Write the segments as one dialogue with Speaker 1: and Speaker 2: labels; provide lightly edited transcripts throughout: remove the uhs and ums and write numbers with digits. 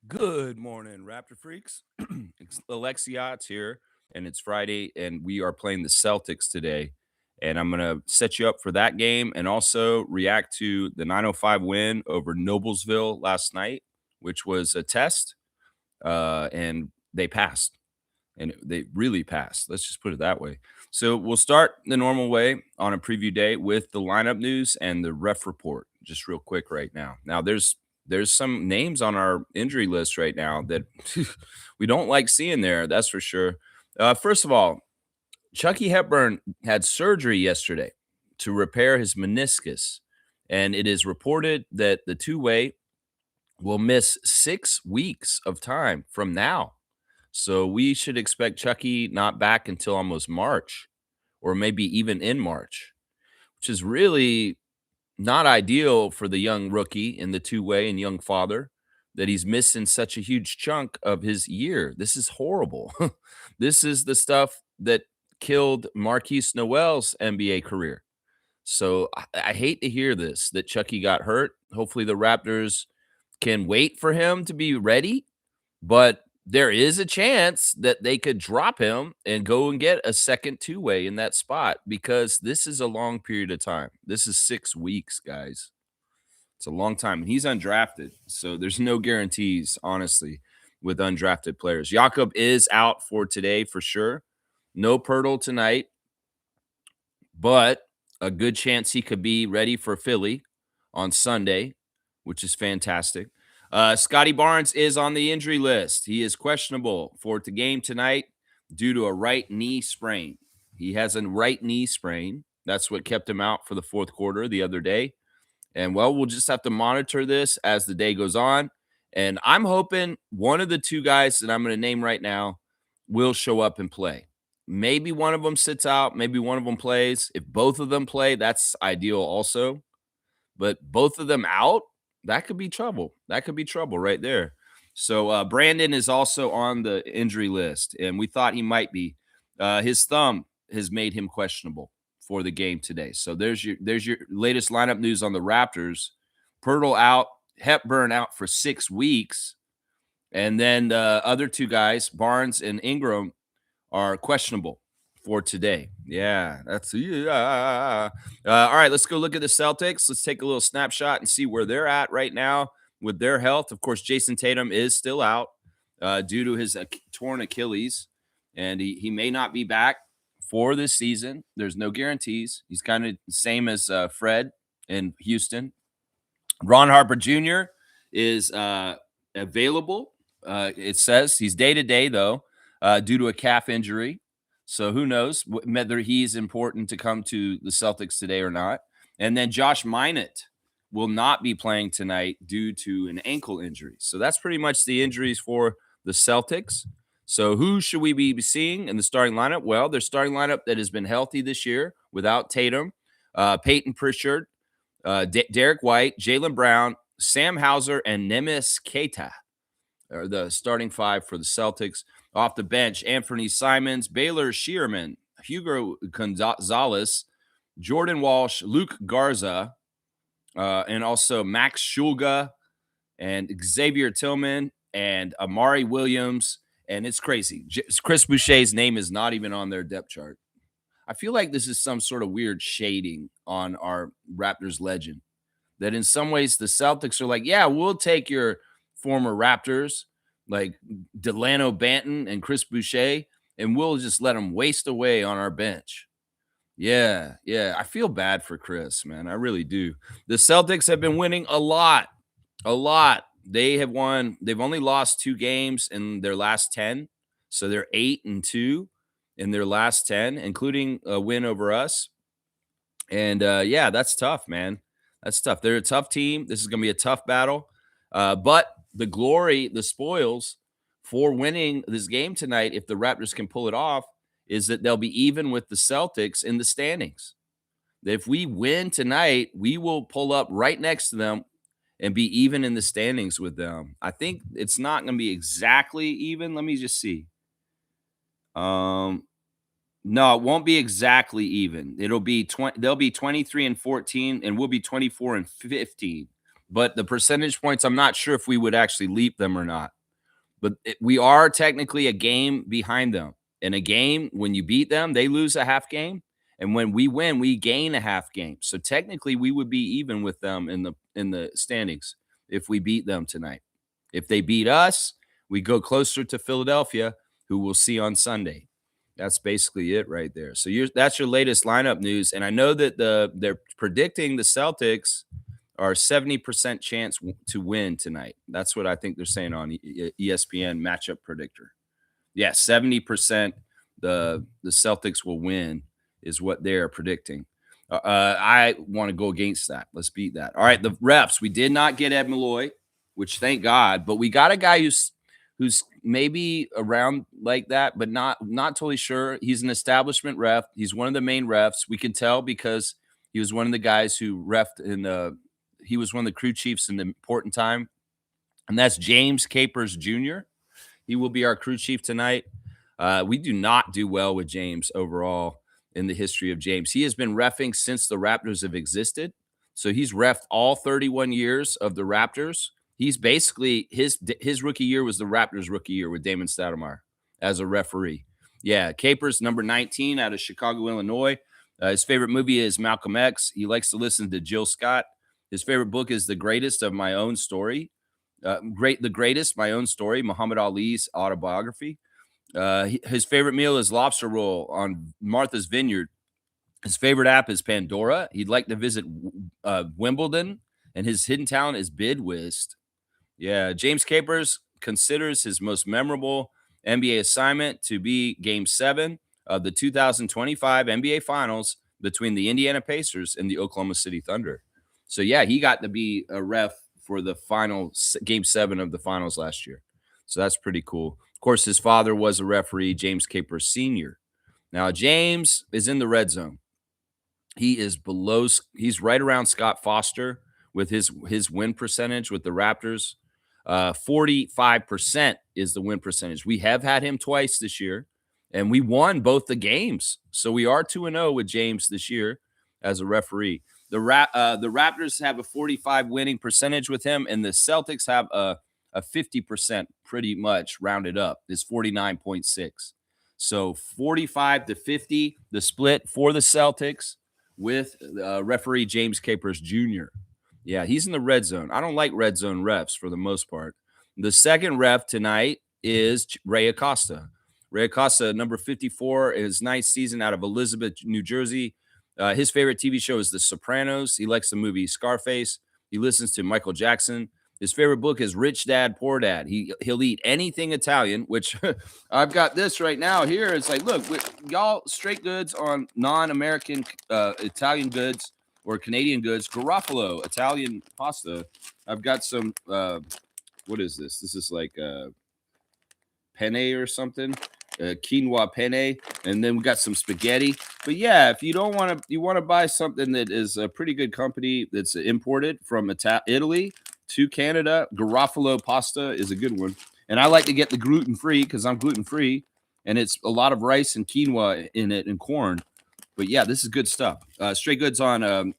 Speaker 1: Good morning, Raptor freaks. It's Alexiot's here, and it's Friday, and we are playing the Celtics today. And I'm gonna set you up for that game, and also react to the 905 win over Noblesville last night, which was a test, and they passed, and they really passed. Let's just put it that way. So we'll start the normal way on a preview day with the lineup news and the ref report, just real quick right now. Now there's some names on our injury list right now that we don't like seeing there. That's for sure. First of all, Chucky Hepburn had surgery yesterday to repair his meniscus, and it is reported that the two-way will miss 6 weeks of time from now. So we should expect Chucky not back until almost March, or maybe even in March, which is really not ideal for the young rookie in the two-way and young father, that he's missing such a huge chunk of his year. This is horrible. This is the stuff that killed Marquise Noel's NBA career. So I hate to hear this, that Chucky got hurt. Hopefully the Raptors can wait for him to be ready, but there is a chance that they could drop him and go and get a second two-way in that spot, because this is a long period of time. This is 6 weeks, guys. It's a long time. And he's undrafted, so there's no guarantees, honestly, with undrafted players. Jakob is out for today for sure. No Pirtle tonight, but a good chance he could be ready for Philly on Sunday, which is fantastic. Scotty Barnes is on the injury list. He is questionable for the game tonight due to a right knee sprain. He has a right knee sprain. That's what kept him out for the fourth quarter the other day. And, well, we'll just have to monitor this as the day goes on. And I'm hoping one of the two guys that I'm going to name right now will show up and play. Maybe one of them sits out. Maybe one of them plays. If both of them play, that's ideal also. But both of them out, that could be trouble. That could be trouble right there. So Brandon is also on the injury list, and we thought he might be. His thumb has made him questionable for the game today. So there's your latest lineup news on the Raptors. Pirtle out, Hepburn out for 6 weeks, and then the other two guys, Barnes and Ingram, are questionable for today. Yeah, that's all right, let's go look at the Celtics. Let's take a little snapshot and see where they're at right now with their health. Of course, Jason Tatum is still out due to his torn Achilles, and he may not be back for this season. There's no guarantees. He's kind of the same as Fred in Houston. Ron Harper Jr. is available. It says he's day-to-day, though, due to a calf injury. So who knows whether he's important to come to the Celtics today or not. And then Josh Minott will not be playing tonight due to an ankle injury. So that's pretty much the injuries for the Celtics. So who should we be seeing in the starting lineup? Well, their starting lineup that has been healthy this year without Tatum, Peyton Pritchard, Derek White, Jaylen Brown, Sam Hauser, and Nemes Keita are the starting five for the Celtics. Off the bench, Anthony Simons, Baylor Shearman, Hugo Gonzalez, Jordan Walsh, Luke Garza, and also Max Shulga and Xavier Tillman and Amari Williams. And it's crazy. Chris Boucher's name is not even on their depth chart. I feel like this is some sort of weird shading on our Raptors legend, that in some ways the Celtics are like, yeah, we'll take your former Raptors like Delano Banton and Chris Boucher, and we'll just let them waste away on our bench. Yeah. I feel bad for Chris, man. I really do. The Celtics have been winning a lot. They have won. They've only lost 2 games in their last 10. So they're 8-2 in their last 10, including a win over us. And yeah, that's tough, man. That's tough. They're a tough team. This is going to be a tough battle. But the glory, the spoils for winning this game tonight, if the Raptors can pull it off, is that they'll be even with the Celtics in the standings. If we win tonight, we will pull up right next to them and be even in the standings with them. I think it's not going to be exactly even. Let me just see. No, it won't be exactly even. It'll be 20. They'll be 23-14, and we'll be 24-15. But the percentage points, I'm not sure if we would actually leap them or not. but we are technically a game behind them. In a game, when you beat them, they lose a half game, and when we win, we gain a half game. So technically, we would be even with them in the standings if we beat them tonight. If they beat us, we go closer to Philadelphia, who we'll see on Sunday. That's basically it right there. So that's your latest lineup news, and I know that they're predicting the Celtics are 70% chance to win tonight. That's what I think they're saying on ESPN matchup predictor. Yeah, 70% the Celtics will win is what they're predicting. I want to go against that. Let's beat that. All right, the refs. We did not get Ed Malloy, which thank God, but we got a guy who's maybe around like that, but not totally sure. He's an establishment ref. He's one of the main refs. We can tell because he was one of the guys who refed in the. He was one of the crew chiefs in the important time, and that's James Capers Jr. He will be our crew chief tonight. We do not do well with James overall in the history of James. He has been reffing since the Raptors have existed. So he's reffed all 31 years of the Raptors. He's basically his rookie year was the Raptors' rookie year with Damon Stoudemire as a referee. Yeah, Capers, number 19 out of Chicago, Illinois. His favorite movie is Malcolm X. He likes to listen to Jill Scott. His favorite book is The Greatest of My Own Story. The Greatest, My Own Story, Muhammad Ali's autobiography. His favorite meal is lobster roll on Martha's Vineyard. His favorite app is Pandora. He'd like to visit Wimbledon, and his hidden talent is Bidwist. Yeah, James Capers considers his most memorable NBA assignment to be Game 7 of the 2025 NBA Finals between the Indiana Pacers and the Oklahoma City Thunder. So, yeah, he got to be a ref for the final Game 7 of the Finals last year. So that's pretty cool. Of course, his father was a referee, James Capers Sr. Now, James is in the red zone. He's right around Scott Foster with his win percentage with the Raptors. 45% is the win percentage. We have had him twice this year, and we won both the games. So we are 2-0 with James this year as a referee. The Raptors have a 45 winning percentage with him, and the Celtics have a 50% pretty much rounded up. It's 49.6. So 45 to 50, the split for the Celtics with referee James Capers Jr. Yeah, he's in the red zone. I don't like red zone refs for the most part. The second ref tonight is Ray Acosta. Ray Acosta, number 54, his ninth season out of Elizabeth, New Jersey. His favorite TV show is The Sopranos. He likes the movie Scarface. He listens to Michael Jackson. His favorite book is Rich Dad, Poor Dad. He'll eat anything Italian, which I've got this right now here. It's like, look, y'all straight goods on non-American Italian goods or Canadian goods. Garofalo, Italian pasta. I've got some, what is this? This is like penne or something. Quinoa penne, and then we got some spaghetti. But yeah, if you want to buy something that is a pretty good company that's imported from Italy to Canada, Garofalo pasta is a good one. And I like to get the gluten-free because I'm gluten-free, and it's a lot of rice and quinoa in it and corn. But yeah, this is good stuff. Straight goods on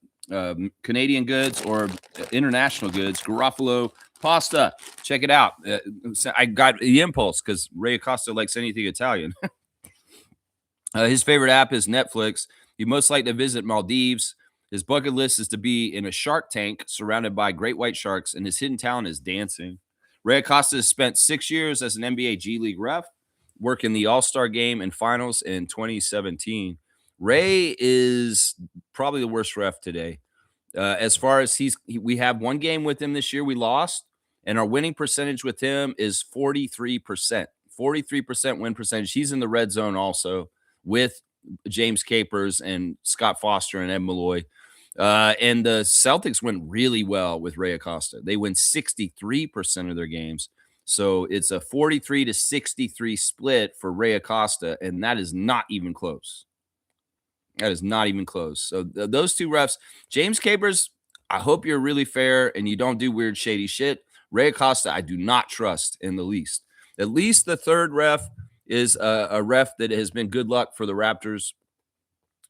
Speaker 1: Canadian goods or international goods. Garofalo pasta. Check it out. I got the impulse because Ray Acosta likes anything Italian. His favorite app is Netflix. He most like to visit Maldives. His bucket list is to be in a shark tank surrounded by great white sharks, and his hidden talent is dancing. Ray Acosta has spent 6 years as an NBA G League ref, working the All-Star game and finals in 2017. Ray is probably the worst ref today. As far as we have one game with him this year, we lost, and our winning percentage with him is 43%. 43% win percentage. He's in the red zone also with James Capers and Scott Foster and Ed Malloy. And the Celtics went really well with Ray Acosta. They win 63% of their games. So it's a 43 to 63 split for Ray Acosta, and that is not even close. That is not even close. So those two refs, James Capers, I hope you're really fair and you don't do weird, shady shit. Ray Acosta, I do not trust in the least. At least the third ref is a ref that has been good luck for the Raptors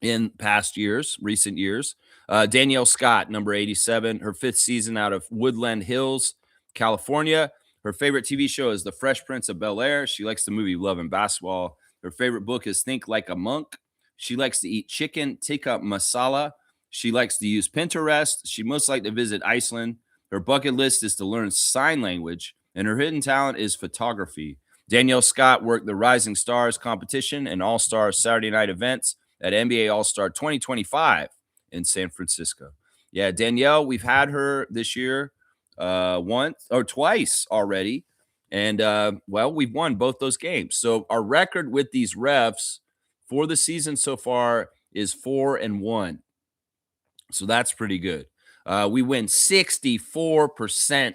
Speaker 1: in past years, recent years. Danielle Scott, number 87, her fifth season out of Woodland Hills, California. Her favorite TV show is The Fresh Prince of Bel-Air. She likes the movie Love and Basketball. Her favorite book is Think Like a Monk. She likes to eat chicken tikka masala. She likes to use Pinterest. She most like to visit Iceland. Her bucket list is to learn sign language, and her hidden talent is photography. Danielle Scott worked the Rising Stars competition and All-Star Saturday night events at NBA All-Star 2025 in San Francisco. Yeah, Danielle, we've had her this year once or twice already. And, well, we've won both those games. So our record with these refs for the season so far is 4-1. So that's pretty good. We win 64%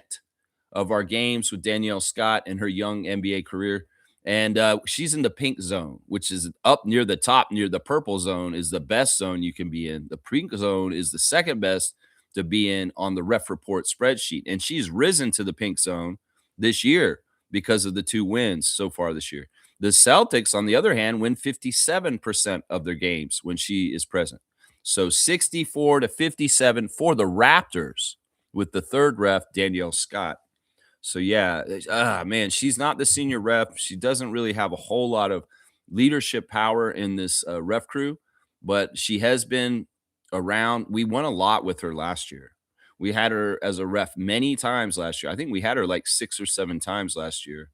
Speaker 1: of our games with Danielle Scott in her young NBA career. And she's in the pink zone, which is up near the top, near the purple zone is the best zone you can be in. The pink zone is the second best to be in on the Ref Report spreadsheet. And she's risen to the pink zone this year because of the 2 wins so far this year. The Celtics, on the other hand, win 57% of their games when she is present. So 64-57 for the Raptors with the third ref, Danielle Scott. So, yeah, man, she's not the senior ref. She doesn't really have a whole lot of leadership power in this ref crew, but she has been around. We won a lot with her last year. We had her as a ref many times last year. I think we had her like 6 or 7 times last year,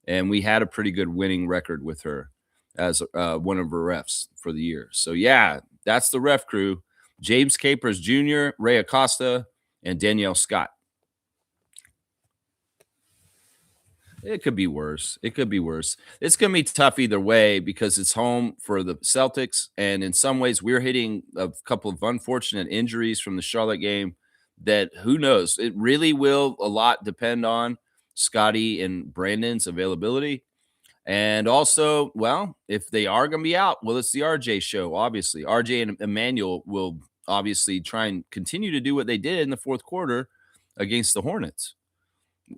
Speaker 1: and we had a pretty good winning record with her as one of her refs for the year. So, yeah, that's the ref crew. James Capers Jr., Ray Acosta, and Danielle Scott. It could be worse. It could be worse. It's going to be tough either way because it's home for the Celtics. And in some ways, we're hitting a couple of unfortunate injuries from the Charlotte game that who knows? It really will a lot depend on Scotty and Brandon's availability. And also, well, if they are going to be out, well, it's the RJ show, obviously. RJ and Emmanuel will obviously try and continue to do what they did in the fourth quarter against the Hornets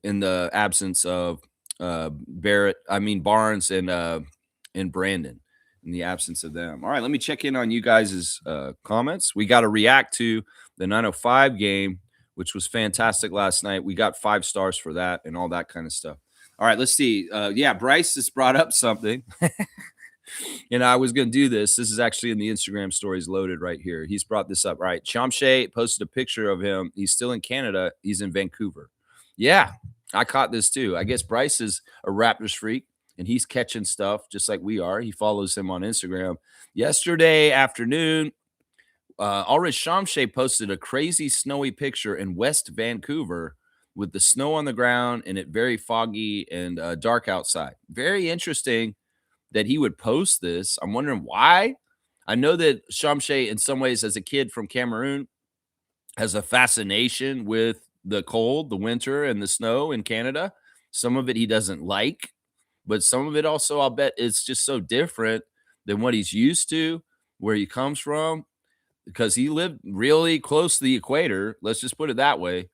Speaker 1: in the absence of Barnes and Brandon, in the absence of them. All right, let me check in on you guys' comments. We got to react to the 905 game, which was fantastic last night. We got 5 stars for that and all that kind of stuff. All right, let's see. Bryce has brought up something. And I was going to do this. This is actually in the Instagram stories loaded right here. He's brought this up. All right, Chomshay posted a picture of him. He's still in Canada. He's in Vancouver. Yeah, I caught this too. I guess Bryce is a Raptors freak, and he's catching stuff just like we are. He follows him on Instagram. Yesterday afternoon, Ulrich Shamshay posted a crazy snowy picture in West Vancouver with the snow on the ground and it very foggy and dark outside. Very interesting that he would post this. I'm wondering why. I know that Shamshay, in some ways, as a kid from Cameroon, has a fascination with the cold, the winter, and the snow in Canada. Some of it he doesn't like, but some of it also, I'll bet, it's just so different than what he's used to, where he comes from, because he lived really close to the equator. Let's just put it that way.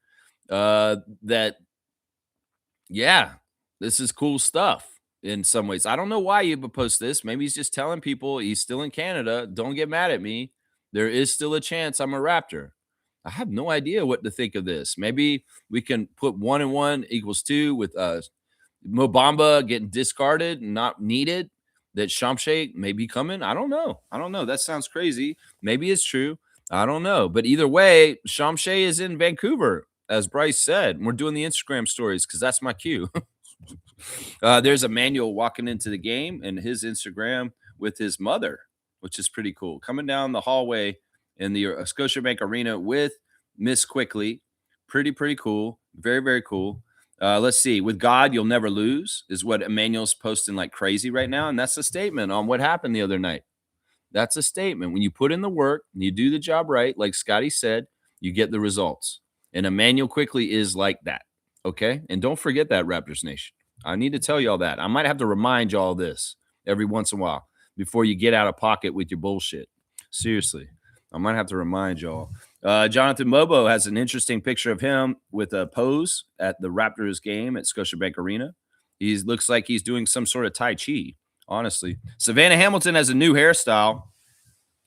Speaker 1: This is cool stuff in some ways. I don't know why he would post this. Maybe he's just telling people he's still in Canada. Don't get mad at me. There is still a chance I'm a Raptor. I have no idea what to think of this. Maybe we can put 1 and 1 equals 2 with Mo Bamba getting discarded and not needed, that Shamshay may be coming. I don't know. That sounds crazy. Maybe it's true. I don't know. But either way, Shamshay is in Vancouver, as Bryce said. We're doing the Instagram stories because that's my cue. There's Emmanuel walking into the game and his Instagram with his mother, which is pretty cool. Coming down the hallway in the Scotiabank Arena with Miss Quickly. Pretty cool. Very, very cool. Let's see. With God, you'll never lose is what Emmanuel's posting like crazy right now. And that's a statement on what happened the other night. That's a statement. When you put in the work and you do the job right, like Scotty said, you get the results. And Emmanuel Quickly is like that. Okay? And don't forget that, Raptors Nation. I need to tell y'all that. I might have to remind y'all this every once in a while before you get out of pocket with your bullshit. Seriously. I might have to remind y'all. Jonathan Mobo has an interesting picture of him with a pose at the Raptors game at Scotiabank Arena. He looks like he's doing some sort of Tai Chi, honestly. Savannah Hamilton has a new hairstyle,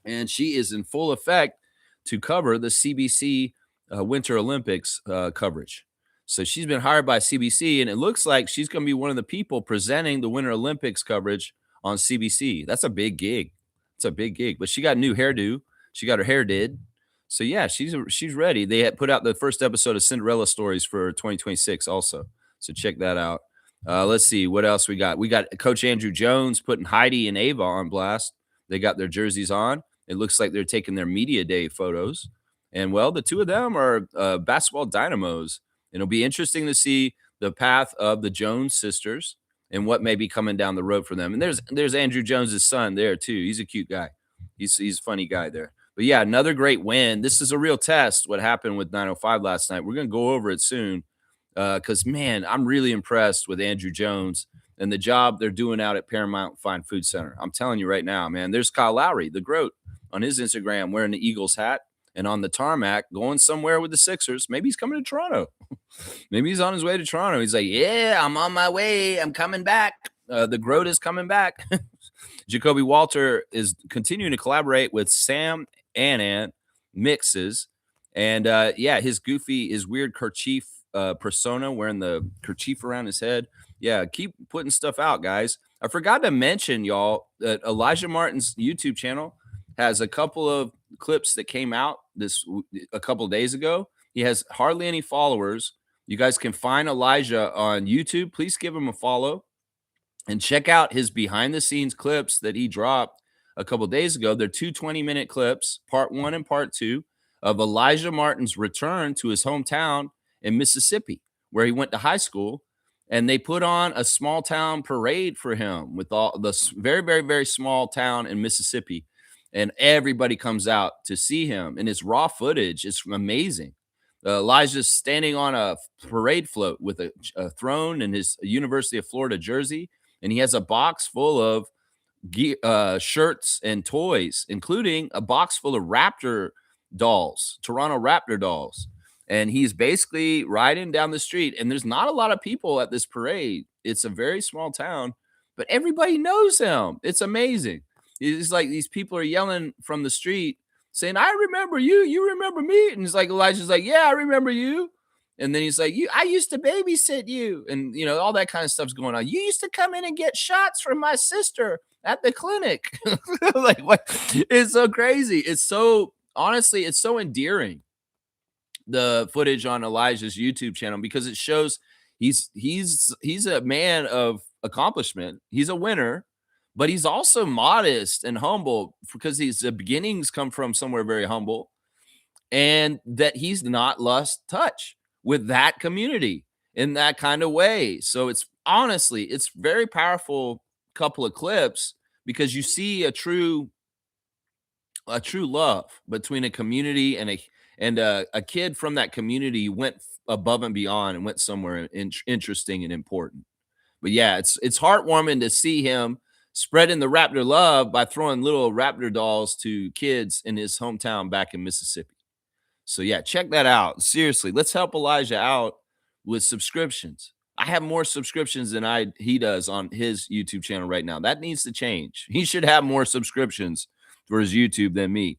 Speaker 1: and she is in full effect to cover the CBC Winter Olympics coverage. So she's been hired by CBC, and it looks like she's going to be one of the people presenting the Winter Olympics coverage on CBC. That's a big gig. It's a big gig. But she got a new hairdo. She got her hair did. So yeah, she's ready. They had put out the first episode of Cinderella Stories for 2026 also. So check that out. Let's see what else we got. We got Coach Andrew Jones putting Heidi and Ava on blast. They got their jerseys on. It looks like they're taking their media day photos. And well, the two of them are basketball dynamos. And it'll be interesting to see the path of the Jones sisters and what may be coming down the road for them. And there's Andrew Jones's son there too. He's a cute guy. He's a funny guy there. But yeah, another great win. This is a real test. What happened with 905 last night? We're gonna go over it soon because man, I'm really impressed with Andrew Jones and the job they're doing out at Paramount Fine Food Center. I'm telling you right now, man. There's Kyle Lowry, the GROAT, on his Instagram wearing the Eagles hat and on the tarmac going somewhere with the Sixers. Maybe he's coming to Toronto. Maybe he's on his way to Toronto. He's like, yeah, I'm on my way. I'm coming back. The GROAT is coming back. Jacoby Walter is continuing to collaborate with Sam Annan Mixes. And yeah, his weird kerchief persona, wearing the kerchief around his head. Yeah, keep putting stuff out, guys. I forgot to mention, y'all, that Elijah Martin's YouTube channel has a couple of clips that came out a couple of days ago. He has hardly any followers. You guys can find Elijah on YouTube. Please give him a follow and check out his behind the scenes clips that he dropped a couple of days ago. They're 2 20-minute clips, part 1 and part 2, of Elijah Martin's return to his hometown in Mississippi, where he went to high school. And they put on a small town parade for him with all the very, very, very small town in Mississippi. And everybody comes out to see him. And it's raw footage. It's amazing. Elijah's standing on a parade float with a throne in his University of Florida jersey. And he has a box full of shirts and toys, including a box full of Raptor dolls, Toronto Raptor dolls. And he's basically riding down the street. And there's not a lot of people at this parade. It's a very small town, but everybody knows him. It's amazing. It's like these people are yelling from the street saying, I remember you. You remember me. And it's like Elijah's like, yeah, I remember you. And then he's like, I used to babysit you. And, you know, all that kind of stuff's going on. You used to come in and get shots from my sister at the clinic. Like, what? It's so crazy. It's so, honestly, it's so endearing, the footage on Elijah's YouTube channel, because it shows he's a man of accomplishment. He's a winner, but he's also modest and humble because the beginnings come from somewhere very humble, and that he's not lost touch with that community in that kind of way. So it's very powerful couple of clips, because you see a true love between a community and a kid from that community went above and beyond and went somewhere interesting and important. But yeah, it's heartwarming to see him spreading the Raptor love by throwing little Raptor dolls to kids in his hometown back in Mississippi. So yeah, check that out. Seriously, let's help Elijah out with subscriptions. I have more subscriptions than he does on his YouTube channel right now. That needs to change. He should have more subscriptions for his YouTube than me.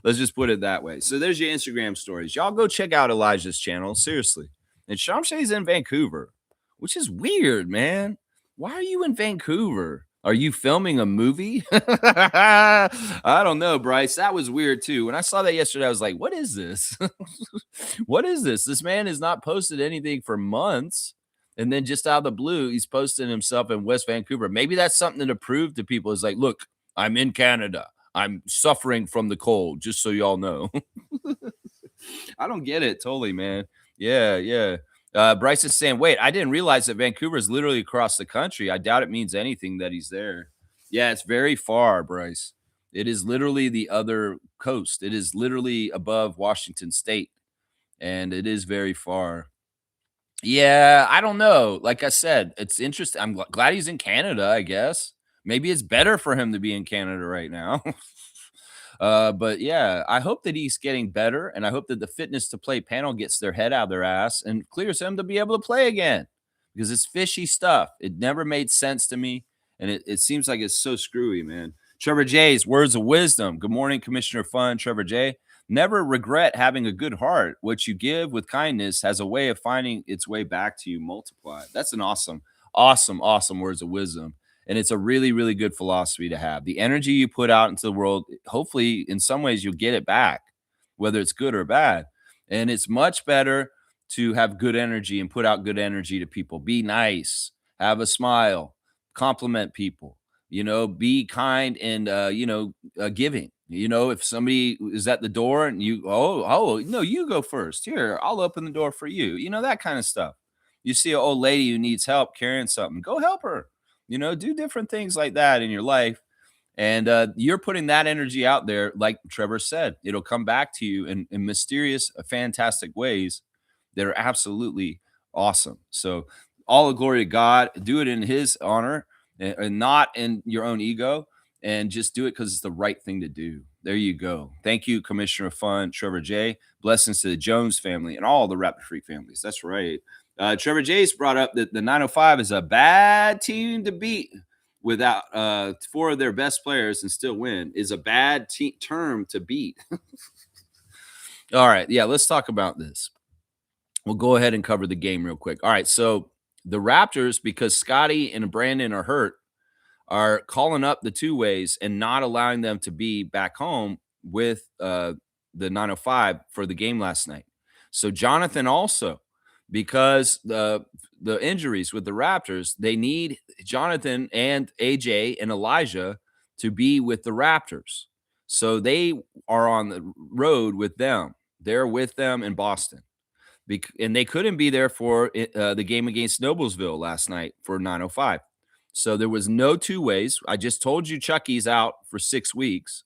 Speaker 1: Let's just put it that way. So there's your Instagram stories. Y'all go check out Elijah's channel. Seriously. And Shamshay's in Vancouver, which is weird, man. Why are you in Vancouver? Are you filming a movie? I don't know, Bryce. That was weird too. When I saw that yesterday, I was like, what is this? What is this? This man has not posted anything for months. And then just out of the blue, he's posting himself in West Vancouver. Maybe that's something to prove to people. Is like, look, I'm in Canada. I'm suffering from the cold, just so y'all know. I don't get it totally, man. Yeah. Bryce is saying, wait, I didn't realize that Vancouver is literally across the country. I doubt it means anything that he's there. Yeah, it's very far, Bryce. It is literally the other coast. It is literally above Washington State, and it is very far. Yeah, I don't know. Like I said, it's interesting. I'm glad he's in Canada, I guess. Maybe it's better for him to be in Canada right now. But yeah, I hope that he's getting better, and I hope that the fitness to play panel gets their head out of their ass and clears him to be able to play again, because it's fishy stuff. It never made sense to me, and it seems like it's so screwy, man. Trevor J's words of wisdom. Good morning, Commissioner Fun, Trevor J. Never regret having a good heart. What you give with kindness has a way of finding its way back to you multiplied. That's an awesome, awesome, awesome words of wisdom. And it's a really, really good philosophy to have. The energy you put out into the world, hopefully, in some ways, you'll get it back, whether it's good or bad. And it's much better to have good energy and put out good energy to people. Be nice, have a smile, compliment people, be kind and, giving. If somebody is at the door and no, you go first. Here, I'll open the door for you. That kind of stuff. You see an old lady who needs help carrying something, go help her. Do different things like that in your life. And you're putting that energy out there, like Trevor said, it'll come back to you in mysterious, fantastic ways that are absolutely awesome. So, all the glory to God. Do it in His honor and not in your own ego. And just do it because it's the right thing to do. There you go. Thank you, Commissioner of Fun, Trevor J. Blessings to the Jones family and all the Raptor Freak families. That's right. Trevor J's brought up that the 905 is a bad team to beat without four of their best players and still win is a bad term to beat. All right. Yeah, let's talk about this. We'll go ahead and cover the game real quick. All right. So the Raptors, because Scotty and Brandon are hurt, are calling up the two ways and not allowing them to be back home with the 905 for the game last night. So Jonathan also, because the injuries with the Raptors, they need Jonathan and AJ and Elijah to be with the Raptors. So they are on the road with them. They're with them in Boston. And they couldn't be there for the game against Noblesville last night for 905. So there was no two ways. I just told you Chucky's out for 6 weeks.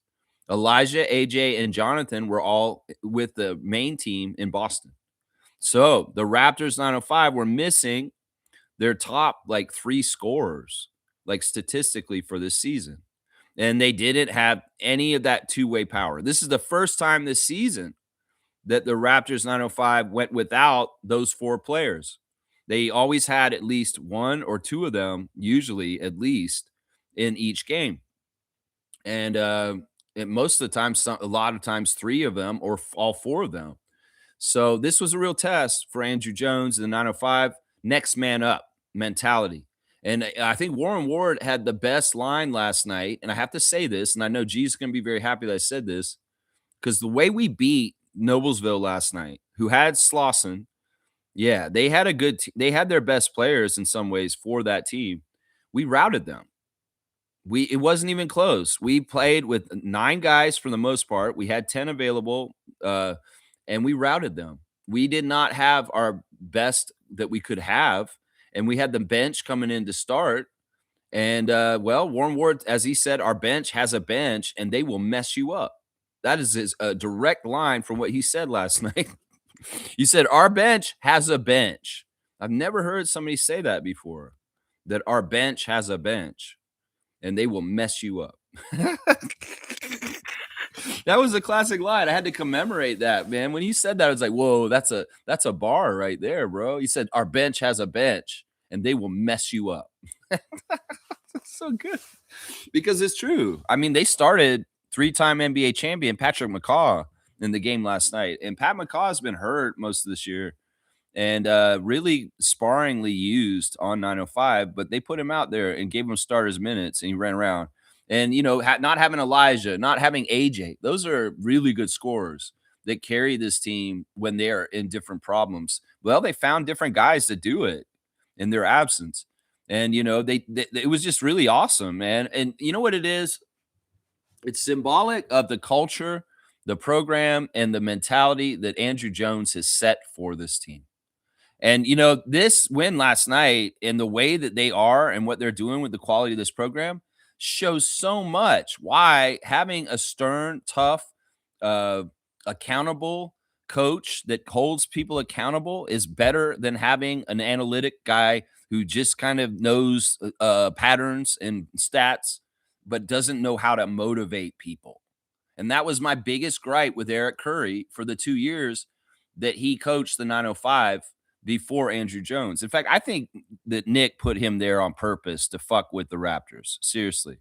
Speaker 1: Elijah, AJ, and Jonathan were all with the main team in Boston. So the Raptors 905 were missing their top like 3 scorers, like statistically for this season. And they didn't have any of that two-way power. This is the first time this season that the Raptors 905 went without those 4 players. They always had at least 1 or 2 of them, usually at least, in each game. And most of the time, a lot of times 3 of them or all 4 of them. So this was a real test for Andrew Jones and the 905 next man up mentality. And I think Warren Ward had the best line last night. And I have to say this, and I know G's going to be very happy that I said this, because the way we beat Noblesville last night, who had Slauson, yeah, they had they had their best players in some ways for that team. We routed them. It wasn't even close. We played with 9 guys for the most part. We had 10 available, and we routed them. We did not have our best that we could have, and we had the bench coming in to start. And Warren Ward, as he said, our bench has a bench, and they will mess you up. That is a direct line from what he said last night. He said, our bench has a bench. I've never heard somebody say that before, that our bench has a bench and they will mess you up. That was a classic line. I had to commemorate that, man. When he said that, I was like, whoa, that's a bar right there, bro. He said, our bench has a bench and they will mess you up. That's so good because it's true. I mean, they started 3-time NBA champion Patrick McCaw in the game last night. And Pat McCaw has been hurt most of this year and really sparingly used on 905, but they put him out there and gave him starters minutes and he ran around. And, not having Elijah, not having AJ, those are really good scorers that carry this team when they're in different problems. Well, they found different guys to do it in their absence. And, it was just really awesome, man. And you know what it is? It's symbolic of the culture, the program, and the mentality that Andrew Jones has set for this team. And, this win last night and the way that they are and what they're doing with the quality of this program shows so much why having a stern, tough, accountable coach that holds people accountable is better than having an analytic guy who just kind of knows patterns and stats, but doesn't know how to motivate people. And that was my biggest gripe with Eric Curry for the 2 years that he coached the 905 before Andrew Jones. In fact, I think that Nick put him there on purpose to fuck with the Raptors. Seriously.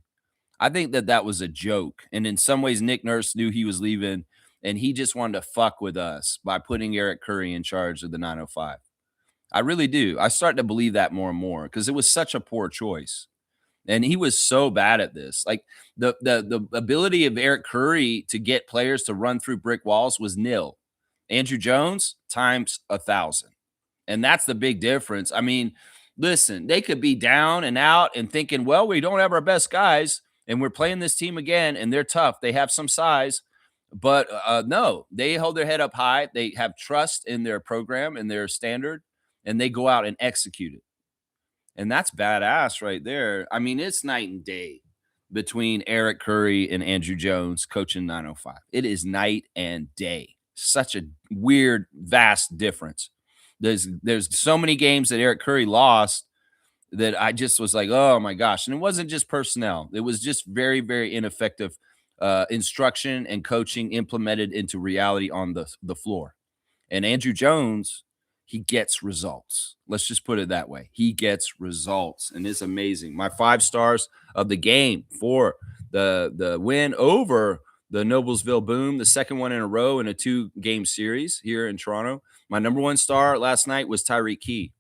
Speaker 1: I think that was a joke. And in some ways, Nick Nurse knew he was leaving. and he just wanted to fuck with us by putting Eric Curry in charge of the 905. I really do. I start to believe that more and more because it was such a poor choice. And he was so bad at this. Like the ability of Eric Curry to get players to run through brick walls was nil. Andrew Jones times 1,000. And that's the big difference. I mean, listen, they could be down and out and thinking, well, we don't have our best guys, and we're playing this team again, and they're tough. They have some size, but no, they hold their head up high. They have trust in their program and their standard, and they go out and execute it. And that's badass right there. I mean, it's night and day between Eric Curry and Andrew Jones coaching 905. It is night and day. Such a weird, vast difference. There's so many games that Eric Curry lost that I just was like, oh my gosh. And it wasn't just personnel. It was just very, very ineffective instruction and coaching implemented into reality on the floor. And Andrew Jones, he gets results. Let's just put it that way. He gets results, and it's amazing. My 5 stars of the game for the win over the Noblesville Boom, the second one in a row in a 2-game series here in Toronto. My number 1 star last night was Tyreek Key.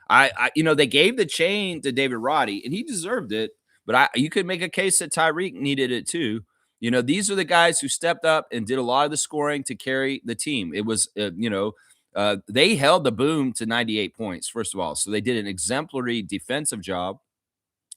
Speaker 1: They gave the chain to David Roddy, and he deserved it. But you could make a case that Tyreek needed it too. These are the guys who stepped up and did a lot of the scoring to carry the team. It was, they held the Boom to 98 points, first of all. So they did an exemplary defensive job.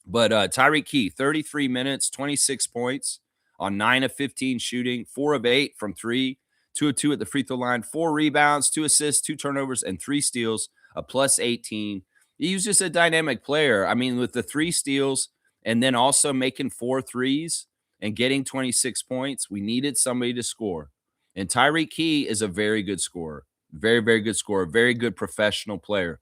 Speaker 1: But Tyreek Key, 33 minutes, 26 points on 9 of 15 shooting, 4 of 8 from 3, 2 of 2 at the free throw line, 4 rebounds, 2 assists, 2 turnovers, and 3 steals, a plus 18. He was just a dynamic player. I mean, with the 3 steals and then also making 4 threes and getting 26 points, we needed somebody to score. And Tyreek Key is a very good scorer. Very, very good scorer, very good professional player,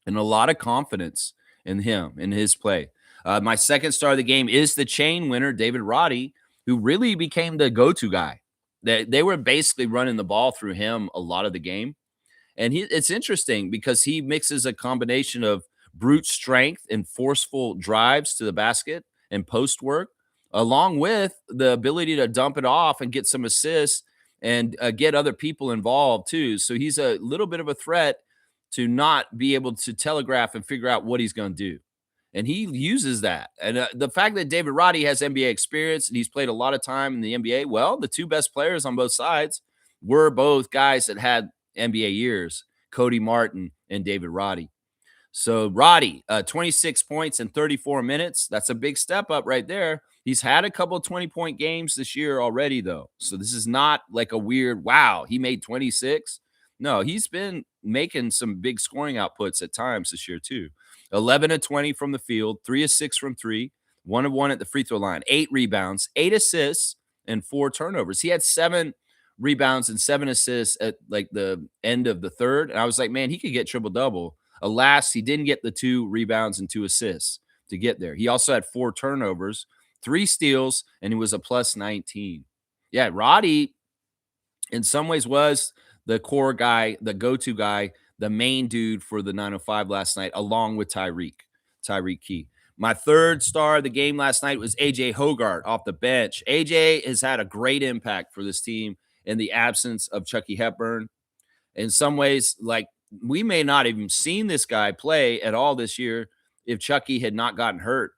Speaker 1: and a lot of confidence in him, in his play. My second star of the game is the chain winner, David Roddy, who really became the go-to guy. They were basically running the ball through him a lot of the game. And it's interesting because he mixes a combination of brute strength and forceful drives to the basket and post work, along with the ability to dump it off and get some assists and get other people involved too. So he's a little bit of a threat to not be able to telegraph and figure out what he's going to do. And he uses that. And the fact that David Roddy has NBA experience and he's played a lot of time in the NBA, well, the 2 best players on both sides were both guys that had NBA years, Cody Martin and David Roddy. So Roddy, 26 points in 34 minutes. That's a big step up right there. He's had a couple of 20-point games this year already, though. So this is not like a weird, wow, he made 26. No, he's been making some big scoring outputs at times this year, too. 11 of 20 from the field, 3 of 6 from 3, 1 of 1 at the free throw line, 8 rebounds, 8 assists, and 4 turnovers. He had 7 rebounds and 7 assists at like the end of the third. And I was like, man, he could get triple-double. Alas, he didn't get the 2 rebounds and 2 assists to get there. He also had 4 turnovers, 3 steals, and he was a plus 19. Yeah, Roddy in some ways was the core guy, the go-to guy, the main dude for the 905 last night, along with Tyreek Key. My third star of the game last night was AJ Hogarth off the bench. AJ has had a great impact for this team in the absence of Chucky Hepburn. In some ways, like, we may not even seen this guy play at all this year if Chucky had not gotten hurt.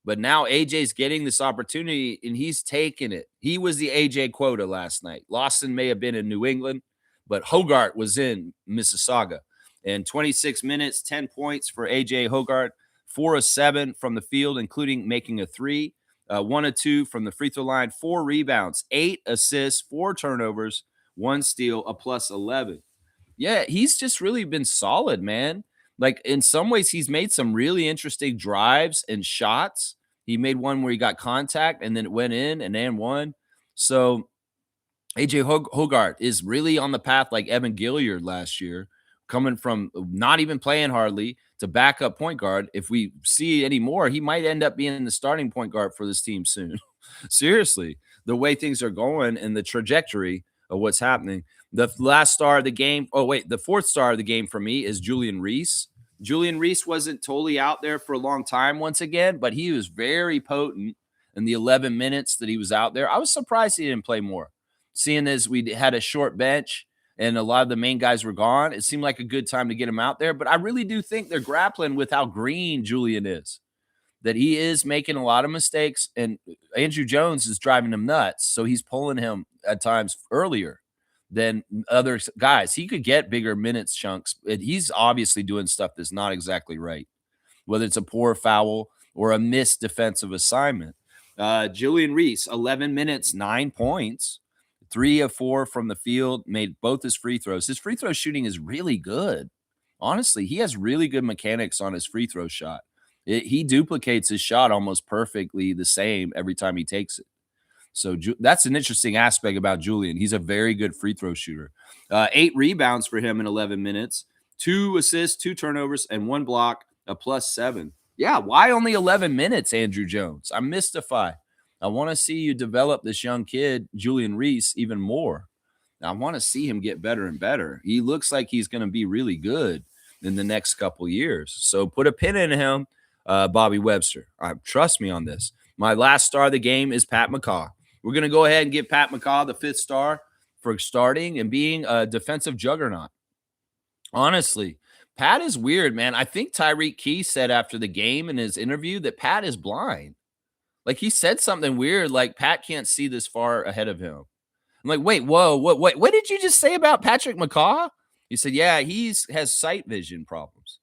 Speaker 1: But now AJ's getting this opportunity, and he's taking it. He was the AJ quota last night. Lawson may have been in New England, but Hogarth was in Mississauga. And 26 minutes, 10 points for AJ Hogarth, 4 of 7 from the field, including making a 3, 1 of 2 from the free throw line, 4 rebounds, 8 assists, 4 turnovers, 1 steal, a plus 11. Yeah, he's just really been solid, man. Like, in some ways, he's made some really interesting drives and shots. He made one where he got contact and then it went in and then one. So AJ Hogarth is really on the path like Evan Gilliard last year, coming from not even playing hardly to backup point guard. If we see any more, he might end up being the starting point guard for this team soon. Seriously, the way things are going and the trajectory of what's happening. The last star of the game, the fourth star of the game for me is Julian Reese. Julian Reese wasn't totally out there for a long time once again, but he was very potent in the 11 minutes that he was out there. I was surprised he didn't play more. seeing as we had a short bench and a lot of the main guys were gone, it seemed like a good time to get him out there. But I really do think they're grappling with how green Julian is, that he is making a lot of mistakes, and Andrew Jones is driving him nuts. So he's pulling him at times earlier than other guys. He could get bigger minutes chunks, and he's obviously doing stuff that's not exactly right, whether it's a poor foul or a missed defensive assignment. Julian Reese, 11 minutes, 9 points, 3 of 4 from the field, made both his free throws. His free throw shooting is really good. Honestly, he has really good mechanics on his free throw shot. He duplicates his shot almost perfectly the same every time he takes it. So that's an interesting aspect about Julian. He's a very good free throw shooter. 8 rebounds for him in 11 minutes, 2 assists, 2 turnovers, and 1 block, a +7. Yeah, why only 11 minutes, Andrew Jones? I'm mystified. I want to see you develop this young kid, Julian Reese, even more. I want to see him get better and better. He looks like he's going to be really good in the next couple years. So put a pin in him, Bobby Webster. Trust me on this. My last star of the game is Pat McCaw. We're going to go ahead and give Pat McCaw the 5th star for starting and being a defensive juggernaut. Honestly, Pat is weird, man. I think Tyreek Key said after the game in his interview that Pat is blind. Like, he said something weird, like Pat can't see this far ahead of him. I'm like, wait, whoa, what did you just say about Patrick McCaw? He said, yeah, has sight vision problems.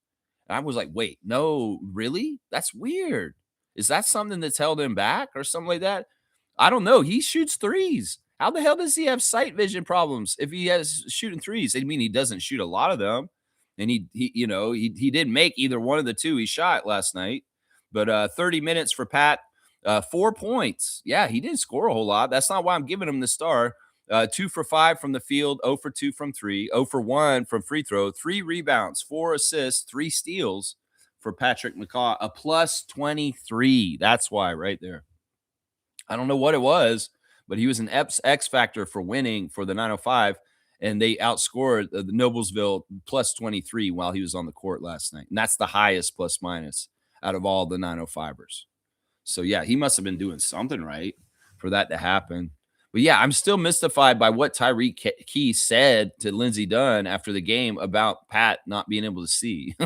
Speaker 1: And I was like, wait, no, really? That's weird. Is that something that's held him back or something like that? I don't know. He shoots threes. How the hell does he have sight vision problems if he has shooting threes? I mean, he doesn't shoot a lot of them. And he didn't make either one of the 2 he shot last night. But 30 minutes for Pat, 4 points. Yeah, he didn't score a whole lot. That's not why I'm giving him the star. 2 for 5 from the field, 0 for 2 from 3, 0 for 1 from free throw, 3 rebounds, 4 assists, 3 steals for Patrick McCaw, a +23. That's why right there. I don't know what it was, but he was an X factor for winning for the 905. And they outscored the Noblesville +23 while he was on the court last night. And that's the highest plus minus out of all the 905ers. So, yeah, he must have been doing something right for that to happen. But, yeah, I'm still mystified by what Tyreek Key said to Lindsey Dunn after the game about Pat not being able to see.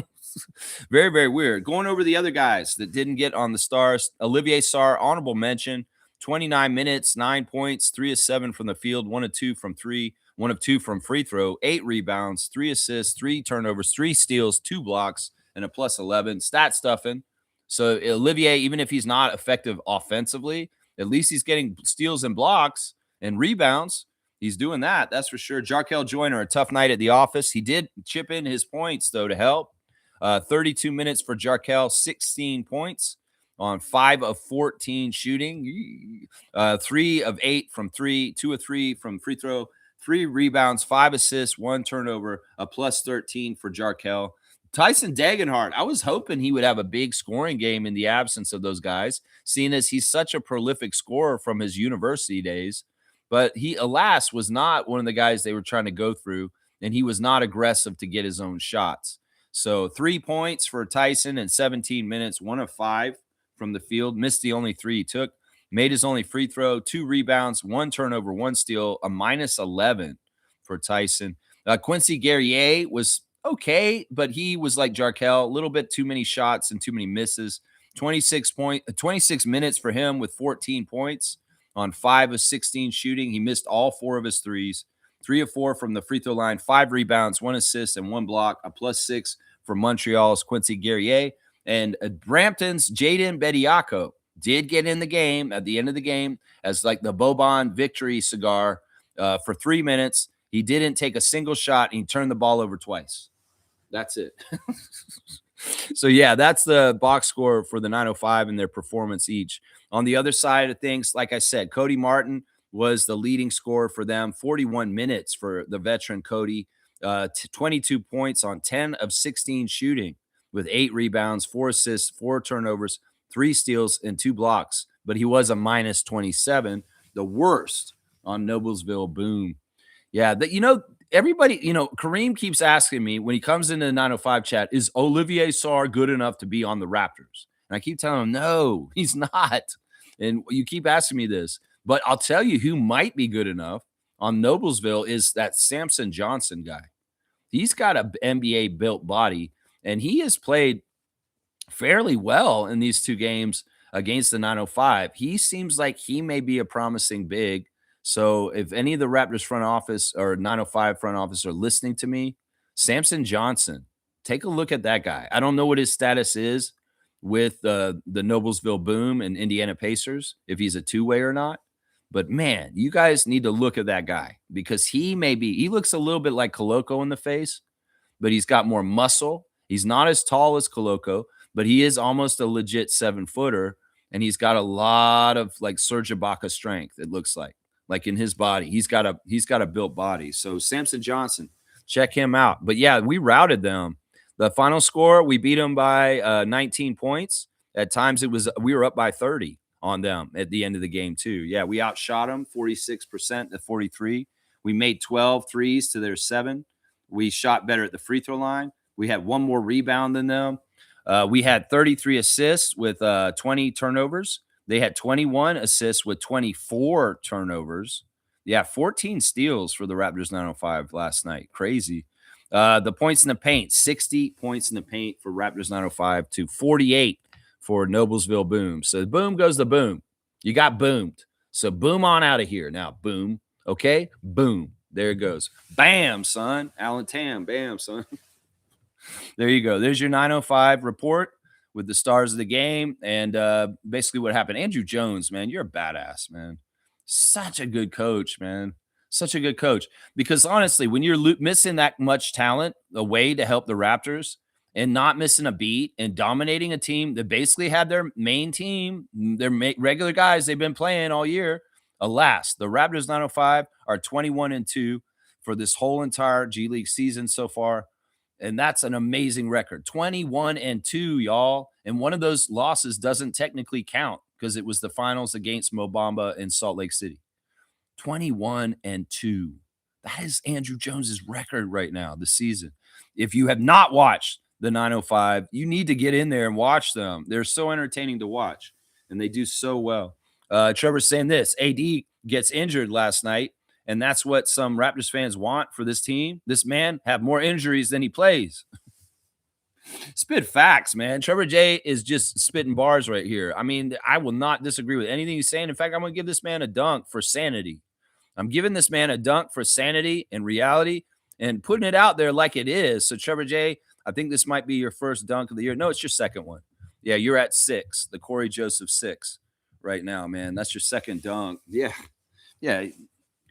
Speaker 1: Very, very weird. Going over the other guys that didn't get on the stars, Olivier Sarr, honorable mention, 29 minutes, 9 points, 3 of 7 from the field, 1 of 2 from 3. 1 of 2 from free throw, 8 rebounds, 3 assists, 3 turnovers, 3 steals, 2 blocks, and a +11. Stat stuffing. So Olivier, even if he's not effective offensively, at least he's getting steals and blocks and rebounds. He's doing that. That's for sure. Jarkel Joyner, a tough night at the office. He did chip in his points, though, to help. 32 minutes for Jarkel, 16 points on 5 of 14 shooting. 3 of 8 from 3, 2 of 3 from free throw. 3 rebounds, 5 assists, 1 turnover, a +13 for Jarkel. Tyson Degenhardt, I was hoping he would have a big scoring game in the absence of those guys, seeing as he's such a prolific scorer from his university days. But he, alas, was not one of the guys they were trying to go through, and he was not aggressive to get his own shots. So 3 points for Tyson in 17 minutes, 1 of 5 from the field, missed the only 3 he took. Made his only free throw, 2 rebounds, 1 turnover, 1 steal, a -11 for Tyson. Quincy Guerrier was okay, but he was like Jarkel, a little bit too many shots and too many misses. 26 minutes for him with 14 points on 5 of 16 shooting. He missed all 4 of his threes, 3 of 4 from the free throw line, 5 rebounds, 1 assist, and 1 block, a +6 for Montreal's Quincy Guerrier. And Brampton's Jaden Bediako did get in the game at the end of the game as like the Boban victory cigar for 3 minutes. He didn't take a single shot, and he turned the ball over twice. That's it. So, yeah, that's the box score for the 905 and their performance each. On the other side of things, like I said, Cody Martin was the leading scorer for them, 41 minutes for the veteran Cody, 22 points on 10 of 16 shooting with 8 rebounds, 4 assists, 4 turnovers, 3 steals, and 2 blocks. But he was a -27, the worst on Noblesville. Boom. Yeah, everybody, Kareem keeps asking me when he comes into the 905 chat, is Olivier Sarr good enough to be on the Raptors? And I keep telling him, no, he's not. And you keep asking me this. But I'll tell you who might be good enough on Noblesville is that Samson Johnson guy. He's got a NBA built body, and he has played fairly well in these two games against the 905. He seems like he may be a promising big. So if any of the Raptors front office or 905 front office are listening to me, Samson Johnson, take a look at that guy. I don't know what his status is with the Noblesville Boom and Indiana Pacers, if he's a two-way or not. But man, you guys need to look at that guy because he looks a little bit like Koloko in the face, but he's got more muscle. He's not as tall as Koloko, but he is almost a legit 7-footer, and he's got a lot of like Serge Ibaka strength. It looks like in his body, he's got a built body. So Samson Johnson, check him out. But yeah, we routed them. The final score, we beat them by 19 points. At times, we were up by 30 on them at the end of the game too. Yeah, we outshot them 46% to 43. We made 12 threes to their 7. We shot better at the free throw line. We had one more rebound than them. We had 33 assists with 20 turnovers. They had 21 assists with 24 turnovers. Yeah, 14 steals for the Raptors 905 last night. Crazy. The points in the paint, 60 points in the paint for Raptors 905 to 48 for Noblesville Boom. So the boom goes the boom. You got boomed. So boom on out of here. Now, boom. Okay? Boom. There it goes. Bam, son. Alan Tam. Bam, son. There you go. There's your 905 report with the stars of the game and basically what happened. Andrew Jones, man, you're a badass, man. Such a good coach, man. Such a good coach. Because honestly, when you're missing that much talent away to help the Raptors and not missing a beat and dominating a team that basically had their main team, their regular guys they've been playing all year, alas, the Raptors 905 are 21-2 for this whole entire G League season so far. And that's an amazing record. 21-2, y'all. And one of those losses doesn't technically count because it was the finals against Mo Bamba in Salt Lake City. 21-2. That is Andrew Jones's record right now this season. If you have not watched the 905, you need to get in there and watch them. They're so entertaining to watch, and they do so well. Trevor's saying this. AD gets injured last night. And that's what some Raptors fans want for this team. This man have more injuries than he plays. Spit facts, man. Trevor J is just spitting bars right here. I mean, I will not disagree with anything he's saying. In fact, I'm going to give this man a dunk for sanity. I'm giving this man a dunk for sanity and reality and putting it out there like it is. So, Trevor J, I think this might be your first dunk of the year. No, it's your second one. Yeah, you're at 6, the Corey Joseph 6 right now, man. That's your second dunk. Yeah.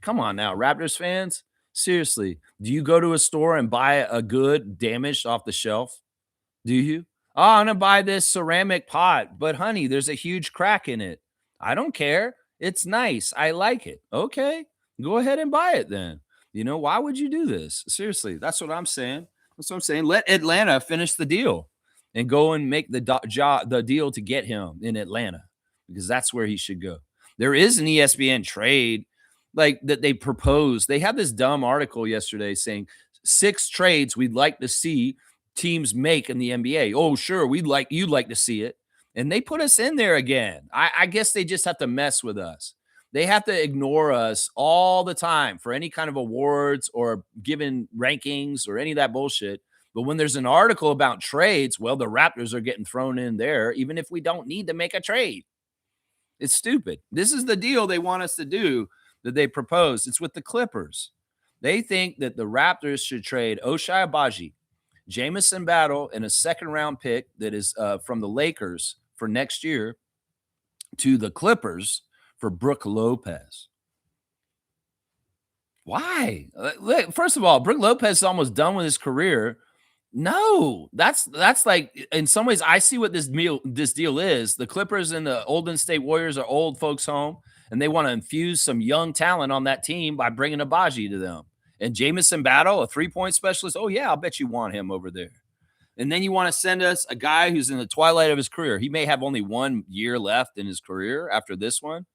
Speaker 1: Come on now, Raptors fans. Seriously, do you go to a store and buy a good damaged off the shelf? Do you? Oh, I'm going to buy this ceramic pot, but honey, there's a huge crack in it. I don't care. It's nice. I like it. Okay, go ahead and buy it then. You know, why would you do this? Seriously, that's what I'm saying. That's what I'm saying. Let Atlanta finish the deal and go and make the deal to get him in Atlanta because that's where he should go. There is an ESPN trade like that they proposed. They had this dumb article yesterday saying 6 trades we'd like to see teams make in the NBA. Oh, sure, you'd like to see it. And they put us in there again. I guess they just have to mess with us. They have to ignore us all the time for any kind of awards or given rankings or any of that bullshit. But when there's an article about trades, well, the Raptors are getting thrown in there, even if we don't need to make a trade. It's stupid. This is the deal they want us to do that they proposed. It's with the Clippers. They think that the Raptors should trade Ochai Agbaji, Jamison Battle, and a second-round pick that is from the Lakers for next year to the Clippers for Brook Lopez. Why? First of all, Brook Lopez is almost done with his career. No, that's like in some ways I see what this deal is. The Clippers and the Golden State Warriors are old folks home, and they want to infuse some young talent on that team by bringing Agbaji to them. And Jamison Battle, a 3-point specialist. Oh yeah, I'll bet you want him over there. And then you want to send us a guy who's in the twilight of his career. He may have only 1 year left in his career after this one.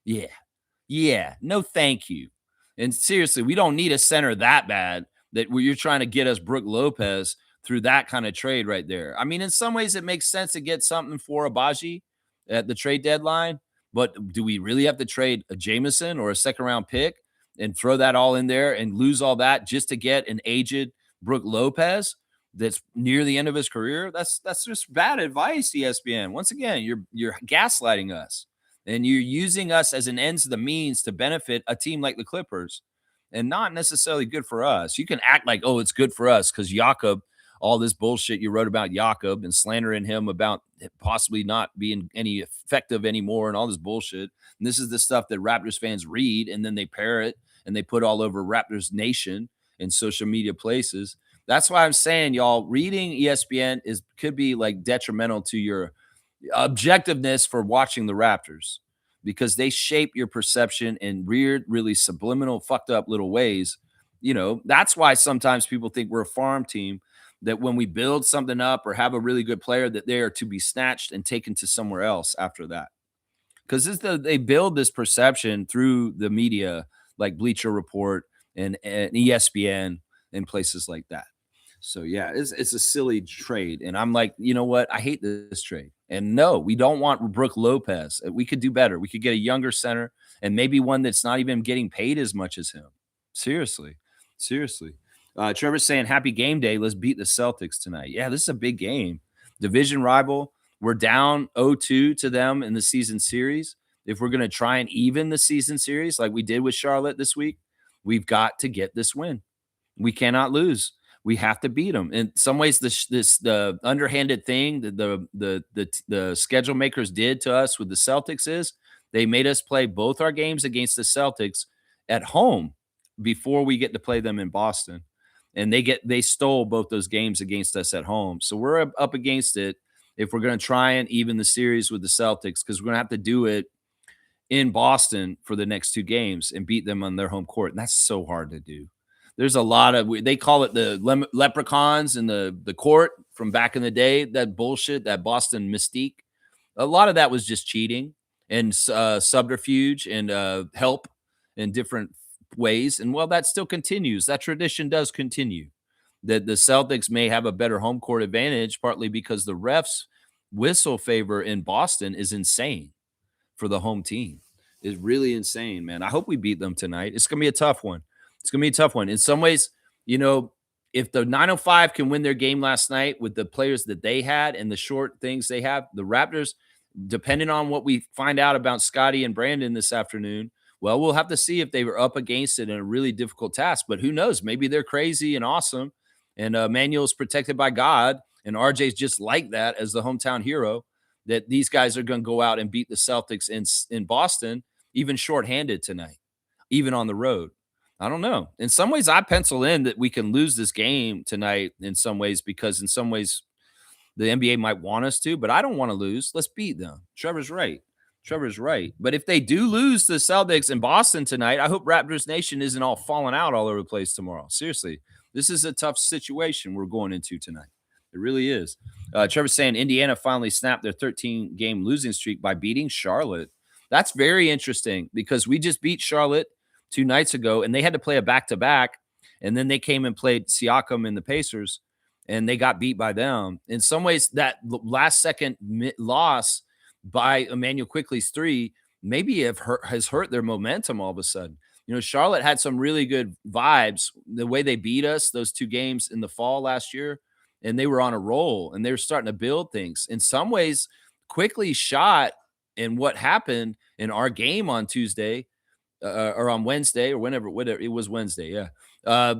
Speaker 1: Yeah. No, thank you. And seriously, we don't need a center that bad that you're trying to get us Brook Lopez through that kind of trade right there. I mean, in some ways, it makes sense to get something for Agbaji at the trade deadline. But do we really have to trade a Jamison or a second-round pick? and throw that all in there and lose all that just to get an aged Brook Lopez that's near the end of his career. That's just bad advice, ESPN. Once again, you're gaslighting us, and you're using us as an ends to the means to benefit a team like the Clippers, and not necessarily good for us. You can act like, oh, it's good for us because Jakob, all this bullshit you wrote about Jakob and slandering him about possibly not being any effective anymore and all this bullshit. And this is the stuff that Raptors fans read, and then they parrot and they put all over Raptors Nation and social media places. That's why I'm saying, y'all, reading ESPN could be like detrimental to your objectiveness for watching the Raptors, because they shape your perception in weird, really subliminal, fucked up little ways. That's why sometimes people think we're a farm team, that when we build something up or have a really good player, that they are to be snatched and taken to somewhere else after that. Because they build this perception through the media, like Bleacher Report and ESPN and places like that. So, yeah, it's a silly trade. And I'm like, you know what? I hate this trade. And no, we don't want Brook Lopez. We could do better. We could get a younger center and maybe one that's not even getting paid as much as him. Seriously. Trevor's saying, happy game day. Let's beat the Celtics tonight. Yeah, this is a big game. Division rival. We're down 0-2 to them in the season series. If we're going to try and even the season series like we did with Charlotte this week, we've got to get this win. We cannot lose. We have to beat them. In some ways, the underhanded thing that the schedule makers did to us with the Celtics is they made us play both our games against the Celtics at home before we get to play them in Boston. And they stole both those games against us at home. So we're up against it if we're going to try and even the series with the Celtics, because we're going to have to do it in Boston for the next two games and beat them on their home court. And that's so hard to do. There's a lot of, they call it the leprechauns in the court from back in the day, that bullshit, that Boston mystique. A lot of that was just cheating and subterfuge and help in different ways. And well, that still continues. That tradition does continue. That the Celtics may have a better home court advantage, partly because the refs' whistle favor in Boston is insane for the home team. It's really insane, man. I hope we beat them tonight. It's going to be a tough one. In some ways, if the 905 can win their game last night with the players that they had and the short things they have, the Raptors, depending on what we find out about Scotty and Brandon this afternoon, well, we'll have to see if they were up against it in a really difficult task. But who knows? Maybe they're crazy and awesome, and Manuel's protected by God, and RJ's just like that as the hometown hero, that these guys are going to go out and beat the Celtics in Boston, even shorthanded tonight, even on the road. I don't know. In some ways, I pencil in that we can lose this game tonight in some ways, because in some ways the NBA might want us to, but I don't want to lose. Let's beat them. Trevor's right. But if they do lose the Celtics in Boston tonight, I hope Raptors Nation isn't all falling out all over the place tomorrow. Seriously, this is a tough situation we're going into tonight. It really is. Trevor's saying Indiana finally snapped their 13-game losing streak by beating Charlotte. That's very interesting, because we just beat Charlotte 2 nights ago, and they had to play a back-to-back, and then they came and played Siakam and the Pacers, and they got beat by them. In some ways, that last-second loss by Emmanuel Quickley's 3 maybe has hurt their momentum all of a sudden. Charlotte had some really good vibes, the way they beat us those 2 games in the fall last year, and they were on a roll, and they were starting to build things. In some ways, Quickley shot, and what happened in our game on Tuesday, or on Wednesday, or whatever it was, Wednesday. Yeah.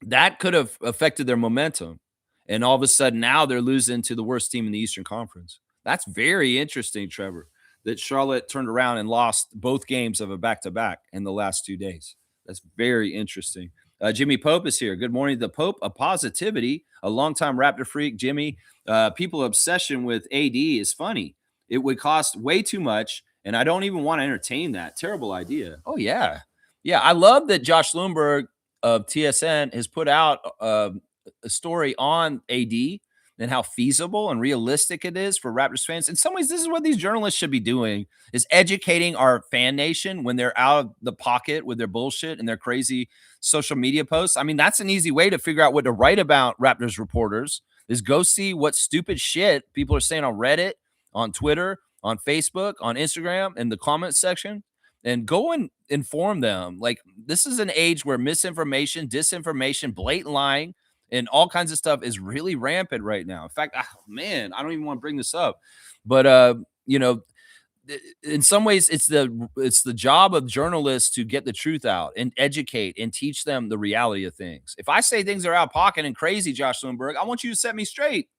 Speaker 1: That could have affected their momentum. And all of a sudden now they're losing to the worst team in the Eastern Conference. That's very interesting, Trevor, that Charlotte turned around and lost both games of a back-to-back in the last 2 days. That's very interesting. Jimmy Pope is here. Good morning, the Pope of Positivity, a longtime Raptor freak. Jimmy, people obsession with AD is funny. It would cost way too much, and I don't even want to entertain that. Terrible idea. Oh, yeah. Yeah, I love that Josh Bloomberg of TSN has put out a story on AD and how feasible and realistic it is for Raptors fans. In some ways, this is what these journalists should be doing, is educating our fan nation when they're out of the pocket with their bullshit and their crazy social media posts. I mean, that's an easy way to figure out what to write about Raptors reporters, is go see what stupid shit people are saying on Reddit, on Twitter, on Facebook, on Instagram, in the comments section. and go and inform them. Like, this is an age where misinformation, disinformation, blatant lying, and all kinds of stuff is really rampant right now. In fact, man, I don't even want to bring this up, but you know, in some ways it's the job of journalists to get the truth out and educate and teach them the reality of things. If I say things are out of pocket and crazy, Josh Lindbergh, I want you to set me straight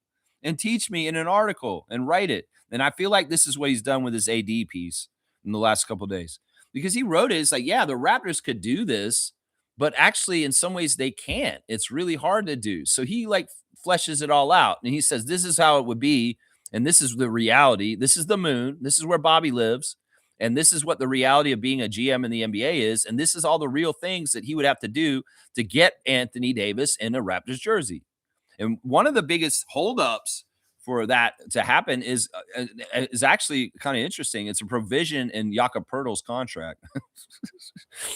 Speaker 1: and teach me in an article and write it. And I feel like this is what he's done with his AD piece in the last couple of days, because he wrote it. It's like, yeah, the Raptors could do this, but actually in some ways they can't. It's really hard to do. So he like fleshes it all out, and he says this is how it would be, and this is the reality. This is the moon. This is where Bobby lives. And this is what the reality of being a GM in the NBA is. And this is all the real things that he would have to do to get Anthony Davis in a Raptors jersey. And one of the biggest holdups for that to happen is actually kind of interesting. It's a provision in Jakob Poeltl's contract.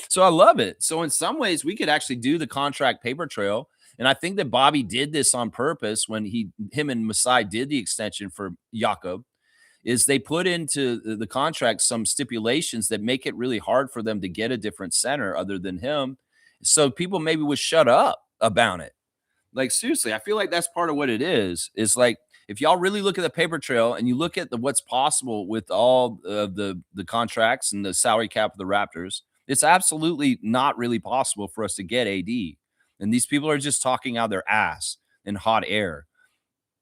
Speaker 1: So I love it. So in some ways, we could actually do the contract paper trail. And I think that Bobby did this on purpose when him and Masai did the extension for Jakob, is they put into the contract some stipulations that make it really hard for them to get a different center other than him. So people maybe would shut up about it. Like, seriously, I feel like that's part of what it is. It's like, if y'all really look at the paper trail and you look at what's possible with all the contracts and the salary cap of the Raptors, it's absolutely not really possible for us to get AD. And these people are just talking out their ass in hot air.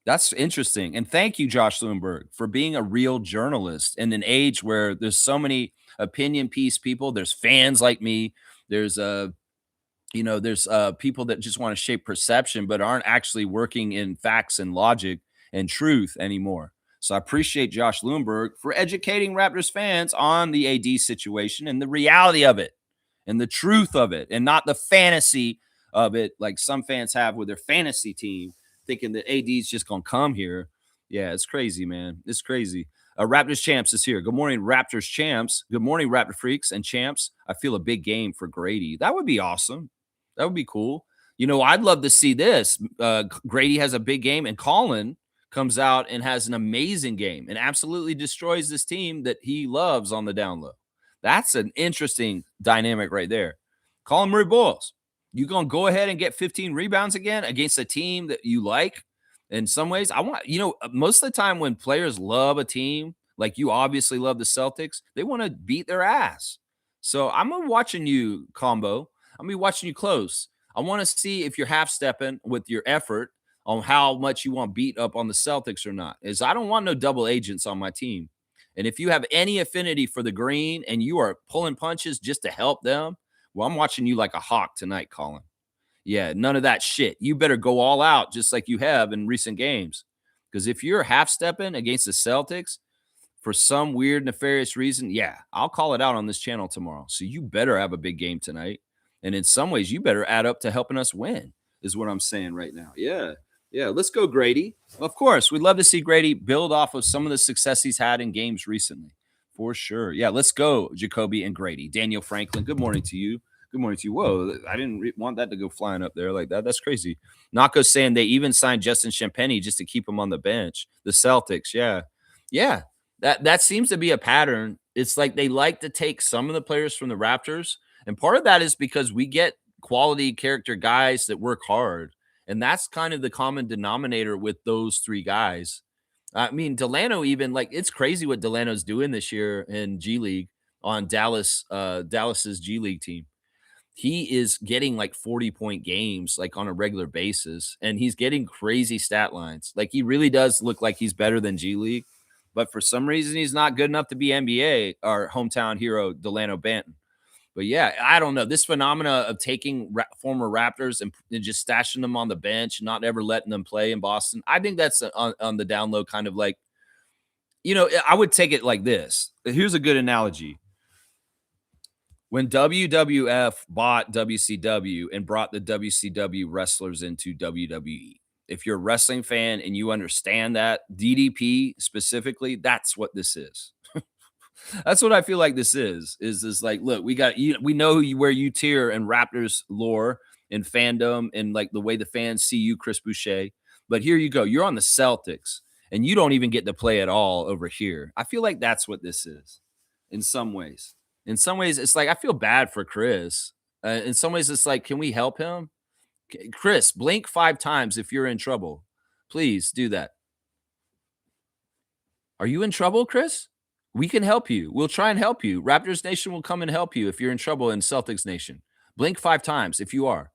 Speaker 1: That's interesting. And thank you, Josh Lindbergh, for being a real journalist in an age where there's so many opinion piece people. There's fans like me. There's there's people that just want to shape perception, but aren't actually working in facts and logic and truth anymore. So I appreciate Josh Lindbergh for educating Raptors fans on the AD situation and the reality of it and the truth of it, and not the fantasy of it like some fans have with their fantasy team, thinking that AD is just going to come here. Yeah, it's crazy, man. It's crazy. Raptors Champs is here. Good morning, Raptors Champs. Good morning, Raptor Freaks and Champs. I feel a big game for Grady. That would be awesome. That would be cool. I'd love to see this. Grady has a big game, and Colin comes out and has an amazing game and absolutely destroys this team that he loves on the down low. That's an interesting dynamic right there. Colin Murray-Boyles, you going to go ahead and get 15 rebounds again against a team that you like? In some ways, most of the time when players love a team, like you obviously love the Celtics, they want to beat their ass. So I'm watching you, Combo. I'm going to be watching you close. I want to see if you're half-stepping with your effort on how much you want beat up on the Celtics or not. I don't want no double agents on my team. And if you have any affinity for the green and you are pulling punches just to help them, well, I'm watching you like a hawk tonight, Colin. Yeah, none of that shit. You better go all out just like you have in recent games. Because if you're half-stepping against the Celtics for some weird, nefarious reason, yeah, I'll call it out on this channel tomorrow. So you better have a big game tonight. And in some ways, you better add up to helping us win, is what I'm saying right now. Yeah. Yeah. Let's go, Grady. Of course, we'd love to see Grady build off of some of the success he's had in games recently. For sure. Yeah. Let's go, Jacoby and Grady. Daniel Franklin, good morning to you. Good morning to you. Whoa, I didn't want that to go flying up there like that. That's crazy. Naka's saying they even signed Justin Champagnie just to keep him on the bench. The Celtics. Yeah. Yeah. That seems to be a pattern. It's like they like to take some of the players from the Raptors. And part of that is because we get quality character guys that work hard. And that's kind of the common denominator with those three guys. I mean, Delano even, like, it's crazy what Delano's doing this year in G League on Dallas's G League team. He is getting like 40-point games like on a regular basis, and he's getting crazy stat lines. Like, he really does look like he's better than G League, but for some reason he's not good enough to be NBA, our hometown hero Delano Banton. But yeah, I don't know. This phenomena of taking former Raptors and just stashing them on the bench, not ever letting them play in Boston, I think that's on the down low, kind of like, I would take it like this. Here's a good analogy. When WWF bought WCW and brought the WCW wrestlers into WWE, if you're a wrestling fan and you understand that, DDP specifically, that's what this is. That's what I feel like this is like, look, we know where you tier in Raptors lore and fandom and like the way the fans see you, Chris Boucher. But here you go. You're on the Celtics and you don't even get to play at all over here. I feel like that's what this is in some ways. In some ways, it's like I feel bad for Chris. In some ways, it's like, can we help him? Chris, blink 5 times if you're in trouble. Please do that. Are you in trouble, Chris? We can help you. We'll try and help you. Raptors Nation will come and help you if you're in trouble in Celtics Nation. Blink 5 times if you are.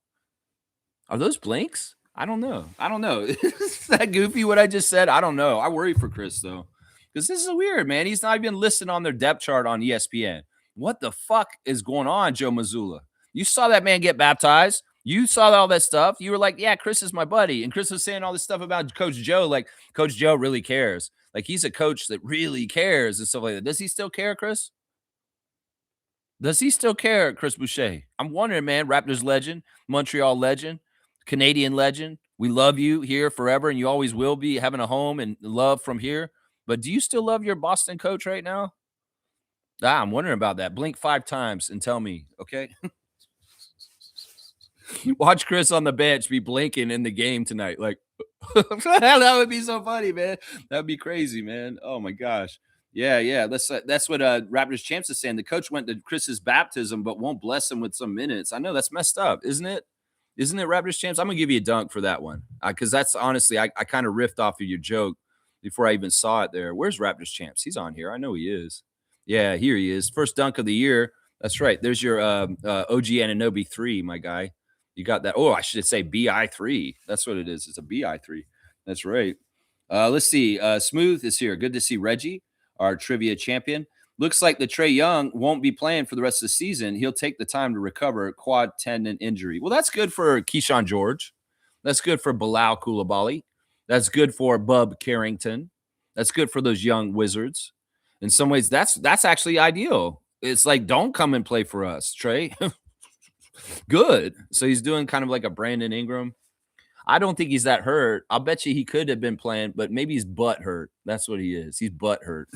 Speaker 1: Are those blinks? I don't know. I don't know. Is that goofy what I just said? I don't know. I worry for Chris though. Because this is weird, man. He's not even listed on their depth chart on ESPN. What the fuck is going on, Joe Mazzulla? You saw that man get baptized. You saw all that stuff. You were like, yeah, Chris is my buddy. And Chris was saying all this stuff about Coach Joe. Like, Coach Joe really cares. Like, he's a coach that really cares and stuff like that. Does he still care, Chris? Does he still care, Chris Boucher? I'm wondering, man. Raptors legend, Montreal legend, Canadian legend. We love you here forever, and you always will be having a home and love from here. But do you still love your Boston coach right now? I'm wondering about that. Blink 5 times and tell me, okay? Watch Chris on the bench be blinking in the game tonight. Like, that would be so funny, man. That'd be crazy, man. Oh my gosh. Yeah, yeah. That's what Raptors champs is saying. The coach went to Chris's baptism, but won't bless him with some minutes. I know that's messed up, isn't it? Isn't it, Raptors champs? I'm gonna give you a dunk for that one because that's honestly, I kind of riffed off of your joke before I even saw it there. Where's Raptors champs? He's on here. I know he is. Yeah, here he is. First dunk of the year. That's right. There's your OG Anunoby 3, my guy. You got that. Oh, I should say BI3. That's what it is. It's a BI3. That's right. Let's see. Smooth is here. Good to see Reggie, our trivia champion. Looks like the Trae Young won't be playing for the rest of the season. He'll take the time to recover quad tendon injury. Well, that's good for Keyshawn George. That's good for Bilal Coulibaly. That's good for Bub Carrington. That's good for those young Wizards. In some ways, that's actually ideal. It's like, don't come and play for us, Trae. Good. So he's doing kind of like a Brandon Ingram. I don't think he's that hurt. I'll bet you he could have been playing, but maybe he's butt hurt. That's what he is. He's butt hurt.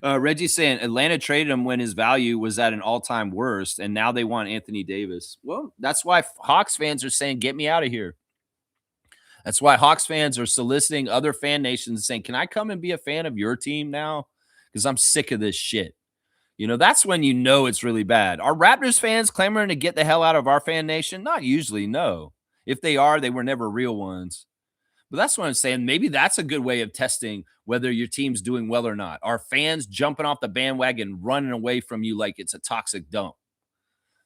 Speaker 1: Reggie's saying Atlanta traded him when his value was at an all-time worst, and now they want Anthony Davis. Well, that's why Hawks fans are saying, get me out of here. That's why Hawks fans are soliciting other fan nations saying, can I come and be a fan of your team now? Because I'm sick of this shit. You know, that's when you know it's really bad. Are Raptors fans clamoring to get the hell out of our fan nation? Not usually, no. If they are, they were never real ones. But that's what I'm saying. Maybe that's a good way of testing whether your team's doing well or not. Are fans jumping off the bandwagon, running away from you like it's a toxic dump?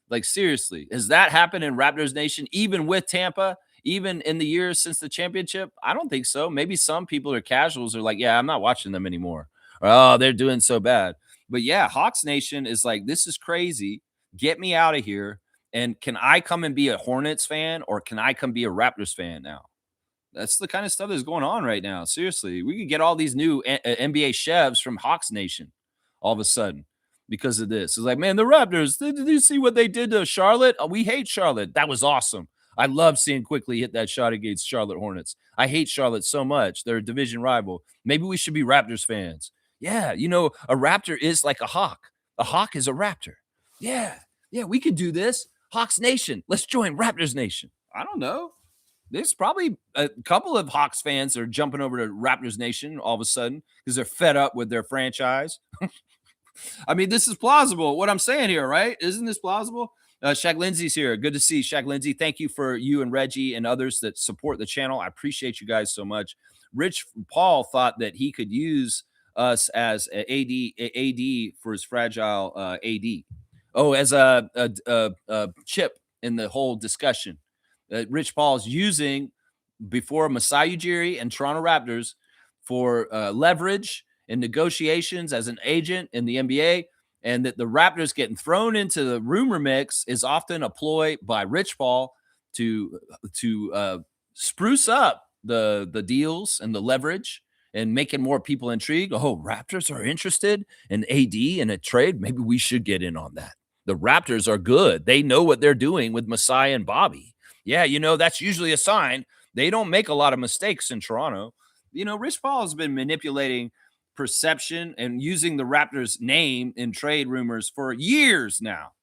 Speaker 1: Like, seriously, has that happened in Raptors Nation, even with Tampa, even in the years since the championship? I don't think so. Maybe some people are casuals are like, yeah, I'm not watching them anymore. Or, oh, they're doing so bad. But yeah, Hawks Nation is like, this is crazy. Get me out of here. And can I come and be a Hornets fan or can I come be a Raptors fan now? That's the kind of stuff that's going on right now. Seriously, we could get all these new NBA chefs from Hawks Nation all of a sudden because of this. It's like, man, the Raptors, did you see what they did to Charlotte? Oh, we hate Charlotte. That was awesome. I love seeing Quickly hit that shot against Charlotte Hornets. I hate Charlotte so much. They're a division rival. Maybe we should be Raptors fans. Yeah, you know, a raptor is like a hawk. A hawk is a raptor. Yeah, we could do this. Hawks Nation. Let's join Raptors Nation. I don't know. There's probably a couple of Hawks fans that are jumping over to Raptors Nation all of a sudden because they're fed up with their franchise. I mean, this is plausible. What I'm saying here, right? Isn't this plausible? Shaq Lindsay's here. Good to see Shaq Lindsay. Thank you for you and Reggie and others that support the channel. I appreciate you guys so much. Rich Paul thought that he could use us as AD for his fragile AD. Oh, as a chip in the whole discussion. Rich Paul's using before Masai Ujiri and Toronto Raptors for leverage and negotiations as an agent in the NBA, and that the Raptors getting thrown into the rumor mix is often a ploy by Rich Paul to spruce up the deals and the leverage and making more people intrigued. Oh, Raptors are interested in AD in a trade. Maybe we should get in on that. The Raptors are good. They know what they're doing with Masai and Bobby. Yeah, you know, that's usually a sign. They don't make a lot of mistakes in Toronto. You know, Rich Paul has been manipulating perception and using the Raptors' name in trade rumors for years now.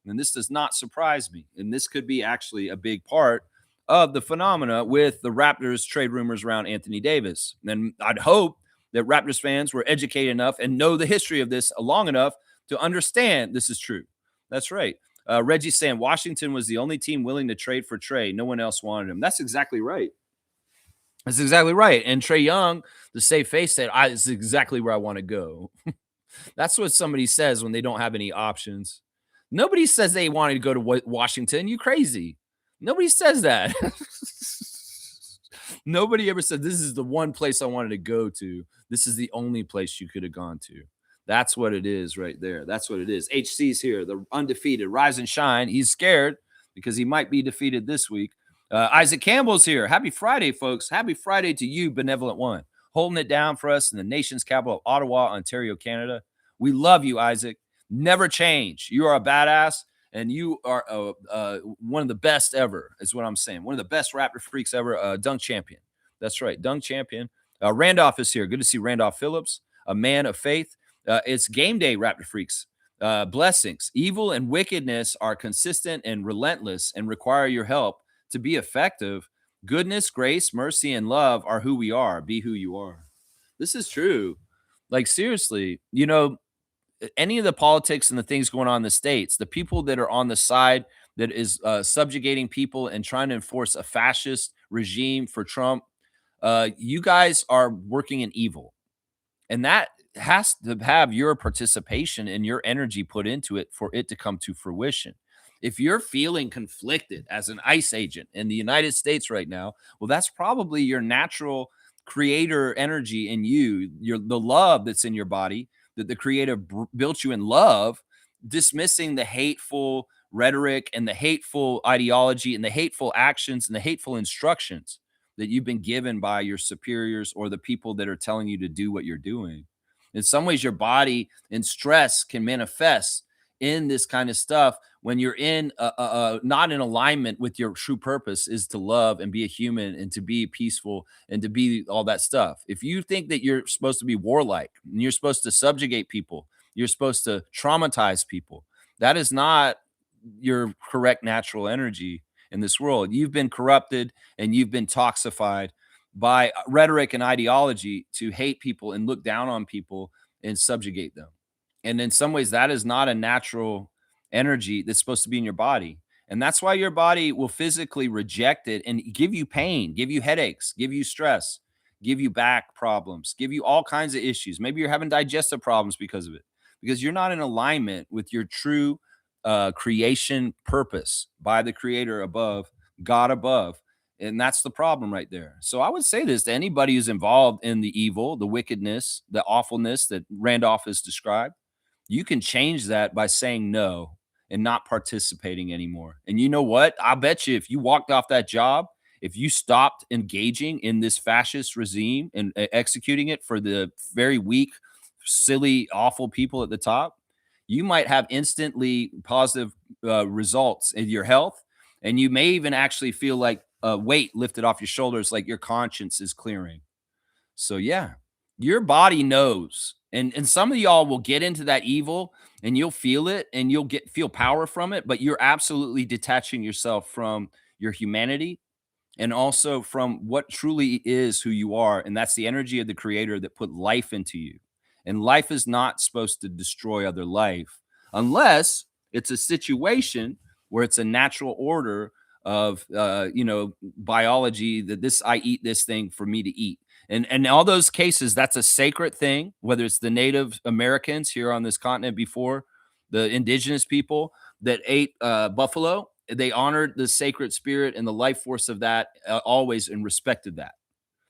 Speaker 1: And this does not surprise me. And this could be actually a big part of the phenomena with the Raptors trade rumors around Anthony Davis. And I'd hope that Raptors fans were educated enough and know the history of this long enough to understand this is true. That's right. Reggie's saying Washington was the only team willing to trade for Trey. No one else wanted him. That's exactly right. That's exactly right. And Trey Young, the safe face, said, "This is exactly where I want to go." That's what somebody says when they don't have any options. Nobody says they wanted to go to Washington. You crazy? Nobody says that. Nobody ever said this is the one place I wanted to go to. This is the only place you could have gone to. That's what it is right there. That's what it is. HC's here, the undefeated, rise and shine. He's scared because he might be defeated this week. Isaac Campbell's here. Happy Friday, folks. Happy Friday to you, Benevolent One, holding it down for us in the nation's capital of Ottawa, Ontario, Canada. We love you, Isaac. Never change. You are a badass, and you are one of the best ever, is what I'm saying. One of the best Raptor freaks ever, dunk champion. That's right, dunk champion. Randolph is here. Good to see Randolph Phillips, a man of faith. It's game day, Raptor freaks. Blessings. Evil and wickedness are consistent and relentless and require your help to be effective. Goodness, grace, mercy, and love are who we are. Be who you are. This is true. Like, seriously, any of the politics and the things going on in the States, the people that are on the side that is subjugating people and trying to enforce a fascist regime for Trump, you guys are working in evil. And that has to have your participation and your energy put into it for it to come to fruition. If you're feeling conflicted as an ICE agent in the United States right now, well, that's probably your natural creator energy in you, the love that's in your body that the creator built you in love, dismissing the hateful rhetoric and the hateful ideology and the hateful actions and the hateful instructions that you've been given by your superiors or the people that are telling you to do what you're doing. In some ways, your body in stress can manifest in this kind of stuff when you're in not in alignment with your true purpose is to love and be a human and to be peaceful and to be all that stuff. If you think that you're supposed to be warlike and you're supposed to subjugate people, you're supposed to traumatize people, that is not your correct natural energy in this world. You've been corrupted and you've been toxified by rhetoric and ideology to hate people and look down on people and subjugate them. And in some ways, that is not a natural energy that's supposed to be in your body. And that's why your body will physically reject it and give you pain, give you headaches, give you stress, give you back problems, give you all kinds of issues. Maybe you're having digestive problems because of it, because you're not in alignment with your true creation purpose by the creator above, God above. And that's the problem right there. So I would say this to anybody who's involved in the evil, the wickedness, the awfulness that Randolph has described. You can change that by saying no and not participating anymore. And you know what? I bet you if you walked off that job, if you stopped engaging in this fascist regime and executing it for the very weak, silly, awful people at the top, you might have instantly positive results in your health. And you may even actually feel like a weight lifted off your shoulders, like your conscience is clearing. So, yeah, your body knows. And some of y'all will get into that evil and you'll feel it and you'll feel power from it, but you're absolutely detaching yourself from your humanity and also from what truly is who you are. And that's the energy of the creator that put life into you. And life is not supposed to destroy other life unless it's a situation where it's a natural order of, biology that I eat this thing for me to eat. And in all those cases, that's a sacred thing, whether it's the Native Americans here on this continent before, the indigenous people that ate buffalo, they honored the sacred spirit and the life force of that always and respected that.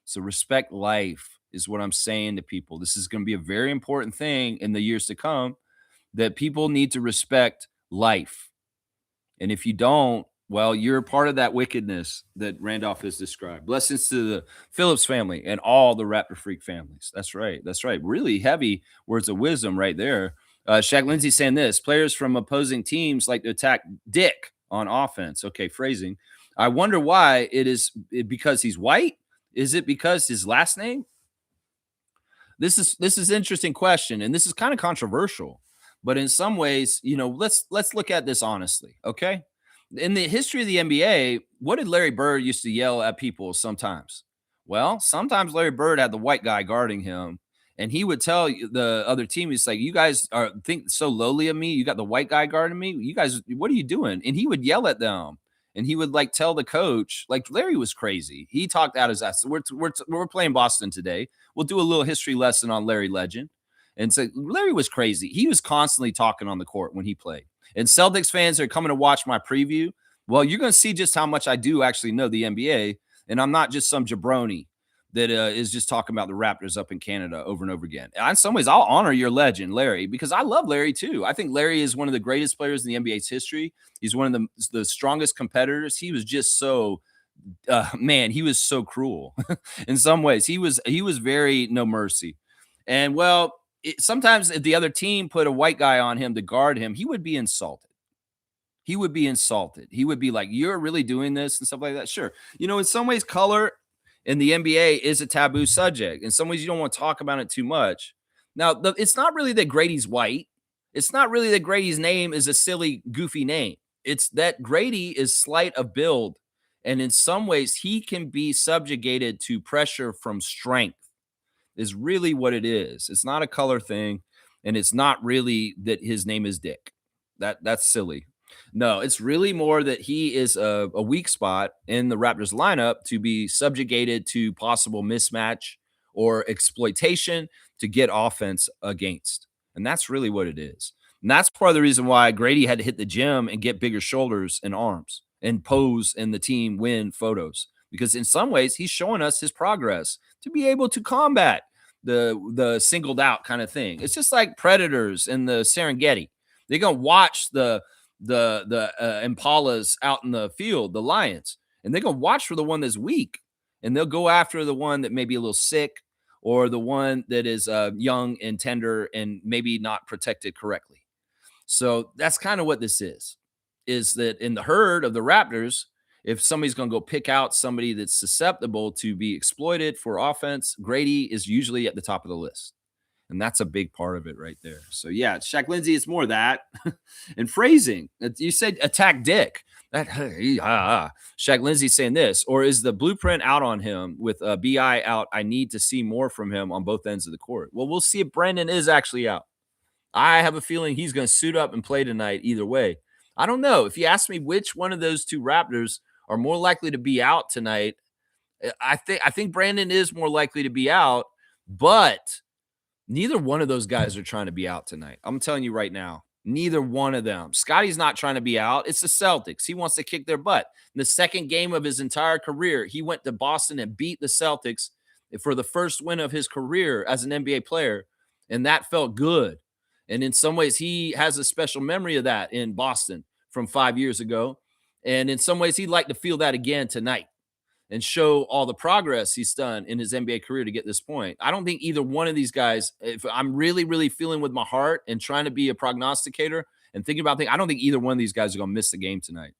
Speaker 1: So respect life is what I'm saying to people. This is going to be a very important thing in the years to come, that people need to respect life. And if you don't, well, you're part of that wickedness that Randolph has described. Blessings to the Phillips family and all the Raptor Freak families. That's right. That's right. Really heavy words of wisdom right there. Shaq Lindsay saying this: players from opposing teams like to attack Dick on offense. Okay, phrasing. I wonder why. Because he's white? Is it because his last name? This is an interesting question, and this is kind of controversial. But in some ways, let's look at this honestly, okay? In the history of the NBA, what did Larry Bird used to yell at people sometimes? Well, sometimes Larry Bird had the white guy guarding him, And he would tell the other team, he's like, "You guys are think so lowly of me. You got the white guy guarding me. You guys, what are you doing?" And he would yell at them, and he would like tell the coach, like Larry was crazy. He talked out his ass. We're playing Boston today. We'll do a little history lesson on Larry Legend. And so Larry was crazy. He was constantly talking on the court when he played. And Celtics fans are coming to watch my preview. Well, you're going to see just how much I do actually know the NBA, and I'm not just some jabroni that is just talking about the Raptors up in Canada over and over again. In some ways, I'll honor your legend, Larry, because I love Larry too. I think Larry is one of the greatest players in the NBA's history. He's one of the strongest competitors. He was just so man, he was so cruel in some ways. He was very no mercy. And well, sometimes if the other team put a white guy on him to guard him, he would be insulted. He would be insulted. He would be like, "You're really doing this," and stuff like that. Sure. In some ways, color in the NBA is a taboo subject. In some ways, you don't want to talk about it too much. Now, it's not really that Grady's white. It's not really that Grady's name is a silly, goofy name. It's that Grady is slight of build. And in some ways, he can be subjugated to pressure from strength, is really what it is. It's not a color thing. And it's not really that his name is Dick. That's silly. No, it's really more that he is a weak spot in the Raptors lineup to be subjugated to possible mismatch or exploitation to get offense against. And that's really what it is. And that's part of the reason why Grady had to hit the gym and get bigger shoulders and arms and pose in the team win photos. Because in some ways, he's showing us his progress to be able to combat the singled out kind of thing. It's just like predators in the Serengeti. They're gonna watch the impalas out in the field, the lions, and they're gonna watch for the one that's weak, and they'll go after the one that may be a little sick or the one that is young and tender and maybe not protected correctly. So that's kind of what this is that in the herd of the Raptors, if somebody's going to go pick out somebody that's susceptible to be exploited for offense, Grady is usually at the top of the list. And that's a big part of it right there. So, yeah, Shaq Lindsay, it's more that. And phrasing. You said attack Dick. Shaq Lindsay saying this. Or is the blueprint out on him with BI out? I need to see more from him on both ends of the court. Well, we'll see if Brandon is actually out. I have a feeling he's going to suit up and play tonight either way. I don't know. If you ask me which one of those two Raptors are more likely to be out tonight, I think Brandon is more likely to be out, but neither one of those guys are trying to be out tonight. I'm telling you right now, neither one of them. Scotty's not trying to be out. It's the Celtics. He wants to kick their butt. In the second game of his entire career, he went to Boston and beat the Celtics for the first win of his career as an NBA player, and that felt good. And in some ways, he has a special memory of that in Boston from 5 years ago. And in some ways, he'd like to feel that again tonight and show all the progress he's done in his NBA career to get this point. I don't think either one of these guys, if I'm really, really feeling with my heart and trying to be a prognosticator and thinking about things, I don't think either one of these guys are going to miss the game tonight.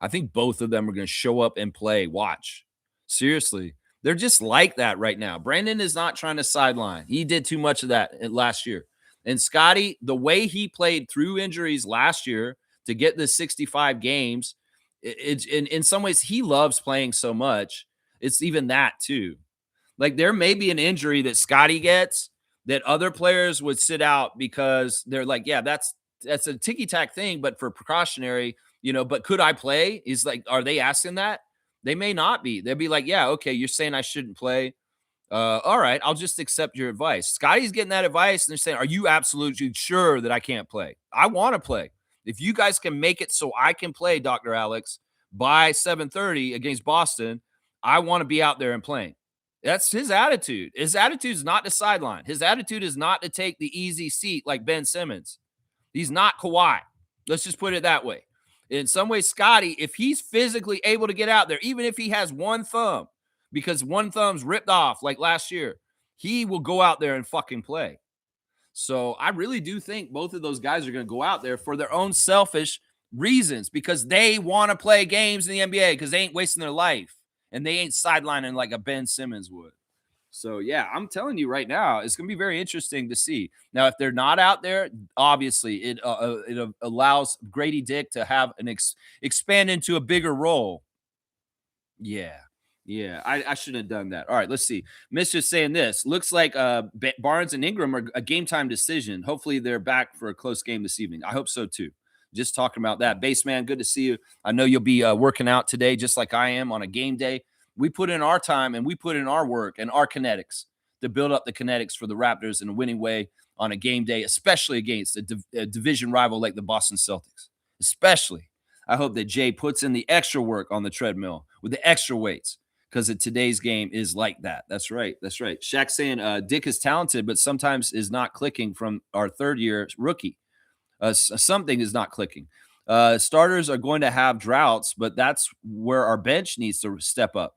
Speaker 1: I think both of them are going to show up and play. Watch. Seriously. They're just like that right now. Brandon is not trying to sideline. He did too much of that last year. And Scotty, the way he played through injuries last year to get the 65 games, it's in some ways he loves playing so much. It's even that too. Like there may be an injury that Scotty gets that other players would sit out because they're like, yeah, that's a ticky tack thing, but for precautionary, but could I play? He's like, are they asking that? They may not be. They'll be like, yeah, okay, you're saying I shouldn't play. All right, I'll just accept your advice. Scotty's getting that advice, and they're saying, are you absolutely sure that I can't play? I want to play. If you guys can make it so I can play, Dr. Alex, by 7:30 against Boston, I want to be out there and playing. That's his attitude. His attitude is not to sideline. His attitude is not to take the easy seat like Ben Simmons. He's not Kawhi. Let's just put it that way. In some ways, Scotty, if he's physically able to get out there, even if he has one thumb, because one thumb's ripped off like last year, he will go out there and fucking play. So I really do think both of those guys are going to go out there for their own selfish reasons because they want to play games in the NBA because they ain't wasting their life and they ain't sidelining like a Ben Simmons would. So, yeah, I'm telling you right now, it's going to be very interesting to see. Now, if they're not out there, obviously it allows Grady Dick to have an expand into a bigger role. Yeah. Yeah, I shouldn't have done that. All right, let's see. Mister's saying this. Looks like Barnes and Ingram are a game time decision. Hopefully they're back for a close game this evening. I hope so too. Just talking about that. Baseman, good to see you. I know you'll be working out today just like I am on a game day. We put in our time and we put in our work and our kinetics to build up the kinetics for the Raptors in a winning way on a game day, especially against a division rival like the Boston Celtics. Especially. I hope that Jay puts in the extra work on the treadmill with the extra weights because today's game is like that. That's right. That's right. Shaq saying Dick is talented, but sometimes is not clicking from our third year rookie. Something is not clicking. Starters are going to have droughts, but that's where our bench needs to step up.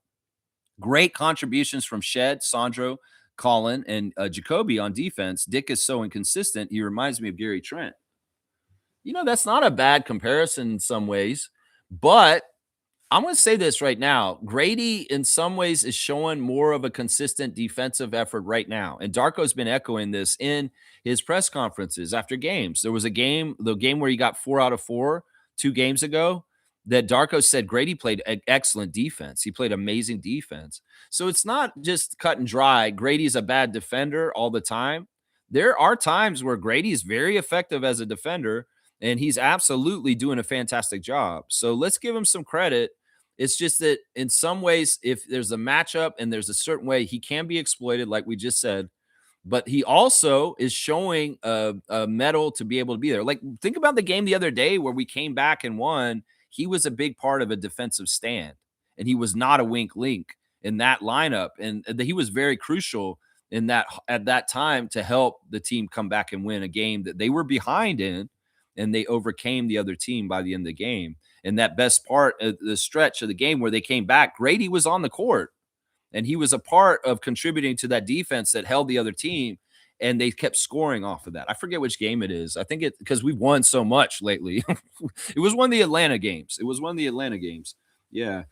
Speaker 1: Great contributions from Shed, Sandro, Colin, and Jacoby on defense. Dick is so inconsistent. He reminds me of Gary Trent. That's not a bad comparison in some ways, but I'm going to say this right now. Grady, in some ways, is showing more of a consistent defensive effort right now. And Darko's been echoing this in his press conferences after games. There was the game where he got 4 out of 4 2 games ago, that Darko said Grady played excellent defense. He played amazing defense. So it's not just cut and dry. Grady's a bad defender all the time. There are times where Grady's very effective as a defender, and he's absolutely doing a fantastic job. So let's give him some credit. It's just that in some ways, if there's a matchup and there's a certain way, he can be exploited, like we just said. But he also is showing a mettle to be able to be there. Like, think about the game the other day where we came back and won. He was a big part of a defensive stand, and he was not a wink link in that lineup. And he was very crucial in that at that time to help the team come back and win a game that they were behind in, and they overcame the other team by the end of the game. And that best part of the stretch of the game where they came back, Grady was on the court. And he was a part of contributing to that defense that held the other team, and they kept scoring off of that. I forget which game it is. I think it because we've won so much lately. It was one of the Atlanta games. Yeah.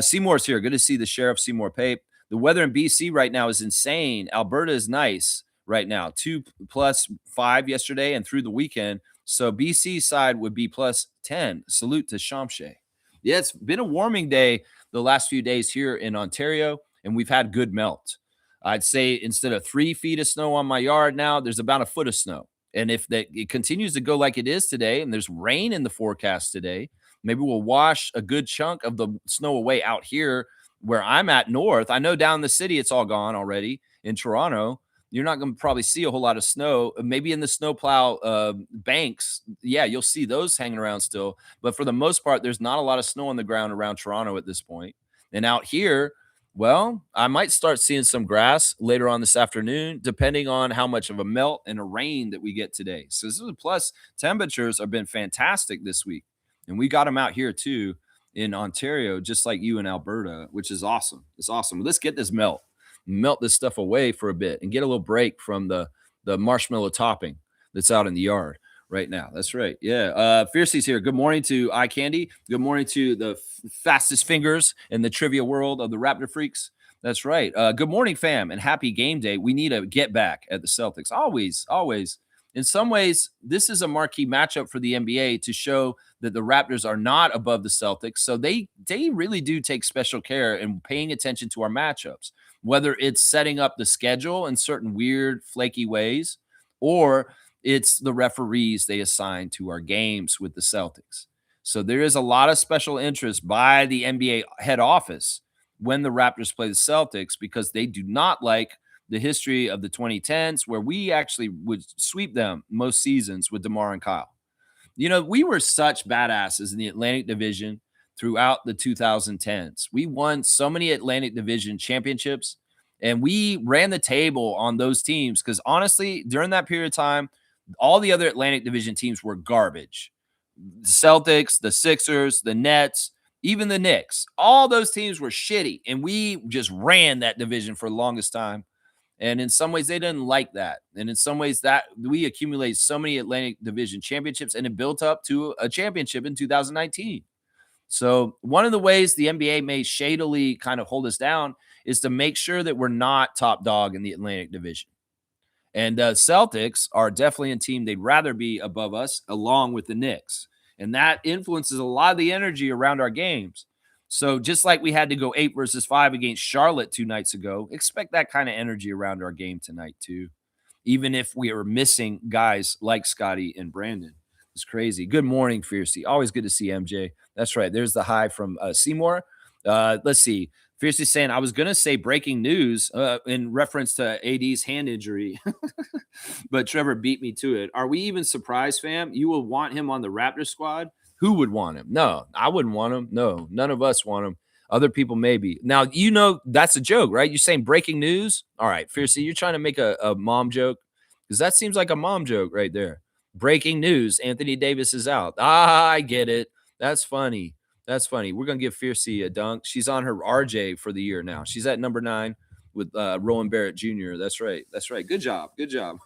Speaker 1: Seymour's here. Good to see the Sheriff Seymour Pape. The weather in BC right now is insane. Alberta is nice right now. 2+5 yesterday and through the weekend. So BC side would be +10. Salute to Shamshay. Yeah, it's been a warming day the last few days here in Ontario, and we've had good melt. I'd say instead of 3 feet of snow on my yard now, there's about a foot of snow. And if it continues to go like it is today, and there's rain in the forecast today, maybe we'll wash a good chunk of the snow away out here where I'm at north. I know down in the city it's all gone already in Toronto. You're not going to probably see a whole lot of snow. Maybe in the snowplow banks, yeah, you'll see those hanging around still. But for the most part, there's not a lot of snow on the ground around Toronto at this point. And out here, well, I might start seeing some grass later on this afternoon, depending on how much of a melt and a rain that we get today. So this is a plus. Temperatures have been fantastic this week. And we got them out here too in Ontario, just like you in Alberta, which is awesome. It's awesome. Let's get this melt this stuff away for a bit and get a little break from the marshmallow topping that's out in the yard right now. That's right. Yeah. Fiercey's here. Good morning to Eye Candy. Good morning to the fastest fingers in the trivia world of the Raptor freaks. That's right. Good morning, fam, and happy game day. We need a get back at the Celtics. Always, always. In some ways, this is a marquee matchup for the NBA to show that the Raptors are not above the Celtics. So they really do take special care in paying attention to our matchups, whether it's setting up the schedule in certain weird, flaky ways, or it's the referees they assign to our games with the Celtics. So there is a lot of special interest by the NBA head office when the Raptors play the Celtics because they do not like the history of the 2010s where we actually would sweep them most seasons with DeMar and Kyle. We were such badasses in the Atlantic Division throughout the 2010s. We won so many Atlantic Division championships, and we ran the table on those teams because honestly, during that period of time, all the other Atlantic Division teams were garbage. The Celtics, the Sixers, the Nets, even the Knicks, all those teams were shitty, and we just ran that division for the longest time. And in some ways, they didn't like that. And in some ways, that we accumulated so many Atlantic Division championships, and it built up to a championship in 2019. So one of the ways the NBA may shadily kind of hold us down is to make sure that we're not top dog in the Atlantic Division. And Celtics are definitely a team they'd rather be above us, along with the Knicks. And that influences a lot of the energy around our games. So just like we had to go 8 versus 5 against Charlotte 2 nights ago, expect that kind of energy around our game tonight too. Even if we are missing guys like Scotty and Brandon. It's crazy. Good morning, Fiercey. Always good to see MJ. That's right. There's the hi from Seymour. Let's see. Fiercely saying, I was going to say breaking news in reference to AD's hand injury, but Trevor beat me to it. Are we even surprised, fam? You will want him on the Raptor squad? Who would want him? No, I wouldn't want him. No, none of us want him. Other people maybe. Now, that's a joke, right? You're saying breaking news? All right, Fiercely, you're trying to make a mom joke because that seems like a mom joke right there. Breaking news, Anthony Davis is out. I get it. That's funny. That's funny. We're going to give Fiercey a dunk. She's on her RJ for the year now. She's at number 9 with Rowan Barrett Jr. That's right. That's right. Good job. Good job.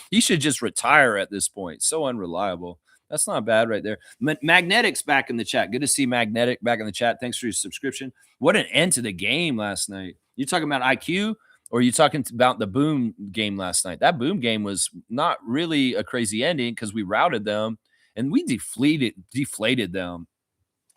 Speaker 1: He should just retire at this point. So unreliable. That's not bad right there. Magnetic's back in the chat. Good to see Magnetic back in the chat. Thanks for your subscription. What an end to the game last night. You talking about IQ or are you talking about the Boom game last night? That Boom game was not really a crazy ending because we routed them and we deflated them.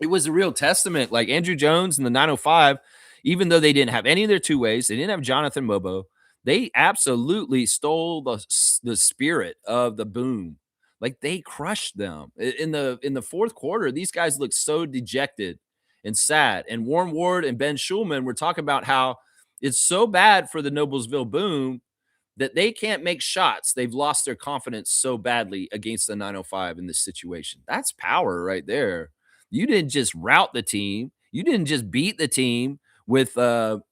Speaker 1: It was a real testament. Like Andrew Jones and the 905, even though they didn't have any of their two ways, they didn't have Jonathan Mobo. They absolutely stole the spirit of the Boom. Like they crushed them in the fourth quarter. These guys looked so dejected and sad. And Warren Ward and Ben Schulman were talking about how it's so bad for the Noblesville Boom that they can't make shots. They've lost their confidence so badly against the 905 in this situation. That's power right there. You didn't just rout the team. You didn't just beat the team with none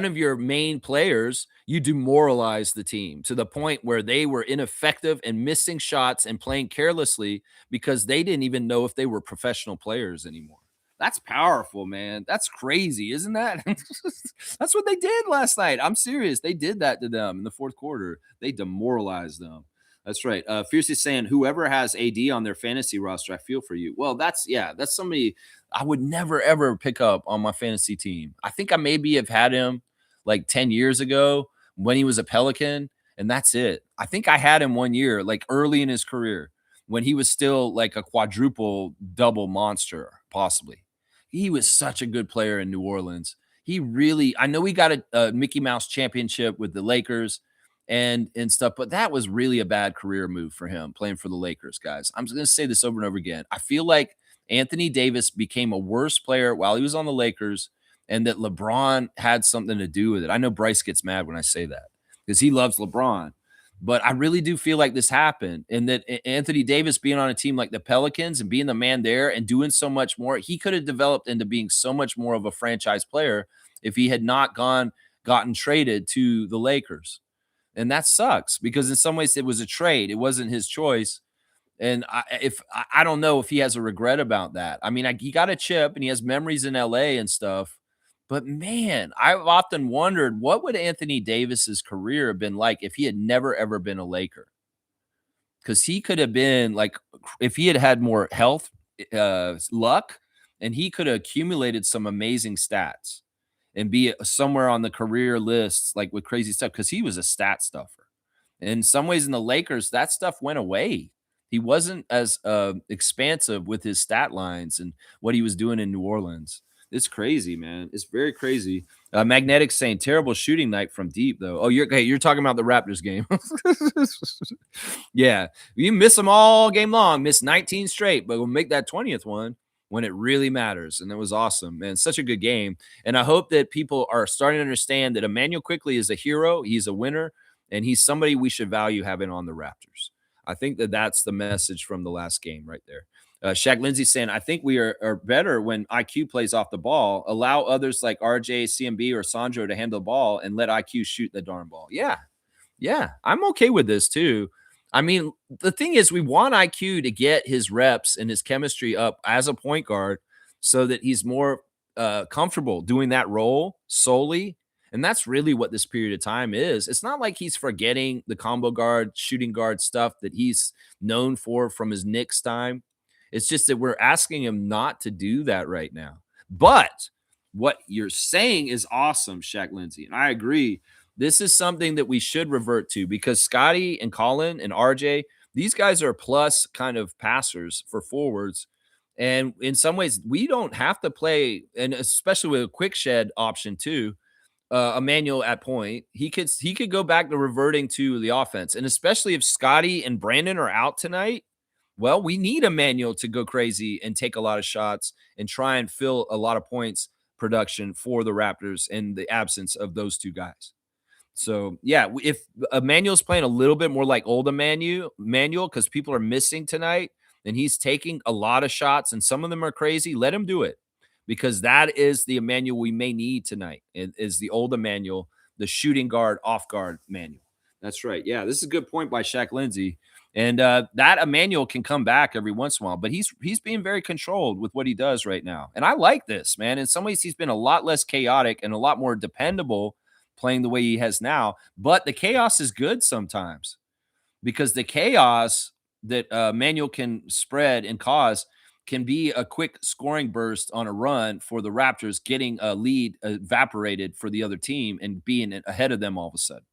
Speaker 1: of your main players. You demoralized the team to the point where they were ineffective and missing shots and playing carelessly because they didn't even know if they were professional players anymore. That's powerful, man. That's crazy, isn't that? That's what they did last night. I'm serious. They did that to them in the fourth quarter. They demoralized them. That's right. Fiercely saying whoever has AD on their fantasy roster, I feel for you. Well, that's somebody I would never ever pick up on my fantasy team. I think I maybe have had him like 10 years ago when he was a Pelican, and that's it. I think I had him 1 year, like early in his career, when he was still like a quadruple double monster, possibly. He was such a good player in New Orleans. He really, I know he got a Mickey Mouse championship with the Lakers and stuff, but that was really a bad career move for him playing for the Lakers, guys. I'm just going to say this over and over again. I feel like Anthony Davis became a worse player while he was on the Lakers and that LeBron had something to do with it. I know Bryce gets mad when I say that because he loves LeBron, but I really do feel like this happened and that Anthony Davis being on a team like the Pelicans and being the man there and doing so much more, he could have developed into being so much more of a franchise player if he had not gotten traded to the Lakers. And that sucks because in some ways it was a trade. It wasn't his choice. And I don't know if he has a regret about that. I mean, he got a chip and he has memories in LA and stuff. But man, I've often wondered what would Anthony Davis's career have been like if he had never ever been a Laker? Because he could have been like if he had had more health, luck, and he could have accumulated some amazing stats and be somewhere on the career lists, like with crazy stuff, because he was a stat stuffer. In some ways, in the Lakers, that stuff went away. He wasn't as expansive with his stat lines and what he was doing in New Orleans. It's crazy, man. It's very crazy. Magnetic saying terrible shooting night from deep, though. Oh, you're talking about the Raptors game. Yeah, you miss them all game long. Miss 19 straight, but we'll make that 20th one when it really matters. And it was awesome, man. Such a good game. And I hope that people are starting to understand that Emmanuel Quickley is a hero. He's a winner, and he's somebody we should value having on the Raptors. I think that's the message from the last game right there. Shaq Lindsay saying, I think we are better when IQ plays off the ball. Allow others like RJ, CMB, or Sandro to handle the ball and let IQ shoot the darn ball. Yeah. Yeah. I'm okay with this too. I mean, the thing is, we want IQ to get his reps and his chemistry up as a point guard so that he's more comfortable doing that role solely. And that's really what this period of time is. It's not like he's forgetting the combo guard, shooting guard stuff that he's known for from his Knicks time. It's just that we're asking him not to do that right now. But what you're saying is awesome, Shaq Lindsay. And I agree. This is something that we should revert to because Scotty and Colin and RJ, these guys are plus kind of passers for forwards. And in some ways, we don't have to play, and especially with a quick shed option too. Emmanuel at point, he could go back to reverting to the offense, and especially if Scotty and Brandon are out tonight, well, we need Emmanuel to go crazy and take a lot of shots and try and fill a lot of points production for the Raptors in the absence of those two guys. So yeah, if Emmanuel's playing a little bit more like old Emmanuel, because people are missing tonight, and he's taking a lot of shots, and some of them are crazy. Let him do it, because that is the Emmanuel we may need tonight. It is the old Emmanuel, the shooting guard, off guard Emmanuel. That's right. Yeah, this is a good point by Shaq Lindsay. And that Emmanuel can come back every once in a while, but he's being very controlled with what he does right now. And I like this, man. In some ways, he's been a lot less chaotic and a lot more dependable playing the way he has now. But the chaos is good sometimes, because the chaos that Manuel can spread and cause can be a quick scoring burst on a run for the Raptors, getting a lead evaporated for the other team and being ahead of them all of a sudden.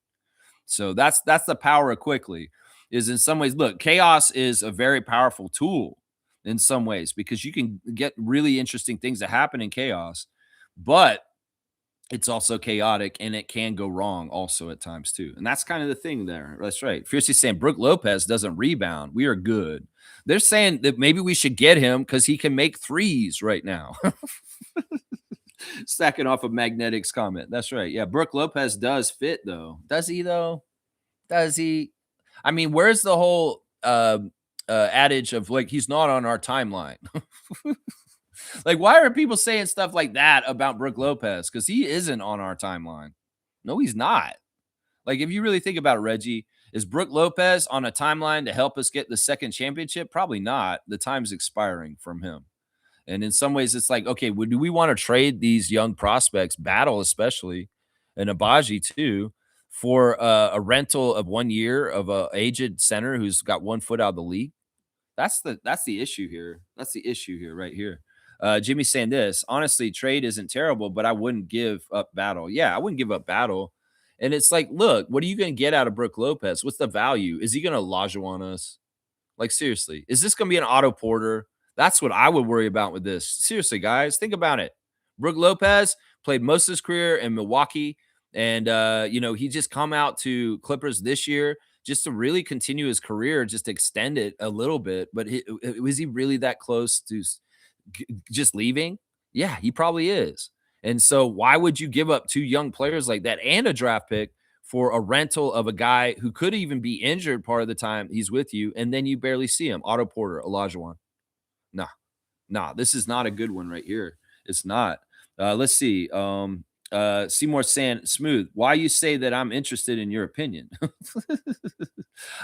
Speaker 1: So that's the power of quickly. Is in some ways, look, chaos is a very powerful tool in some ways, because you can get really interesting things that happen in chaos, but it's also chaotic and it can go wrong also at times too. And that's kind of the thing there. That's right. Fiercely saying Brook Lopez doesn't rebound. We are good. They're saying that maybe we should get him because he can make threes right now. Stacking off of Magnetic's comment. That's right. Yeah, Brook Lopez does fit though. Does he though? Does he? I mean, where's the whole adage of like he's not on our timeline? Like, why are people saying stuff like that about Brook Lopez? Because he isn't on our timeline. No, he's not. Like, if you really think about it, Reggie, is Brook Lopez on a timeline to help us get the second championship? Probably not. The time's expiring from him. And in some ways, it's like, okay, do we want to trade these young prospects, Battle especially, and Abaji too, for a rental of 1 year of a aged center who's got 1 foot out of the league? That's the issue here. That's the issue here, right here. Jimmy saying this, honestly, trade isn't terrible, but I wouldn't give up Battle. Yeah, I wouldn't give up Battle. And it's like, look, what are you going to get out of Brook Lopez? What's the value? Is he going to Olajuwon us? Like, seriously, is this going to be an Otto Porter? That's what I would worry about with this. Seriously, guys, think about it. Brook Lopez played most of his career in Milwaukee, and he just come out to Clippers this year just to really continue his career, just extend it a little bit. But was he really that close to just leaving? Yeah, he probably is. And so why would you give up 2 young players like that and a draft pick for a rental of a guy who could even be injured part of the time he's with you, and then you barely see him? Otto Porter, Olajuwon. Nah, nah, this is not a good one right here. It's not. Let's see. Seymour saying, Smooth, why you say that I'm interested in your opinion?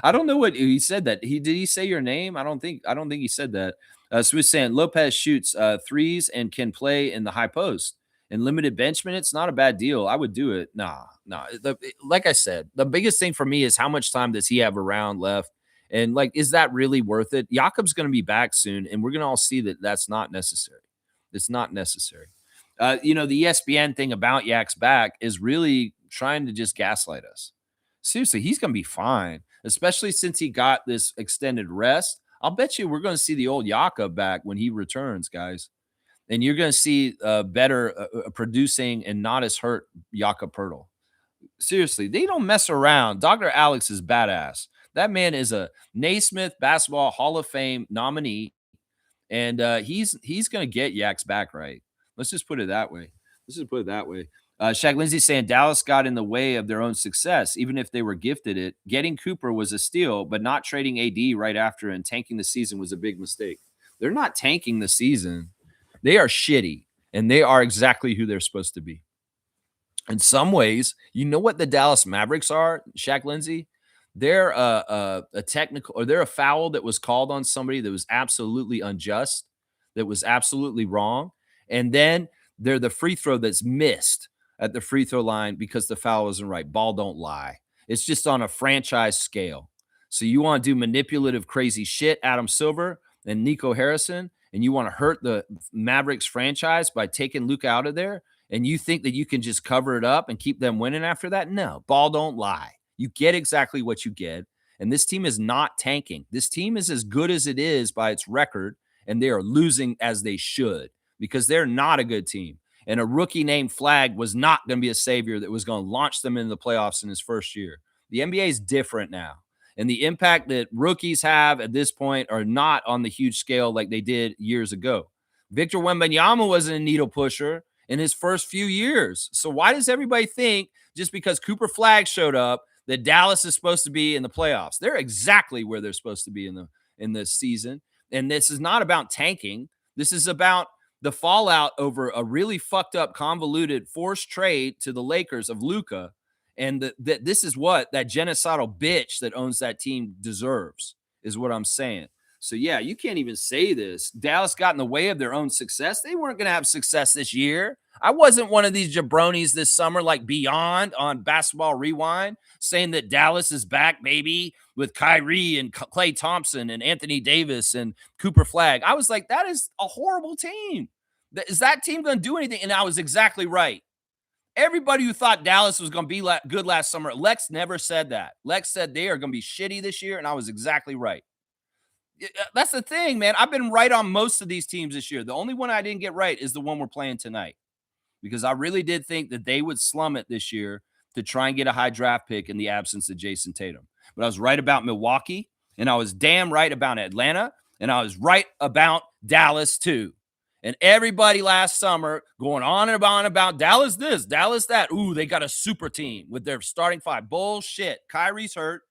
Speaker 1: I don't know what he said. That did he say your name? I don't think he said that. Smooth saying Lopez shoots threes and can play in the high post and limited bench minutes. Not a bad deal. I would do it. Nah. Like I said, the biggest thing for me is how much time does he have around left? And like, is that really worth it? Jakob's going to be back soon, and we're going to all see that that's not necessary. It's not necessary. The ESPN thing about Yak's back is really trying to just gaslight us. Seriously, he's going to be fine, especially since he got this extended rest. I'll bet you we're going to see the old Yaka back when he returns, guys. And you're going to see better producing and not as hurt Yaka Pirtle. Seriously, they don't mess around. Dr. Alex is badass. That man is a Naismith Basketball Hall of Fame nominee, and he's going to get Yak's back right. Let's just put it that way. Shaq Lindsay saying Dallas got in the way of their own success, even if they were gifted it. Getting Cooper was a steal, but not trading AD right after and tanking the season was a big mistake. They're not tanking the season. They are shitty, and they are exactly who they're supposed to be. In some ways, you know what the Dallas Mavericks are, Shaq Lindsay? They're a technical, or they're a foul that was called on somebody that was absolutely unjust, that was absolutely wrong. And then they're the free throw that's missed at the free throw line because the foul isn't right. Ball don't lie. It's just on a franchise scale. So you want to do manipulative, crazy shit, Adam Silver and Nico Harrison, and you want to hurt the Mavericks franchise by taking Luka out of there, and you think that you can just cover it up and keep them winning after that? No, ball don't lie. You get exactly what you get, and this team is not tanking. This team is as good as it is by its record, and they are losing as they should because they're not a good team. And a rookie named Flag was not going to be a savior that was going to launch them into the playoffs in his first year. The NBA is different now. And the impact that rookies have at this point are not on the huge scale like they did years ago. Victor Wembanyama wasn't a needle pusher in his first few years. So why does everybody think just because Cooper Flag showed up that Dallas is supposed to be in the playoffs? They're exactly where they're supposed to be in this season. And this is not about tanking. This is about the fallout over a really fucked up, convoluted, forced trade to the Lakers of Luka. And that this is what that genocidal bitch that owns that team deserves, is what I'm saying. So, yeah, you can't even say this. Dallas got in the way of their own success. They weren't going to have success this year. I wasn't one of these jabronis this summer, like Beyond on Basketball Rewind, saying that Dallas is back, baby, with Kyrie and Klay Thompson and Anthony Davis and Cooper Flag. I was like, that is a horrible team. Is that team going to do anything? And I was exactly right. Everybody who thought Dallas was going to be good last summer, Lex never said that. Lex said they are going to be shitty this year, and I was exactly right. That's the thing, man. I've been right on most of these teams this year. The only one I didn't get right is the one we're playing tonight, because I really did think that they would slum it this year to try and get a high draft pick in the absence of Jason Tatum. But I was right about Milwaukee, and I was damn right about Atlanta, and I was right about Dallas too. And everybody last summer going on and on about Dallas this, Dallas that. Ooh, they got a super team with their starting five. Bullshit. Kyrie's hurt.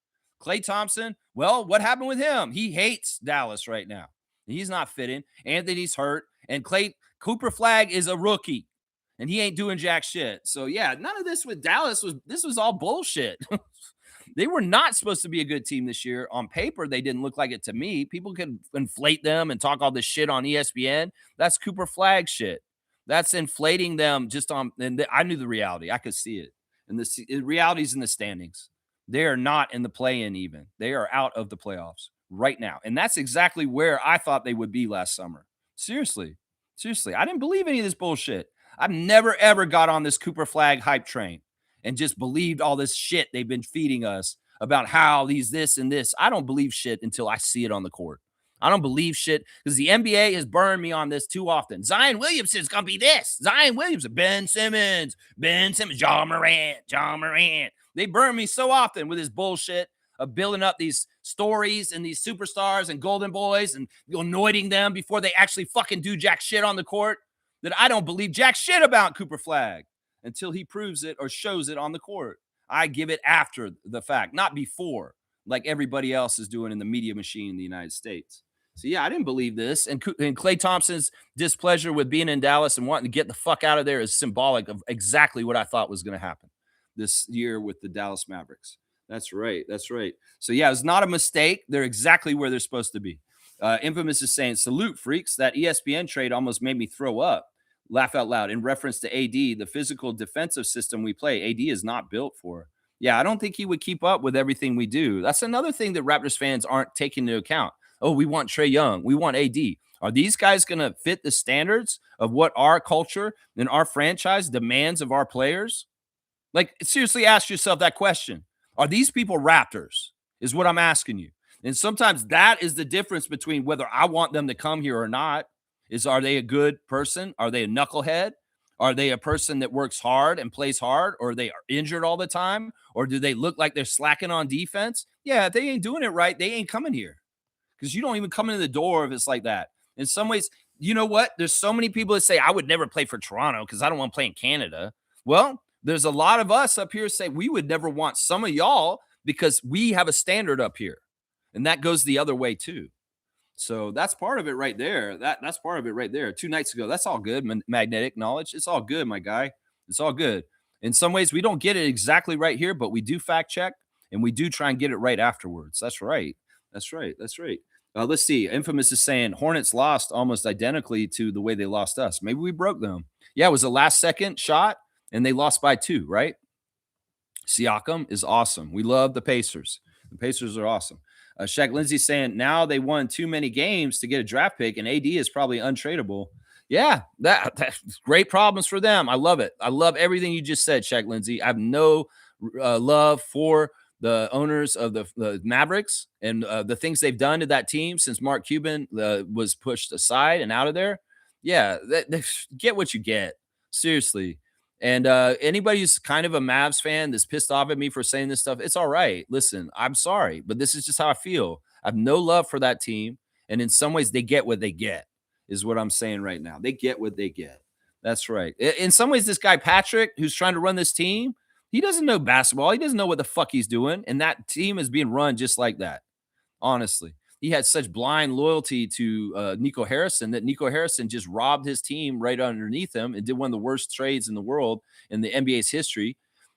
Speaker 1: Klay Thompson, well, what happened with him? He hates Dallas right now. He's not fitting. Anthony's hurt. And Cooper Flag is a rookie. And he ain't doing jack shit. So, yeah, none of this with Dallas was all bullshit. They were not supposed to be a good team this year. On paper, they didn't look like it to me. People can inflate them and talk all this shit on ESPN. That's Cooper Flag shit. That's inflating them just on – and I knew the reality. I could see it. And the reality's in the standings. They are not in the play-in even. They are out of the playoffs right now. And that's exactly where I thought they would be last summer. Seriously. I didn't believe any of this bullshit. I've never, ever got on this Cooper Flag hype train and just believed all this shit they've been feeding us about how this and this. I don't believe shit until I see it on the court. I don't believe shit because the NBA has burned me on this too often. Zion Williamson's going to be this. Zion Williamson, Ben Simmons, John Morant. They burn me so often with this bullshit of building up these stories and these superstars and golden boys and anointing them before they actually fucking do jack shit on the court that I don't believe jack shit about Cooper Flag until he proves it or shows it on the court. I give it after the fact, not before, like everybody else is doing in the media machine in the United States. So, yeah, I didn't believe this. And Klay Thompson's displeasure with being in Dallas and wanting to get the fuck out of there is symbolic of exactly what I thought was going to happen this year with the Dallas Mavericks. That's right. So, yeah, it's not a mistake. They're exactly where they're supposed to be. Infamous is saying, salute, freaks. That ESPN trade almost made me throw up. Laugh out loud in reference to AD, the physical defensive system we play. AD is not built for. Yeah, I don't think he would keep up with everything we do. That's another thing that Raptors fans aren't taking into account. Oh, we want Trae Young. We want AD. Are these guys going to fit the standards of what our culture and our franchise demands of our players? Like, seriously, ask yourself that question. Are these people Raptors? Is what I'm asking you. And sometimes that is the difference between whether I want them to come here or not. Are they a good person? Are they a knucklehead? Are they a person that works hard and plays hard? Or are they injured all the time? Or do they look like they're slacking on defense? Yeah, if they ain't doing it right, they ain't coming here. Because you don't even come in the door if it's like that. In some ways, you know what? There's so many people that say, I would never play for Toronto because I don't want to play in Canada. Well, there's a lot of us up here say we would never want some of y'all because we have a standard up here. And that goes the other way too. So that's part of it right there. That's part of it right there. 2 nights ago, that's all good. Magnetic knowledge. It's all good, my guy. It's all good. In some ways, we don't get it exactly right here, but we do fact check and we do try and get it right afterwards. That's right. Let's see. Infamous is saying Hornets lost almost identically to the way they lost us. Maybe we broke them. Yeah, it was a last second shot and they lost by 2, right? Siakam is awesome. We love the Pacers. The Pacers are awesome. Shaq Lindsay saying now they won too many games to get a draft pick and AD is probably untradeable. Yeah, that's great problems for them. I love it. I love everything you just said, Shaq Lindsay. I have no love for the owners of the Mavericks and the things they've done to that team since Mark Cuban was pushed aside and out of there. Yeah, get what you get. Seriously. And anybody who's kind of a Mavs fan that's pissed off at me for saying this stuff, it's all right. Listen, I'm sorry, but this is just how I feel. I have no love for that team. And in some ways, they get what they get, is what I'm saying right now. They get what they get. That's right. In some ways, this guy, Patrick, who's trying to run this team, he doesn't know basketball. He doesn't know what the fuck he's doing. And that team is being run just like that. Honestly, he had such blind loyalty to Nico Harrison that Nico Harrison just robbed his team right underneath him and did one of the worst trades in the world in the NBA's history.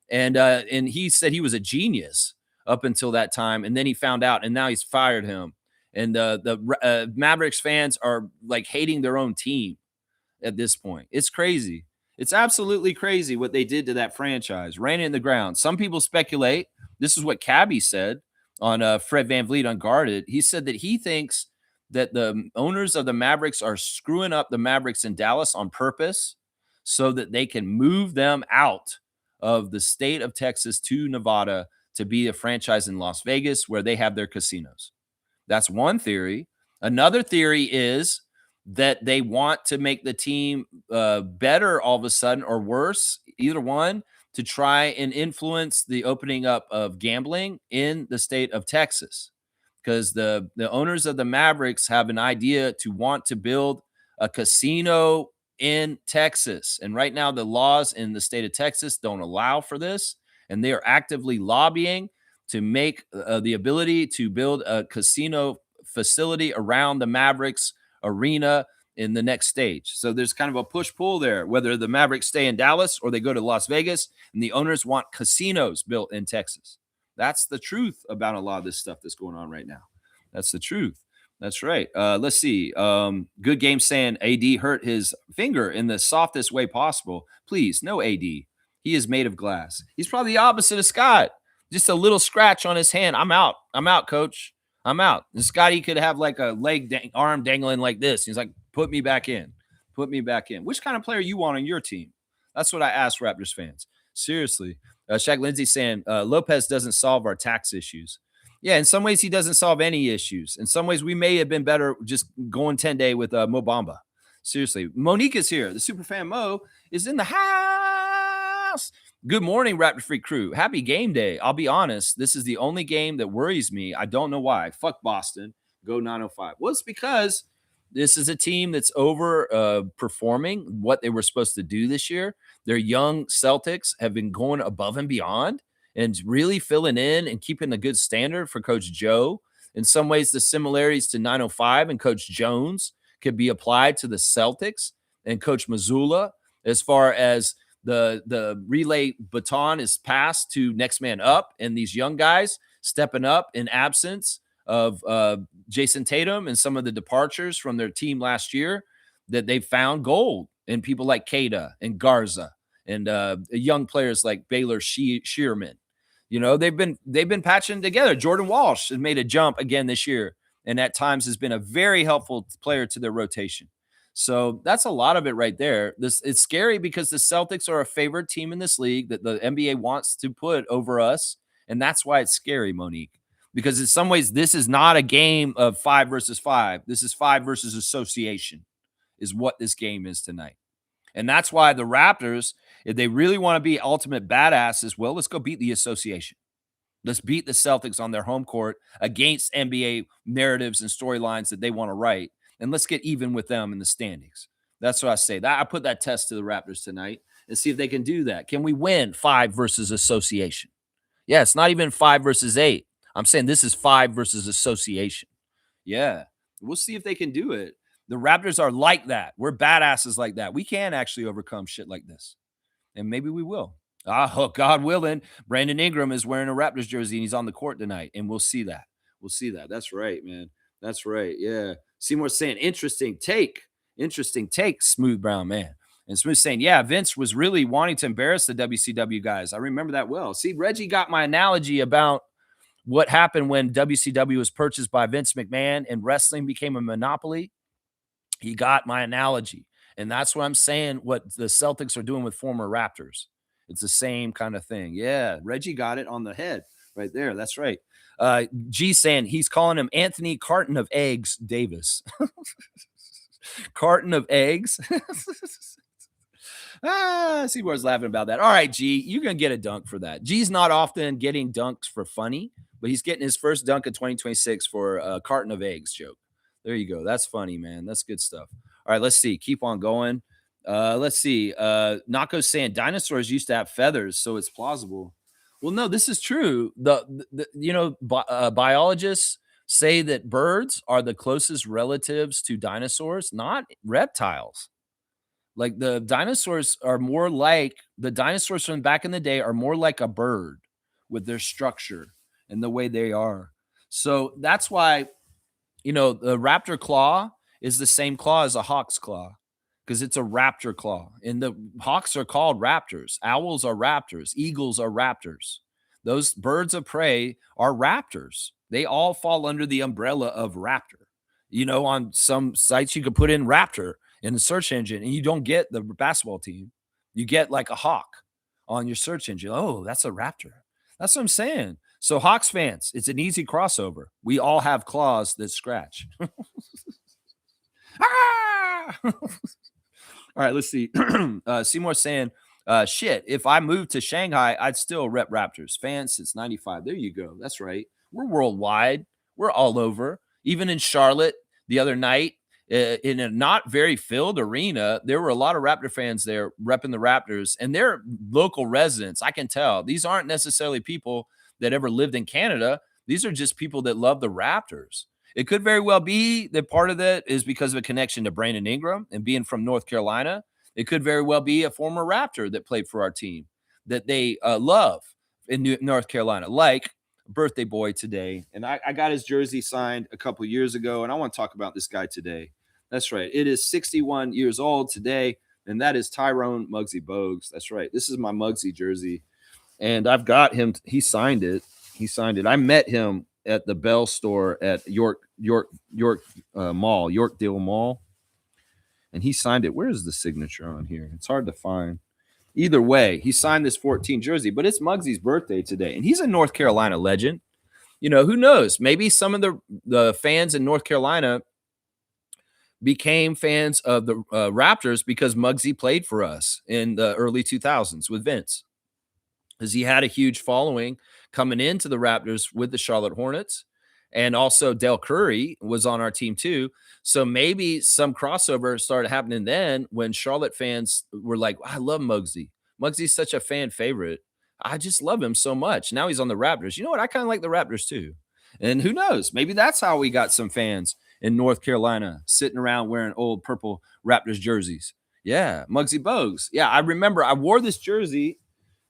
Speaker 1: And he said he was a genius up until that time, and then he found out, and now he's fired him. And the Mavericks fans are like hating their own team at this point. It's crazy. It's absolutely crazy what they did to that franchise. Ran it in the ground. Some people speculate. This is what Cabby said on Fred VanVleet Unguarded. He said that he thinks that the owners of the Mavericks are screwing up the Mavericks in Dallas on purpose so that they can move them out of the state of Texas to Nevada to be a franchise in Las Vegas where they have their casinos. That's one theory. Another theory is that they want to make the team better all of a sudden or worse, either one, to try and influence the opening up of gambling in the state of Texas. Because the owners of the Mavericks have an idea to want to build a casino in Texas. And right now, the laws in the state of Texas don't allow for this. And they are actively lobbying to make the ability to build a casino facility around the Mavericks arena in the next stage. So there's kind of a push-pull there, whether the Mavericks stay in Dallas or they go to Las Vegas, and the owners want casinos built in Texas. That's the truth about a lot of this stuff that's going on right now. That's the truth. That's right. Let's see. Good Game saying AD hurt his finger in the softest way possible. Please, no AD. He is made of glass. He's probably the opposite of Scott. Just a little scratch on his hand. I'm out. I'm out, coach. I'm out. And Scotty could have like a arm dangling like this. He's like, put me back in. Put me back in. Which kind of player you want on your team? That's what I ask Raptors fans. Seriously. Shaq Lindsay saying, Lopez doesn't solve our tax issues. Yeah, in some ways, he doesn't solve any issues. In some ways, we may have been better just going 10-day with Mo Bamba. Seriously. Monique is here. The superfan Mo is in the house. Good morning, Raptor Freak crew. Happy game day. I'll be honest, this is the only game that worries me. I don't know why. Fuck Boston. Go 905. Well, it's because this is a team that's over performing what they were supposed to do this year. Their young Celtics have been going above and beyond and really filling in and keeping a good standard for Coach Joe. In some ways, the similarities to 905 and Coach Jones could be applied to the Celtics and Coach Mazzulla as far as the relay baton is passed to next man up, and these young guys stepping up in absence of Jason Tatum and some of the departures from their team last year, that they found gold in people like Kada and Garza and young players like Baylor Shearman. You know, they've been patching together. Jordan Walsh has made a jump again this year, and at times has been a very helpful player to their rotation. So that's a lot of it right there. It's scary because the Celtics are a favored team in this league that the NBA wants to put over us, and that's why it's scary, Monique. Because in some ways, this is not a game of 5 versus 5. This is 5 versus association, is what this game is tonight. And that's why the Raptors, if they really want to be ultimate badasses, well, let's go beat the association. Let's beat the Celtics on their home court against NBA narratives and storylines that they want to write. And let's get even with them in the standings. That's what I say. I put that test to the Raptors tonight and see if they can do that. Can we win 5 versus association? Yeah, it's not even 5 versus 8. I'm saying this is 5 versus association. Yeah, we'll see if they can do it. The Raptors are like that. We're badasses like that. We can actually overcome shit like this. And maybe we will. God willing, Brandon Ingram is wearing a Raptors jersey and he's on the court tonight. And we'll see that. We'll see that. That's right, man. That's right. Yeah. Seymour saying, interesting take, Smooth Brown man. And Smooth saying, yeah, Vince was really wanting to embarrass the WCW guys. I remember that well. See, Reggie got my analogy about what happened when WCW was purchased by Vince McMahon and wrestling became a monopoly. He got my analogy. And that's what I'm saying, what the Celtics are doing with former Raptors. It's the same kind of thing. Yeah, Reggie got it on the head. right there. That's right. G saying he's calling him Anthony Carton of Eggs Davis. Carton of eggs. Seymour's laughing about that. All right, G, you're going to get a dunk for that. G's not often getting dunks for funny, but he's getting his first dunk in 2026 for a carton of eggs joke. There you go. That's funny, man. That's good stuff. All right, let's see. Keep on going. Let's see. Nako's saying dinosaurs used to have feathers, so it's plausible. Well, no, this is true. Biologists say that birds are the closest relatives to dinosaurs, not reptiles. Like the dinosaurs from back in the day are more like a bird with their structure and the way they are. So that's why, the raptor claw is the same claw as a hawk's claw because it's a raptor claw. And the hawks are called raptors. Owls are raptors. Eagles are raptors. Those birds of prey are raptors. They all fall under the umbrella of raptor. On some sites you could put in raptor in the search engine and you don't get the basketball team. You get like a hawk on your search engine. Oh, that's a raptor. That's what I'm saying. So Hawks fans, it's an easy crossover. We all have claws that scratch. All right, let's see. Seymour saying, shit, if I moved to Shanghai, I'd still rep Raptors. Fans since 95. There you go. That's right. We're worldwide. We're all over. Even in Charlotte the other night, in a not very filled arena, there were a lot of Raptor fans there repping the Raptors, and they're local residents. I can tell. These aren't necessarily people that ever lived in Canada. These are just people that love the Raptors. It could very well be that part of that is because of a connection to Brandon Ingram and being from North Carolina. It could very well be a former Raptor that played for our team that they love in North Carolina, like birthday boy today. And I got his jersey signed a couple years ago, and I want to talk about this guy today. That's right. It is 61 years old today, and that is Tyrone Muggsy Bogues. That's right. This is my Muggsy jersey, and I've got him. He signed it. I met him at the Bell store at Yorkdale Mall, and he signed it. Where is the signature on here? It's hard to find. Either way, he signed this 14 jersey, but it's Muggsy's birthday today, and he's a North Carolina legend. Who knows? Maybe some of the fans in North Carolina became fans of the Raptors because Muggsy played for us in the early 2000s with Vince, because he had a huge following coming into the Raptors with the Charlotte Hornets. And also Del Curry was on our team too. So maybe some crossover started happening then when Charlotte fans were like, I love Muggsy. Muggsy's such a fan favorite. I just love him so much. Now he's on the Raptors. You know what? I kind of like the Raptors too. And who knows? Maybe that's how we got some fans in North Carolina sitting around wearing old purple Raptors jerseys. Yeah, Muggsy Bogues. Yeah, I remember I wore this jersey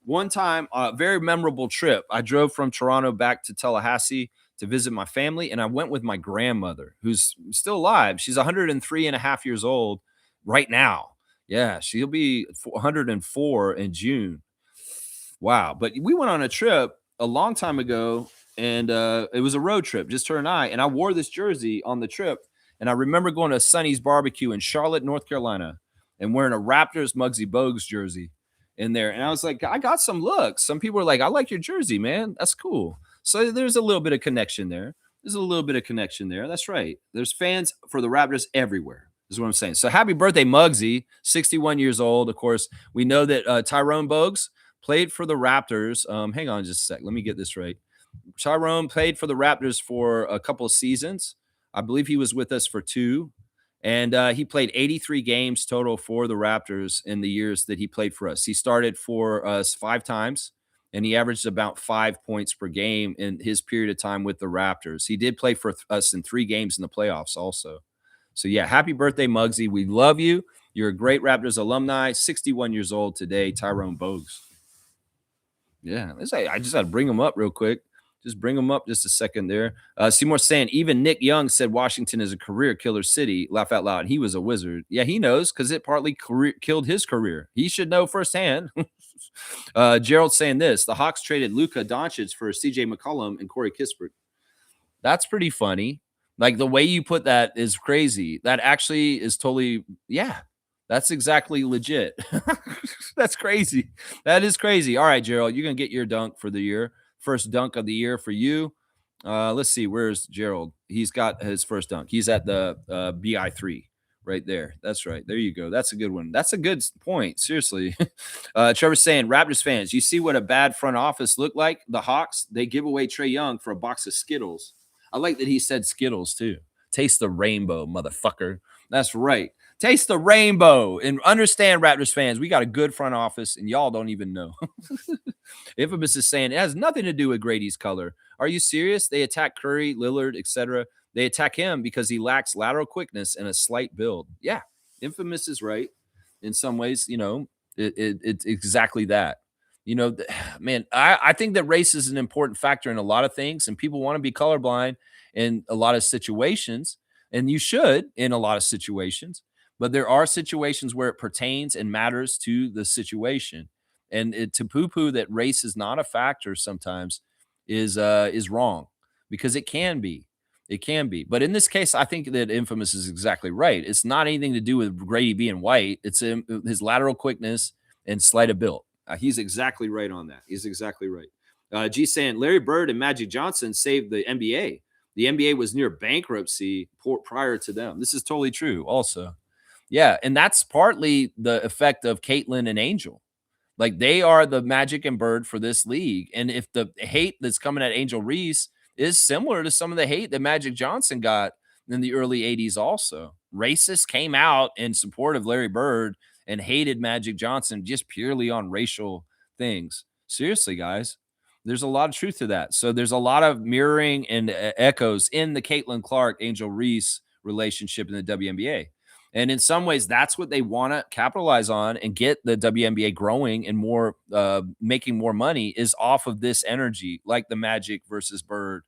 Speaker 1: one time, a very memorable trip. I drove from Toronto back to Tallahassee to visit my family, and I went with my grandmother, who's still alive. She's 103 and a half years old right now. Yeah, she'll be 104 in June. Wow. But we went on a trip a long time ago, and it was a road trip, just her and I wore this jersey on the trip. And I remember going to Sonny's Barbecue in Charlotte, North Carolina, and wearing a Raptors Muggsy Bogues jersey in there. And I was like, I got some looks. Some people were like, I like your jersey, man. That's cool. So there's a little bit of connection there. That's right. There's fans for the Raptors everywhere, is what I'm saying. So happy birthday, Muggsy, 61 years old. Of course, we know that Tyrone Bogues played for the Raptors. Hang on just a sec. Let me get this right. Tyrone played for the Raptors for a couple of seasons. I believe he was with us for 2. And he played 83 games total for the Raptors in the years that he played for us. He started for us 5 times, and he averaged about 5 points per game in his period of time with the Raptors. He did play for us in 3 games in the playoffs also. So, yeah, happy birthday, Muggsy. We love you. You're a great Raptors alumni. 61 years old today, Tyrone Bogues. Yeah, I just got to bring him up real quick. Just bring him up just a second there. Seymour saying, even Nick Young said Washington is a career killer city. Laugh out loud. He was a wizard. Yeah, he knows because it partly killed his career. He should know firsthand. Gerald saying this. The Hawks traded Luka Doncic for CJ McCollum and Corey Kispert. That's pretty funny. Like the way you put that is crazy. That actually is totally, yeah, that's exactly legit. That's crazy. That is crazy. All right, Gerald, you're going to get your dunk for the year. first dunk of the year for you. Let's see, where's Gerald? He's got his first dunk. He's at the BI3 right there. That's right. There you go. That's a good one. That's a good point. Seriously. Trevor's saying, Raptors fans, you see what a bad front office looked like? The Hawks, they give away Trae Young for a box of Skittles. I like that he said Skittles too. Taste the rainbow, motherfucker. That's right. Taste the rainbow. And understand, Raptors fans, we got a good front office, and y'all don't even know. Infamous is saying it has nothing to do with Grady's color. Are you serious? They attack Curry, Lillard, etc. They attack him because he lacks lateral quickness and a slight build. Yeah, Infamous is right. In some ways, it's exactly that. Man, I think that race is an important factor in a lot of things, and people want to be colorblind in a lot of situations, and you should in a lot of situations. But there are situations where it pertains and matters to the situation, and to poo-poo that race is not a factor sometimes is wrong, because it can be. It can be. But in this case, I think that Infamous is exactly right. It's not anything to do with Grady being white. It's his lateral quickness and sleight of build. He's exactly right on that. He's exactly right. G saying Larry Bird and Magic Johnson saved the NBA. The NBA was near bankruptcy prior to them. This is totally true also. Yeah, and that's partly the effect of Caitlin and Angel. Like, they are the Magic and Bird for this league. And if the hate that's coming at Angel Reese is similar to some of the hate that Magic Johnson got in the early 80s also. Racists came out in support of Larry Bird and hated Magic Johnson just purely on racial things. Seriously, guys, there's a lot of truth to that. So there's a lot of mirroring and echoes in the Caitlin Clark, Angel Reese relationship in the WNBA. And in some ways, that's what they want to capitalize on and get the WNBA growing and more, making more money, is off of this energy, like the Magic versus Bird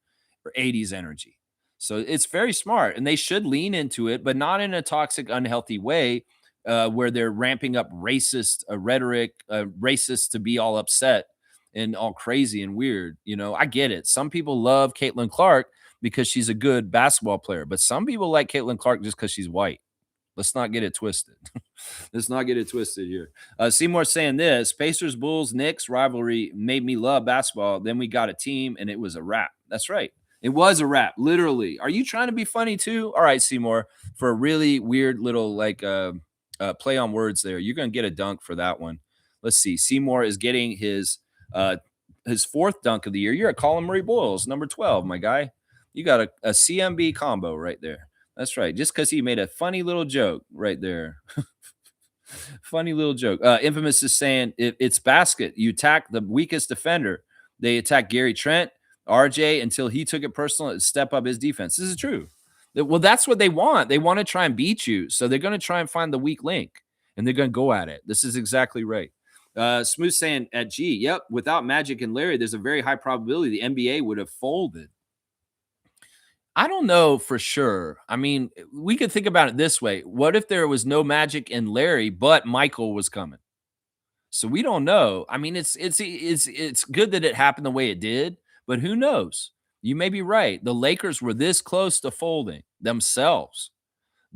Speaker 1: or 80s energy. So it's very smart, and they should lean into it, but not in a toxic, unhealthy way, where they're ramping up racist rhetoric, racist to be all upset and all crazy and weird. I get it. Some people love Caitlin Clark because she's a good basketball player, but some people like Caitlin Clark just because she's white. Let's not get it twisted. Let's not get it twisted here. Seymour saying this: Pacers, Bulls, Knicks rivalry made me love basketball. Then we got a team, and it was a wrap. That's right. It was a wrap, literally. Are you trying to be funny too? All right, Seymour, for a really weird little play on words there, you're going to get a dunk for that one. Let's see. Seymour is getting his fourth dunk of the year. You're at Colin Murray-Boyles, number 12, my guy. You got a CMB combo right there. That's right. Just because he made a funny little joke right there. Funny little joke. Infamous is saying it's basket. You attack the weakest defender. They attack Gary Trent, RJ, until he took it personal and step up his defense. This is true. Well, that's what they want. They want to try and beat you. So they're going to try and find the weak link, and they're going to go at it. This is exactly right. Smooth saying at G, yep, without Magic and Larry, there's a very high probability the NBA would have folded. I don't know for sure. I mean, we could think about it this way. What if there was no Magic and Larry, but Michael was coming? So we don't know. I mean, it's good that it happened the way it did, but who knows? You may be right. The Lakers were this close to folding themselves.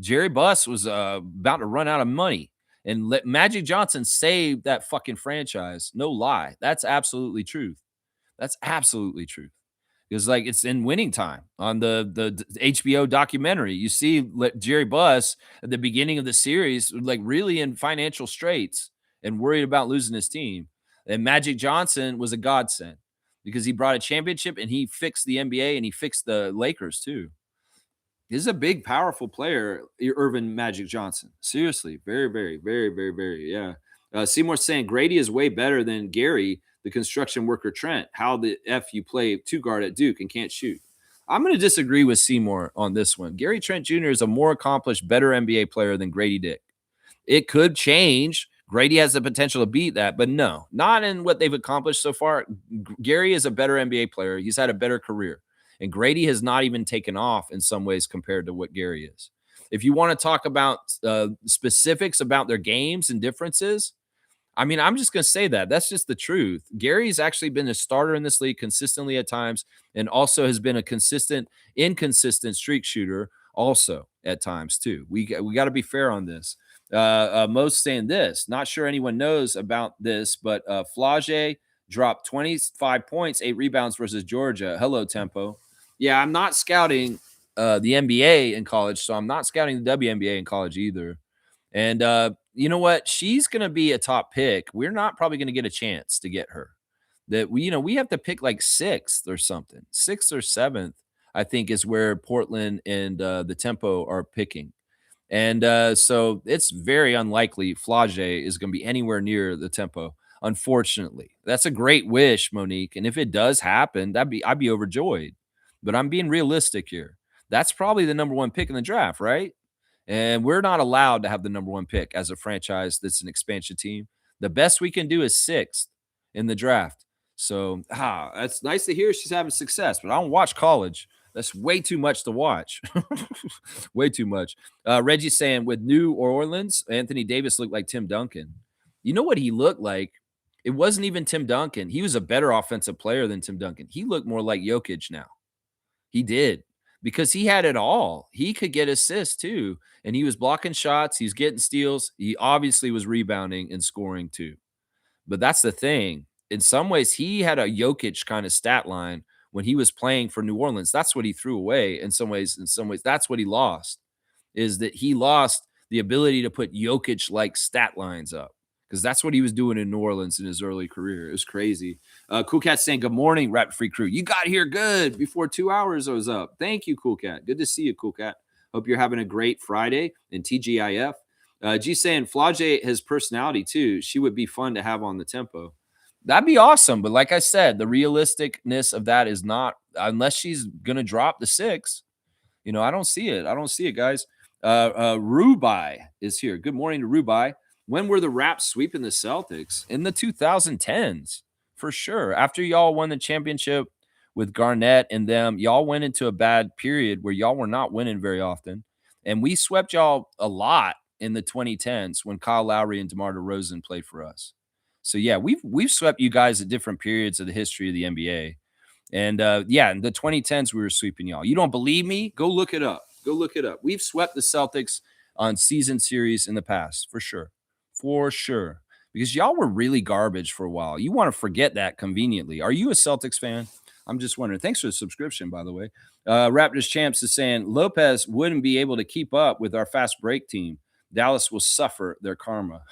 Speaker 1: Jerry Buss was about to run out of money, and Magic Johnson saved that fucking franchise. No lie. That's absolutely truth. That's absolutely truth. Because it's in winning time on the HBO documentary. You see Jerry Buss at the beginning of the series, really in financial straits and worried about losing his team. And Magic Johnson was a godsend because he brought a championship and he fixed the NBA and he fixed the Lakers too. He's a big, powerful player, Irvin Magic Johnson. Seriously, very, very, very, very, very, yeah. Seymour saying Grady is way better than Gary, the construction worker Trent. How the F you play two guard at Duke and can't shoot? I'm going to disagree with Seymour on this one. Gary Trent Jr. is a more accomplished, better NBA player than Grady Dick. It could change. Grady has the potential to beat that, but no, not in what they've accomplished so far. Gary is a better NBA player. He's had a better career. And Grady has not even taken off in some ways compared to what Gary is. If you want to talk about specifics about their games and differences, I mean, I'm just going to say that. That's just the truth. Gary's actually been a starter in this league consistently at times and also has been a inconsistent streak shooter also at times too. We got to be fair on this. Most saying this. Not sure anyone knows about this, but Flage dropped 25 points, 8 rebounds versus Georgia. Hello, Tempo. Yeah, I'm not scouting the NBA in college, so I'm not scouting the WNBA in college either. And you know what? She's going to be a top pick. We're not probably going to get a chance to get her. That we have to pick like sixth or something, sixth or seventh. I think is where Portland and the Tempo are picking. And so it's very unlikely Flage is going to be anywhere near the Tempo. Unfortunately, that's a great wish, Monique. And if it does happen, I'd be overjoyed. But I'm being realistic here. That's probably the number one pick in the draft, right? And we're not allowed to have the number one pick as a franchise that's an expansion team. The best we can do is sixth in the draft. So, that's nice to hear she's having success, but I don't watch college. That's way too much to watch. Way too much. Reggie's saying with New Orleans, Anthony Davis looked like Tim Duncan. You know what he looked like? It wasn't even Tim Duncan. He was a better offensive player than Tim Duncan. He looked more like Jokic now. He did because he had it all. He could get assists too, and he was blocking shots. He's getting steals. He obviously was rebounding and scoring too. But that's the thing. In some ways, he had a Jokic kind of stat line when he was playing for New Orleans. That's what he threw away. In some ways, that's what he lost. Is that he lost the ability to put Jokic like stat lines up because that's what he was doing in New Orleans in his early career. It was crazy. Cool Cat saying, "Good morning, Raptor Free Crew. You got here good before 2 hours I was up. Thank you, Cool Cat. Good to see you, Cool Cat. Hope you're having a great Friday in TGIF." G saying Flage has personality too. She would be fun to have on the Tempo. That'd be awesome. But like I said, the realisticness of that is not unless she's gonna drop the six. I don't see it. I don't see it, guys. Rubai is here. Good morning to Rubai. When were the Raps sweeping the Celtics? In the 2010s, for sure. After y'all won the championship with Garnett and them, y'all went into a bad period where y'all were not winning very often. And we swept y'all a lot in the 2010s when Kyle Lowry and DeMar DeRozan played for us. So yeah, we've swept you guys at different periods of the history of the NBA. And yeah, in the 2010s, we were sweeping y'all. You don't believe me? Go look it up. Go look it up. We've swept the Celtics on season series in the past, for sure. For sure. Because y'all were really garbage for a while. You want to forget that conveniently. Are you a Celtics fan? I'm just wondering. Thanks for the subscription, by the way. Raptors Champs is saying Lopez wouldn't be able to keep up with our fast break team. Dallas will suffer their karma.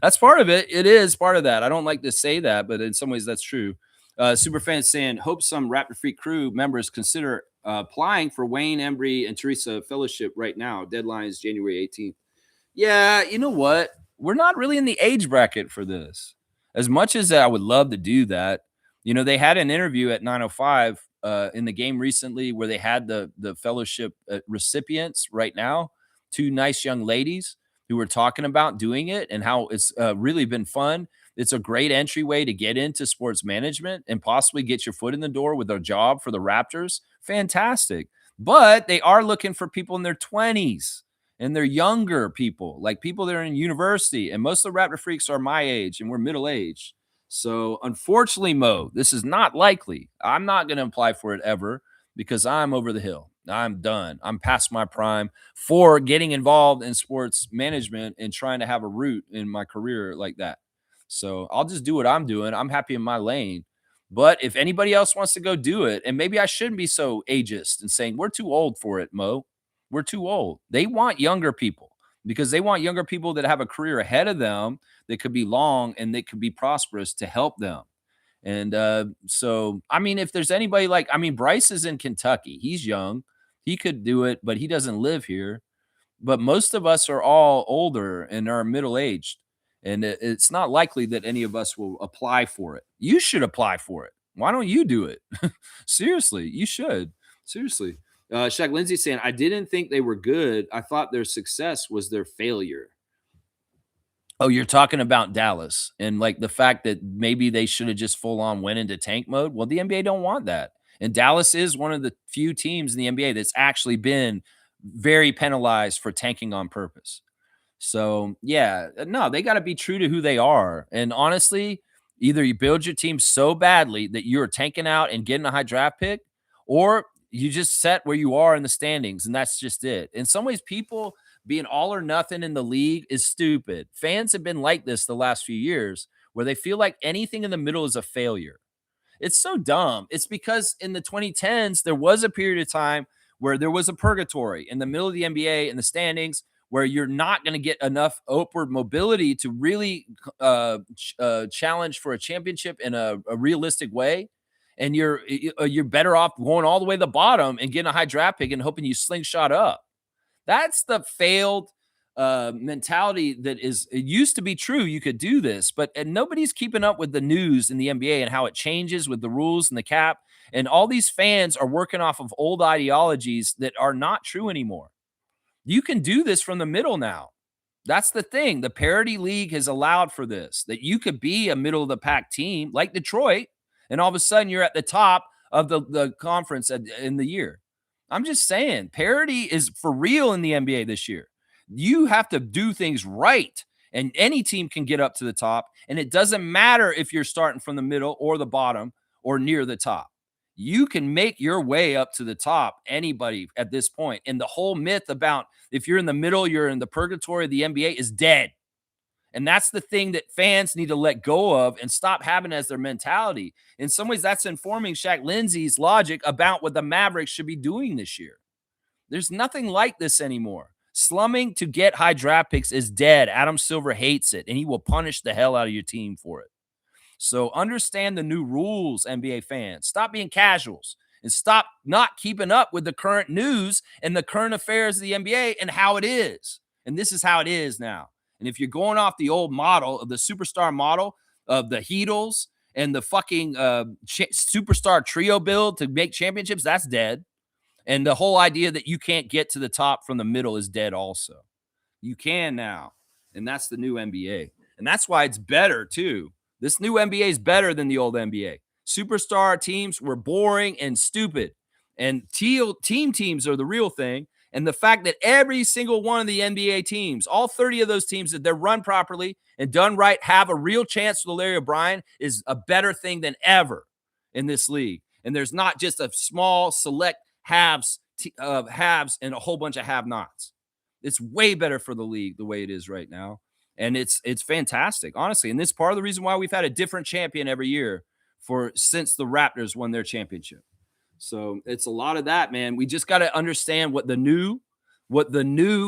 Speaker 1: That's part of it. It is part of that. I don't like to say that, but in some ways that's true. Superfan saying, hope some Raptor Freak crew members consider applying for Wayne, Embry, and Teresa Fellowship right now. Deadline is January 18th. Yeah, you know what? We're not really in the age bracket for this. As much as I would love to do that, they had an interview at 9:05 in the game recently where they had the fellowship recipients right now, two nice young ladies who were talking about doing it and how it's really been fun. It's a great entryway to get into sports management and possibly get your foot in the door with a job for the Raptors. Fantastic. But they are looking for people in their 20s. And they're younger people, like people that are in university. And most of the Raptor Freaks are my age, and we're middle-aged. So, unfortunately, Mo, this is not likely. I'm not going to apply for it ever because I'm over the hill. I'm done. I'm past my prime for getting involved in sports management and trying to have a root in my career like that. So, I'll just do what I'm doing. I'm happy in my lane. But if anybody else wants to go do it, and maybe I shouldn't be so ageist and saying, we're too old for it, Mo. We're too old. They want younger people because they want younger people that have a career ahead of them that could be long and that could be prosperous to help them. And so, I mean, if there's anybody Bryce is in Kentucky. He's young. He could do it, but he doesn't live here. But most of us are all older and are middle-aged. And it's not likely that any of us will apply for it. You should apply for it. Why don't you do it? Seriously, you should. Seriously. Shaq Lindsay saying, I didn't think they were good. I thought their success was their failure. Oh, you're talking about Dallas and like the fact that maybe they should have just full on went into tank mode. Well, the NBA don't want that. And Dallas is one of the few teams in the NBA that's actually been very penalized for tanking on purpose. So, yeah, no, they got to be true to who they are. And honestly, either you build your team so badly that you're tanking out and getting a high draft pick, or you just set where you are in the standings, and that's just it. In some ways, people being all or nothing in the league is stupid. Fans have been like this the last few years, where they feel like anything in the middle is a failure. It's so dumb. It's because in the 2010s, there was a period of time where there was a purgatory in the middle of the NBA in the standings where you're not going to get enough upward mobility to really challenge for a championship in a realistic way. And you're better off going all the way to the bottom and getting a high draft pick and hoping you slingshot up. That's the failed mentality that is, it used to be true. You could do this, but and nobody's keeping up with the news in the NBA and how it changes with the rules and the cap. And all these fans are working off of old ideologies that are not true anymore. You can do this from the middle now. That's the thing. The parity league has allowed for this, that you could be a middle of the pack team like Detroit, and all of a sudden you're at the top of the conference in the year. I'm just saying, parity is for real in the NBA this year. You have to do things right, and any team can get up to the top. And it doesn't matter if you're starting from the middle or the bottom or near the top. You can make your way up to the top, anybody at this point. And the whole myth about if you're in the middle, you're in the purgatory of the NBA is dead. And that's the thing that fans need to let go of and stop having as their mentality. In some ways, that's informing Shaq Lindsey's logic about what the Mavericks should be doing this year. There's nothing like this anymore. Slumming to get high draft picks is dead. Adam Silver hates it, and he will punish the hell out of your team for it. So understand the new rules, NBA fans. Stop being casuals and stop not keeping up with the current news and the current affairs of the NBA and how it is. And this is how it is now. And if you're going off the old model of the superstar model of the Heatles and the fucking superstar trio build to make championships, that's dead. And the whole idea that you can't get to the top from the middle is dead also. You can now. And that's the new NBA. And that's why it's better too. This new NBA is better than the old NBA. Superstar teams were boring and stupid. And team teams are the real thing. And the fact that every single one of the NBA teams, all 30 of those teams, that they're run properly and done right, have a real chance for Larry O'Brien is a better thing than ever in this league. And there's not just a small select haves and a whole bunch of have-nots. It's way better for the league the way it is right now. And it's fantastic, honestly. And this is part of the reason why we've had a different champion every year since the Raptors won their championship. So it's a lot of that, man. We just got to understand what the new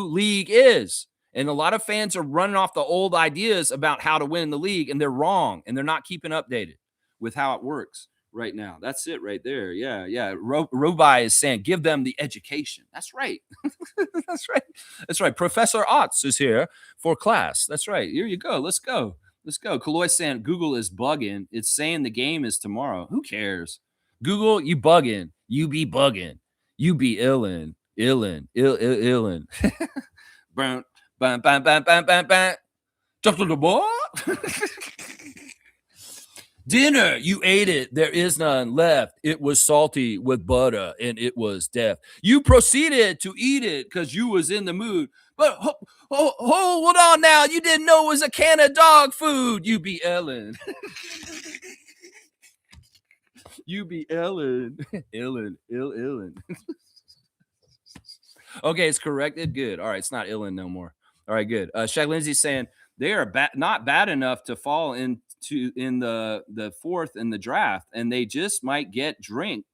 Speaker 1: league is. And a lot of fans are running off the old ideas about how to win in the league, and they're wrong, and they're not keeping updated with how it works right now. That's it right there. Yeah. Rubai is saying, give them the education. That's right. That's right. Professor Otts is here for class. That's right. Here you go. Let's go. Kaloy saying Google is bugging. It's saying the game is tomorrow. Who cares? Google, you bugging. You be bugging. You be illin. Bam, bam, bam, bam, bam, bam, bam. Jump to the ball. Dinner, you ate it. There is none left. It was salty with butter, and it was death. You proceeded to eat it because you was in the mood. But hold on now. You didn't know it was a can of dog food. You be Ellen. You be Ellen. Illin. Okay, it's corrected. Good. All right, it's not Illin no more. All right, good. Shaq Lindsey's saying they are not bad enough to fall in the fourth in the draft, and they just might get drink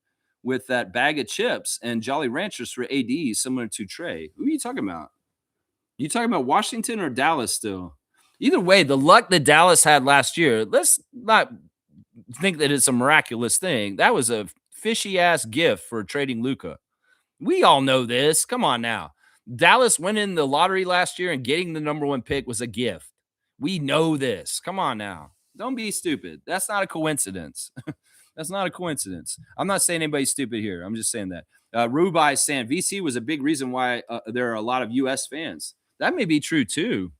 Speaker 1: with that bag of chips and Jolly Ranchers for AD, similar to Trey. Who are you talking about? You talking about Washington or Dallas still? Either way, the luck that Dallas had last year, let's not think that it's a miraculous thing. That was a fishy ass gift for trading Luka. We all know this. Come on now. Dallas winning the lottery last year and getting the number one pick was a gift. We know this. Come on now. Don't be stupid. That's not a coincidence. That's not a coincidence. I'm not saying anybody's stupid here. I'm just saying that. Rubai is saying VC was a big reason why there are a lot of U.S. fans. That may be true too.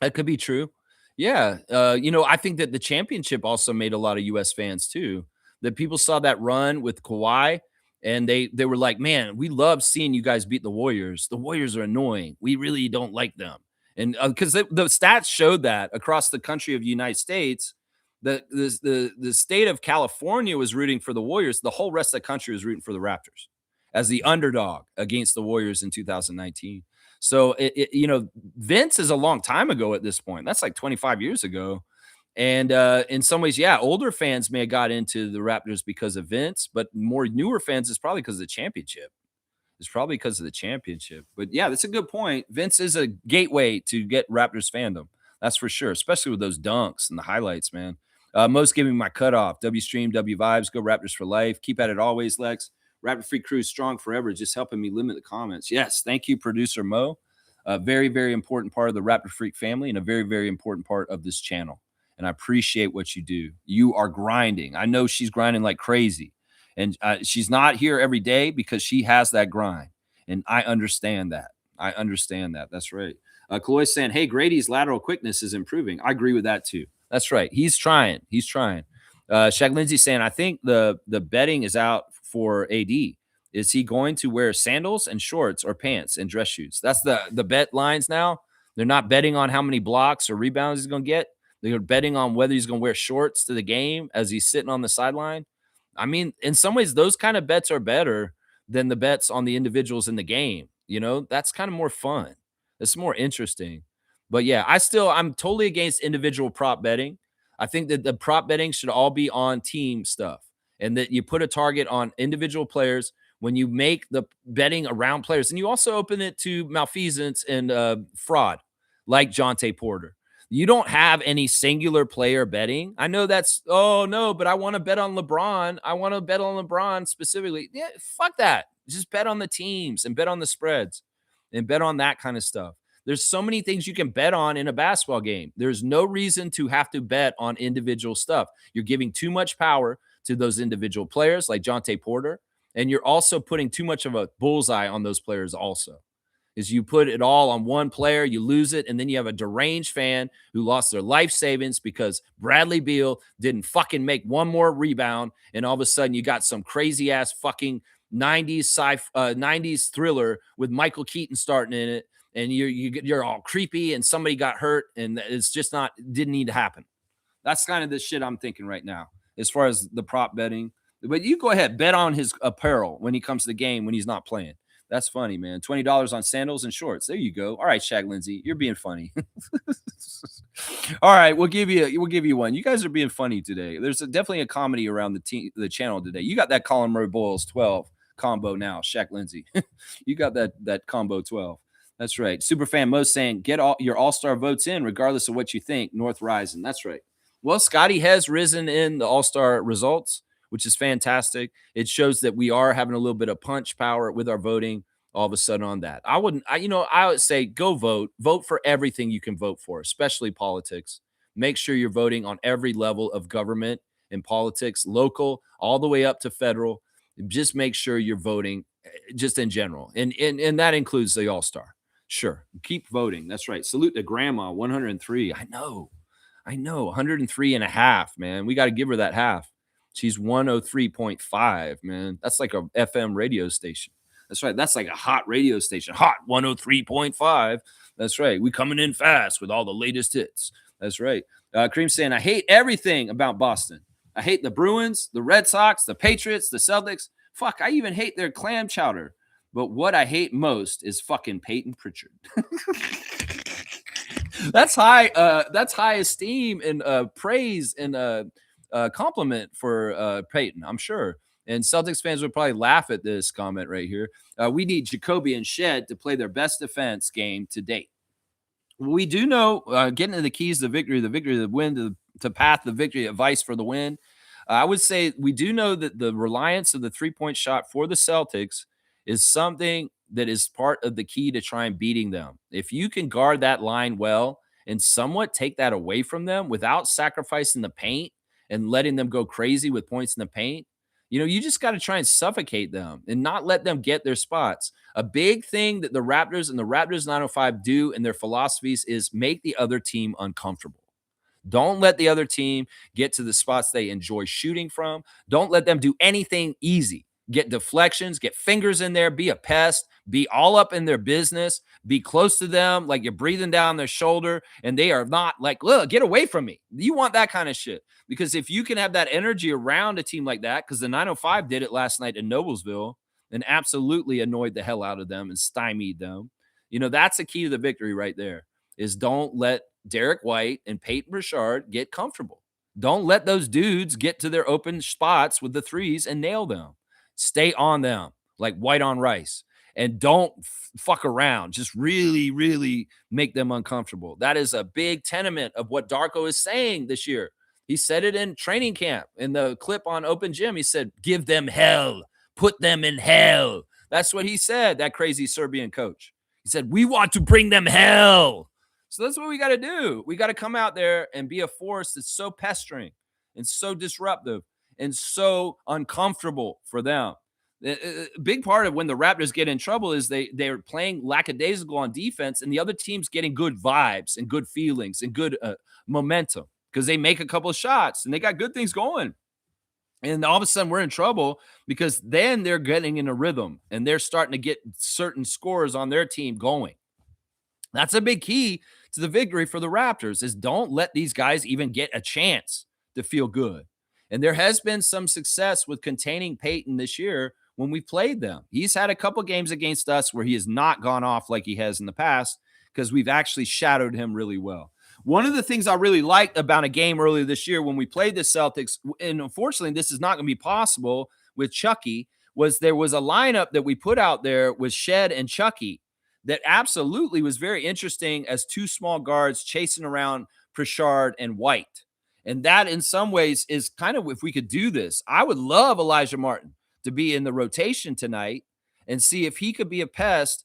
Speaker 1: That could be true. Yeah. I think that the championship also made a lot of U.S. fans too. That people saw that run with Kawhi and they were like, man, we love seeing you guys beat the Warriors. The Warriors are annoying. We really don't like them. And because the stats showed that across the country of the United States, the state of California was rooting for the Warriors. The whole rest of the country was rooting for the Raptors as the underdog against the Warriors in 2019. So, Vince is a long time ago at this point. That's like 25 years ago. And in some ways, yeah, older fans may have got into the Raptors because of Vince, but more newer fans is probably because of the championship. It's probably because of the championship. But yeah, that's a good point. Vince is a gateway to get Raptors fandom. That's for sure, especially with those dunks and the highlights, man. Most giving my cutoff. W Stream, W Vibes, go Raptors for life. Keep at it always, Lex. Raptor Free Crew strong forever, just helping me limit the comments. Yes, thank you, producer Mo. A very, very important part of the Raptor Freak family and a very, very important part of this channel. And I appreciate what you do. You are grinding. I know she's grinding like crazy. And she's not here every day because she has that grind. And I understand that. I understand that. That's right. Chloe's saying, hey, Grady's lateral quickness is improving. I agree with that too. That's right. He's trying. He's trying. Shaq Lindsay saying, I think the betting is out for AD. Is he going to wear sandals and shorts or pants and dress shoes? That's the bet lines now. They're not betting on how many blocks or rebounds he's going to get. They're betting on whether he's going to wear shorts to the game as he's sitting on the sideline. I mean, in some ways, those kind of bets are better than the bets on the individuals in the game. You know, that's kind of more fun. It's more interesting. But yeah, I'm totally against individual prop betting. I think that the prop betting should all be on team stuff and that you put a target on individual players when you make the betting around players. And you also open it to malfeasance and fraud like Jonte Porter. You don't have any singular player betting. I know that's, oh no, but I want to bet on LeBron. I want to bet on LeBron specifically. Yeah, fuck that. Just bet on the teams and bet on the spreads and bet on that kind of stuff. There's so many things you can bet on in a basketball game. There's no reason to have to bet on individual stuff. You're giving too much power to those individual players like Jonte Porter, and you're also putting too much of a bullseye on those players also. Is you put it all on one player, you lose it, and then you have a deranged fan who lost their life savings because Bradley Beal didn't fucking make one more rebound, and all of a sudden you got some crazy ass fucking 90s thriller with Michael Keaton starting in it, and you're all creepy, and somebody got hurt, and it's just not didn't need to happen. That's kind of the shit I'm thinking right now as far as the prop betting. But you go ahead, bet on his apparel when he comes to the game when he's not playing. That's funny, man. $20 on sandals and shorts. There you go. All right, Shaq Lindsay, you're being funny. All right, we'll give you one. You guys are being funny today. There's definitely a comedy around the channel today. You got that Colin Murray-Boyles 12 combo now, Shaq Lindsay. You got that combo 12. That's right. Superfan Mo saying, get all your all-star votes in, regardless of what you think. North Rising. That's right. Well, Scotty has risen in the all-star results, which is fantastic. It shows that we are having a little bit of punch power with our voting all of a sudden on that. I would say go vote for everything you can vote for, especially politics. Make sure you're voting on every level of government and politics, local, all the way up to federal. Just make sure you're voting just in general. And that includes the all-star. Sure. Keep voting. That's right. Salute to grandma, 103. I know. 103 and a half, man. We got to give her that half. She's 103.5, man. That's like a FM radio station. That's right. That's like a hot radio station. Hot 103.5. That's right. We coming in fast with all the latest hits. That's right. Cream saying, I hate everything about Boston. I hate the Bruins, the Red Sox, the Patriots, the Celtics. Fuck, I even hate their clam chowder. But what I hate most is fucking Peyton Pritchard. That's high esteem and praise and compliment for Peyton, I'm sure. And Celtics fans would probably laugh at this comment right here. We need Jacoby and Shed to play their best defense game to date. We do know, getting to the keys to victory, the win, to path, the victory, advice for the win. I would say we do know that the reliance of the three-point shot for the Celtics is something that is part of the key to try and beating them. If you can guard that line well and somewhat take that away from them without sacrificing the paint and letting them go crazy with points in the paint, you just got to try and suffocate them and not let them get their spots. A big thing that the Raptors and the Raptors 905 do in their philosophies is make the other team uncomfortable. Don't let the other team get to the spots they enjoy shooting from. Don't let them do anything easy. Get deflections, get fingers in there, be a pest, be all up in their business, be close to them like you're breathing down their shoulder, and they are not like, look, get away from me. You want that kind of shit. Because if you can have that energy around a team like that, because the 905 did it last night in Noblesville and absolutely annoyed the hell out of them and stymied them, that's the key to the victory right there, is don't let Derek White and Peyton Richard get comfortable. Don't let those dudes get to their open spots with the threes and nail them. Stay on them like white on rice and don't fuck around. Just really, really make them uncomfortable. That is a big tenement of what Darko is saying this year. He said it in training camp in the clip on Open Gym. He said, give them hell, put them in hell. That's what he said, that crazy Serbian coach. He said, we want to bring them hell. So that's what we got to do. We got to come out there and be a force that's so pestering and so disruptive and so uncomfortable for them. A big part of when the Raptors get in trouble is they're playing lackadaisical on defense, and the other team's getting good vibes and good feelings and good momentum because they make a couple of shots and they got good things going. And all of a sudden we're in trouble because then they're getting in a rhythm and they're starting to get certain scores on their team going. That's a big key to the victory for the Raptors is don't let these guys even get a chance to feel good. And there has been some success with containing Peyton this year when we played them. He's had a couple games against us where he has not gone off like he has in the past because we've actually shadowed him really well. One of the things I really liked about a game earlier this year when we played the Celtics, and unfortunately this is not going to be possible with Chucky, was there was a lineup that we put out there with Shed and Chucky that absolutely was very interesting as two small guards chasing around Pritchard and White. And that in some ways is kind of, if we could do this, I would love Elijah Martin to be in the rotation tonight and see if he could be a pest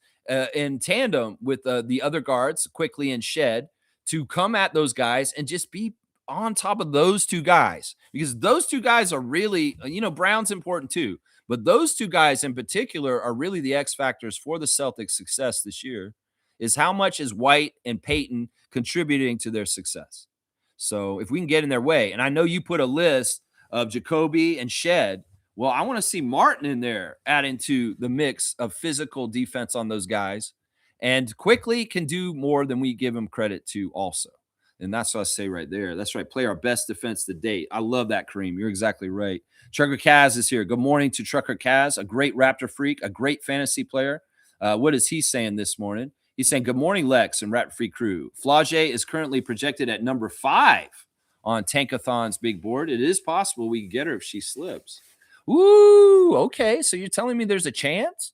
Speaker 1: in tandem with the other guards, Quickly and Shed, to come at those guys and just be on top of those two guys. Because those two guys are really, Brown's important too. But those two guys in particular are really the X factors for the Celtics' success this year, is how much is White and Peyton contributing to their success. So if we can get in their way, and I know you put a list of Jacoby and Shed, well, I want to see Martin in there adding to the mix of physical defense on those guys, and Quickly can do more than we give him credit to also. And that's what I say right there. That's right. Play our best defense to date. I love that, Kareem. You're exactly right. Trucker Kaz is here. Good morning to Trucker Kaz, a great Raptor freak, a great fantasy player. What is he saying this morning? He's saying, good morning, Lex and Raptor Freak crew. Flage is currently projected at number 5 on Tankathon's big board. It is possible we can get her if she slips. Ooh, okay. So you're telling me there's a chance?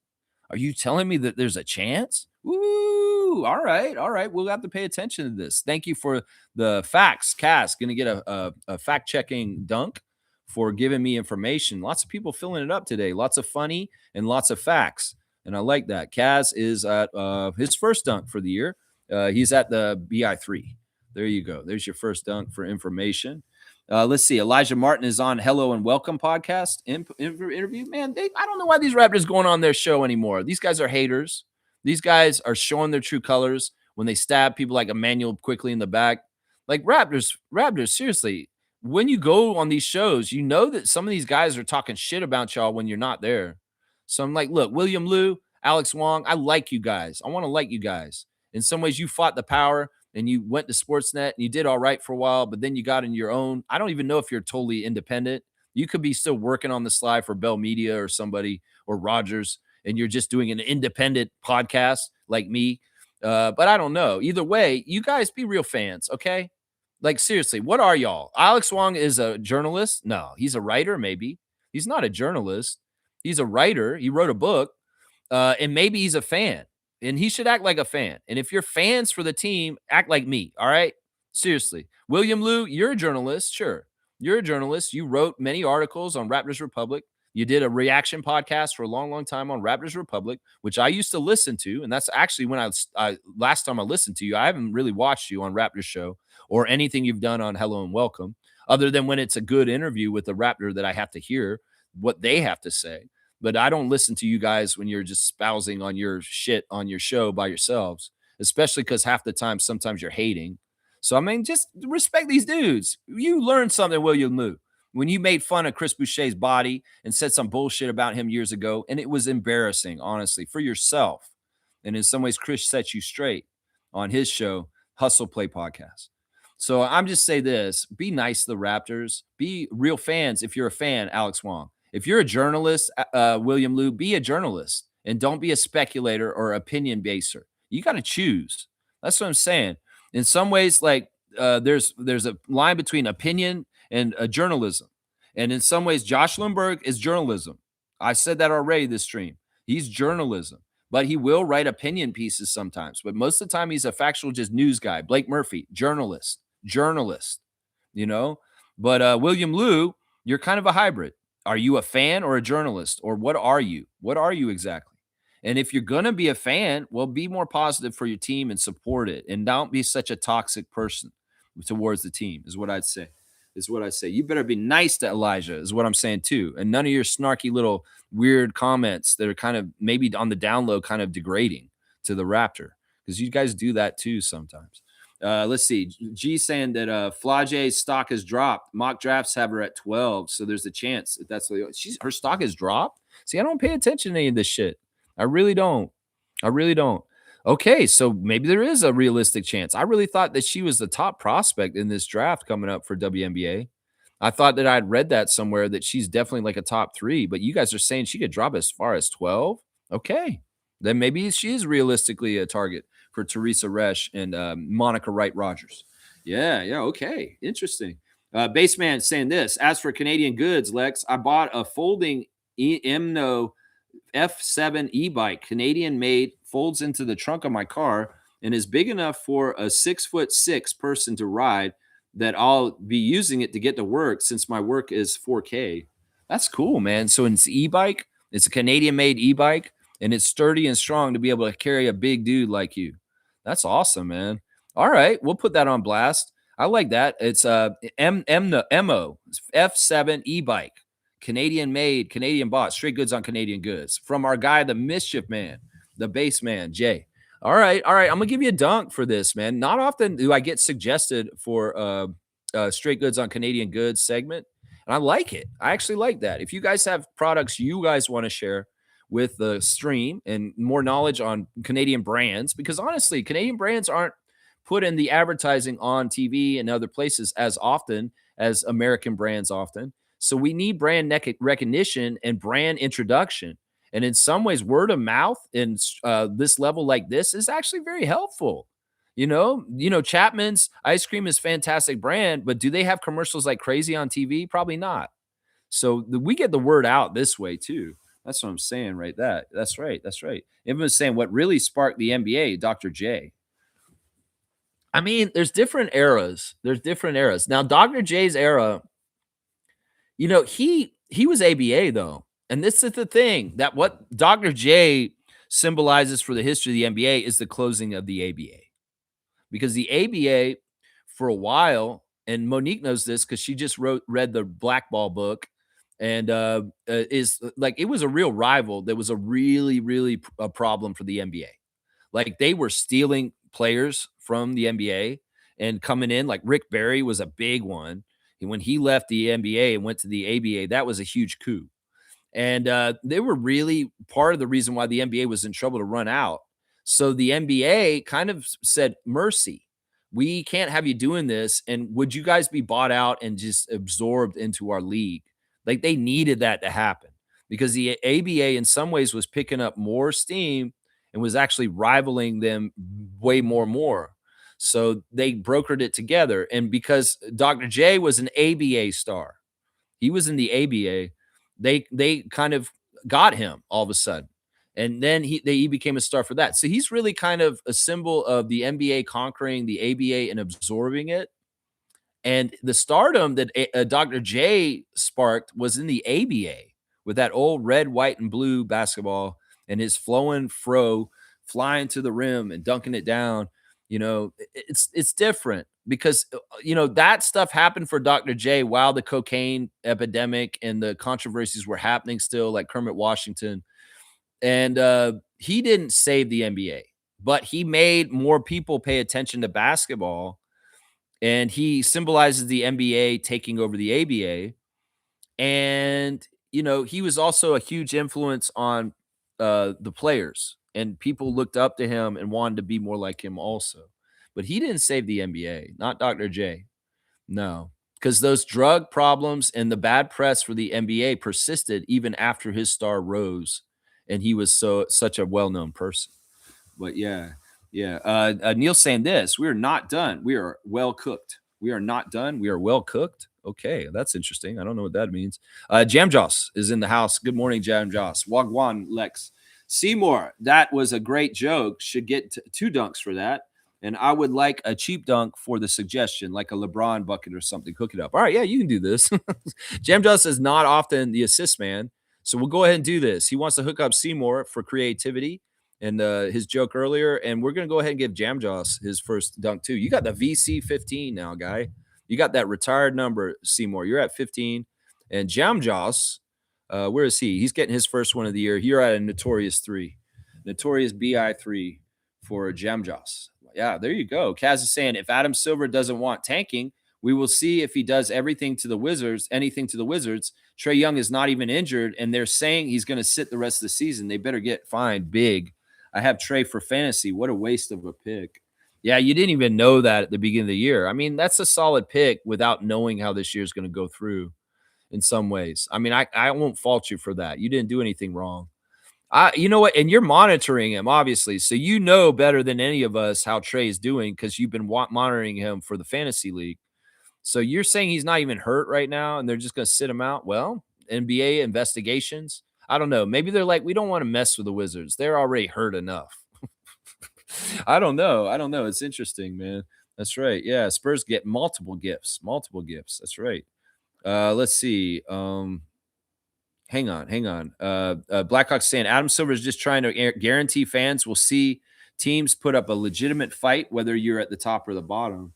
Speaker 1: Are you telling me that there's a chance? Ooh, all right. We'll have to pay attention to this. Thank you for the facts. Cass, going to get a fact-checking dunk for giving me information. Lots of people filling it up today. Lots of funny and lots of facts. And I like that. Kaz is at his first dunk for the year. He's at the BI3. There you go. There's your first dunk for information. Let's see. Elijah Martin is on Hello and Welcome podcast interview. Man, I don't know why these Raptors going on their show anymore. These guys are haters. These guys are showing their true colors when they stab people like Emmanuel Quickly in the back. Like Raptors, seriously, when you go on these shows, you know that some of these guys are talking shit about y'all when you're not there. So I'm like, look, William Liu, Alex Wong, I like you guys. I want to like you guys. In some ways, you fought the power and you went to Sportsnet and you did all right for a while, but then you got in your own. I don't even know if you're totally independent. You could be still working on the slide for Bell Media or somebody or Rogers, and you're just doing an independent podcast like me. But I don't know. Either way, you guys be real fans, okay? Like, seriously, what are y'all? Alex Wong is a journalist? No, he's a writer, maybe. He's not a journalist. He's a writer. He wrote a book, and maybe he's a fan, and he should act like a fan. And if you're fans for the team, act like me, all right? Seriously. William Liu, you're a journalist. Sure. You're a journalist. You wrote many articles on Raptors Republic. You did a reaction podcast for a long, long time on Raptors Republic, which I used to listen to. And that's actually when I last time I listened to you. I haven't really watched you on Raptors Show or anything you've done on Hello and Welcome, other than when it's a good interview with a Raptor that I have to hear what they have to say. But I don't listen to you guys when you're just spousing on your shit on your show by yourselves, especially because half the time, sometimes you're hating. So, I mean, just respect these dudes. You learned something, William Liu, when you made fun of Chris Boucher's body and said some bullshit about him years ago. And it was embarrassing, honestly, for yourself. And in some ways, Chris set you straight on his show, Hustle Play Podcast. So I'm just say this, be nice to the Raptors, be real fans. If you're a fan, Alex Wong, if you're a journalist, William Liu, be a journalist and don't be a speculator or opinion baser. You got to choose. That's what I'm saying. In some ways, like there's a line between opinion and journalism, and in some ways, Josh Lindbergh is journalism. I said that already this stream. He's journalism, but he will write opinion pieces sometimes. But most of the time, he's a factual, just news guy. Blake Murphy, journalist. You know, but William Liu, you're kind of a hybrid. Are you a fan or a journalist, or what are you? What are you exactly? And if you're gonna be a fan, well, be more positive for your team and support it, and don't be such a toxic person towards the team. Is what I'd say. Is what I say. You better be nice to Elijah. Is what I'm saying too, and none of your snarky little weird comments that are kind of maybe on the down low, kind of degrading to the Raptor, because you guys do that too sometimes. Let's see. G saying that Flage's stock has dropped. Mock drafts have her at 12, so there's a chance that that's her stock has dropped. See, I don't pay attention to any of this shit. I really don't. I really don't. Okay, so maybe there is a realistic chance. I really thought that she was the top prospect in this draft coming up for WNBA. I thought that I'd read that somewhere that she's definitely like a top 3, but you guys are saying she could drop as far as 12. Okay, then maybe she is realistically a target for Teresa Resch and Monica Wright Rogers. Yeah, okay, interesting. Baseman saying this: as for Canadian goods, Lex, I bought a folding EMNO F7 e-bike, Canadian made, folds into the trunk of my car, and is big enough for a 6'6" person to ride. That I'll be using it to get to work since my work is 4K. That's cool, man. So it's e-bike. It's a Canadian made e-bike, and it's sturdy and strong to be able to carry a big dude like you. That's awesome, man. All right, we'll put that on blast. I like that. It's MO F7 e-bike. Canadian made, Canadian bought, straight goods on Canadian goods from our guy, the mischief man, the base man, Jay. All right. I'm gonna give you a dunk for this, man. Not often do I get suggested for straight goods on Canadian goods segment, and I like it. I actually like that. If you guys have products you guys want to share with the stream and more knowledge on Canadian brands, because honestly, Canadian brands aren't put in the advertising on TV and other places as often as American brands often. So we need brand recognition and brand introduction. And in some ways, word of mouth in this level like this is actually very helpful. Chapman's ice cream is fantastic brand, but do they have commercials like crazy on TV? Probably not. So we get the word out this way too. That's what I'm saying, right? That's right. Everyone's saying what really sparked the NBA, Dr. J. I mean, there's different eras. Now, Dr. J's era, he was ABA though. And this is the thing, that what Dr. J symbolizes for the history of the NBA is the closing of the ABA. Because the ABA for a while, and Monique knows this because she just read the Black Ball book, and is like, it was a real rival that was a really a problem for the NBA. Like, they were stealing players from the NBA and coming in. Like, Rick Barry was a big one. And when he left the NBA and went to the ABA, that was a huge coup. And they were really part of the reason why the NBA was in trouble to run out. So the NBA kind of said, mercy, we can't have you doing this. And would you guys be bought out and just absorbed into our league? Like, they needed that to happen because the ABA in some ways was picking up more steam and was actually rivaling them way more. So they brokered it together. And because Dr. J was an ABA star, he was in the ABA, they kind of got him all of a sudden. And then he became a star for that. So he's really kind of a symbol of the NBA conquering the ABA and absorbing it. And the stardom that Dr. J sparked was in the ABA with that old red, white, and blue basketball and his flowing fro flying to the rim and dunking it down. It's different because that stuff happened for Dr. J while the cocaine epidemic and the controversies were happening still, like Kermit Washington. And he didn't save the NBA, but he made more people pay attention to basketball. And he symbolizes the NBA taking over the ABA. And, he was also a huge influence on the players. And people looked up to him and wanted to be more like him also. But he didn't save the NBA, not Dr. J. No, because those drug problems and the bad press for the NBA persisted even after his star rose. And he was such a well-known person. But yeah, Yeah. Neil's saying this. We are not done. We are well cooked. We are not done. We are well cooked. Okay, that's interesting. I don't know what that means. Jam Joss is in the house. Good morning, Jam Joss. Wagwan Lex. Seymour, that was a great joke. Should get two dunks for that. And I would like a cheap dunk for the suggestion, like a LeBron bucket or something. Cook it up. All right, yeah, you can do this. Jam Joss is not often the assist man. So we'll go ahead and do this. He wants to hook up Seymour for creativity and his joke earlier. And we're going to go ahead and give Jam Joss his first dunk, too. You got the VC 15 now, guy. You got that retired number, Seymour. You're at 15. And Jam Joss, where is he? He's getting his first one of the year. You're at a notorious 3. Notorious BI 3 for Jam Joss. Yeah, there you go. Kaz is saying if Adam Silver doesn't want tanking, we will see if he does anything to the Wizards. Trae Young is not even injured, and they're saying he's going to sit the rest of the season. They better get fined big. I have Trae for fantasy. What a waste of a pick. Yeah, you didn't even know that at the beginning of the year. I mean, that's a solid pick without knowing how this year is going to go through in some ways. I mean, I won't fault you for that. You didn't do anything wrong. You know what? And you're monitoring him, obviously. So you know better than any of us how Trae is doing because you've been monitoring him for the fantasy league. So you're saying he's not even hurt right now and they're just going to sit him out? Well, NBA investigations. I don't know. Maybe they're like, we don't want to mess with the Wizards. They're already hurt enough. I don't know. It's interesting, man. That's right. Yeah. Spurs get multiple gifts. That's right. Let's see. Hang on. Blackhawks saying Adam Silver is just trying to guarantee fans will see teams put up a legitimate fight, whether you're at the top or the bottom.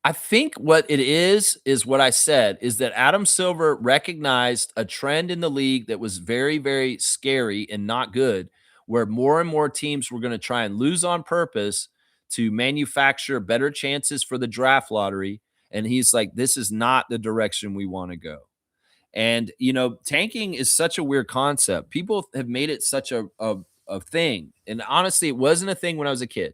Speaker 1: I think what it is what I said is that Adam Silver recognized a trend in the league that was very, very scary and not good, where more and more teams were going to try and lose on purpose to manufacture better chances for the draft lottery. And he's like, this is not the direction we want to go. And, tanking is such a weird concept. People have made it such a thing. And honestly, it wasn't a thing when I was a kid.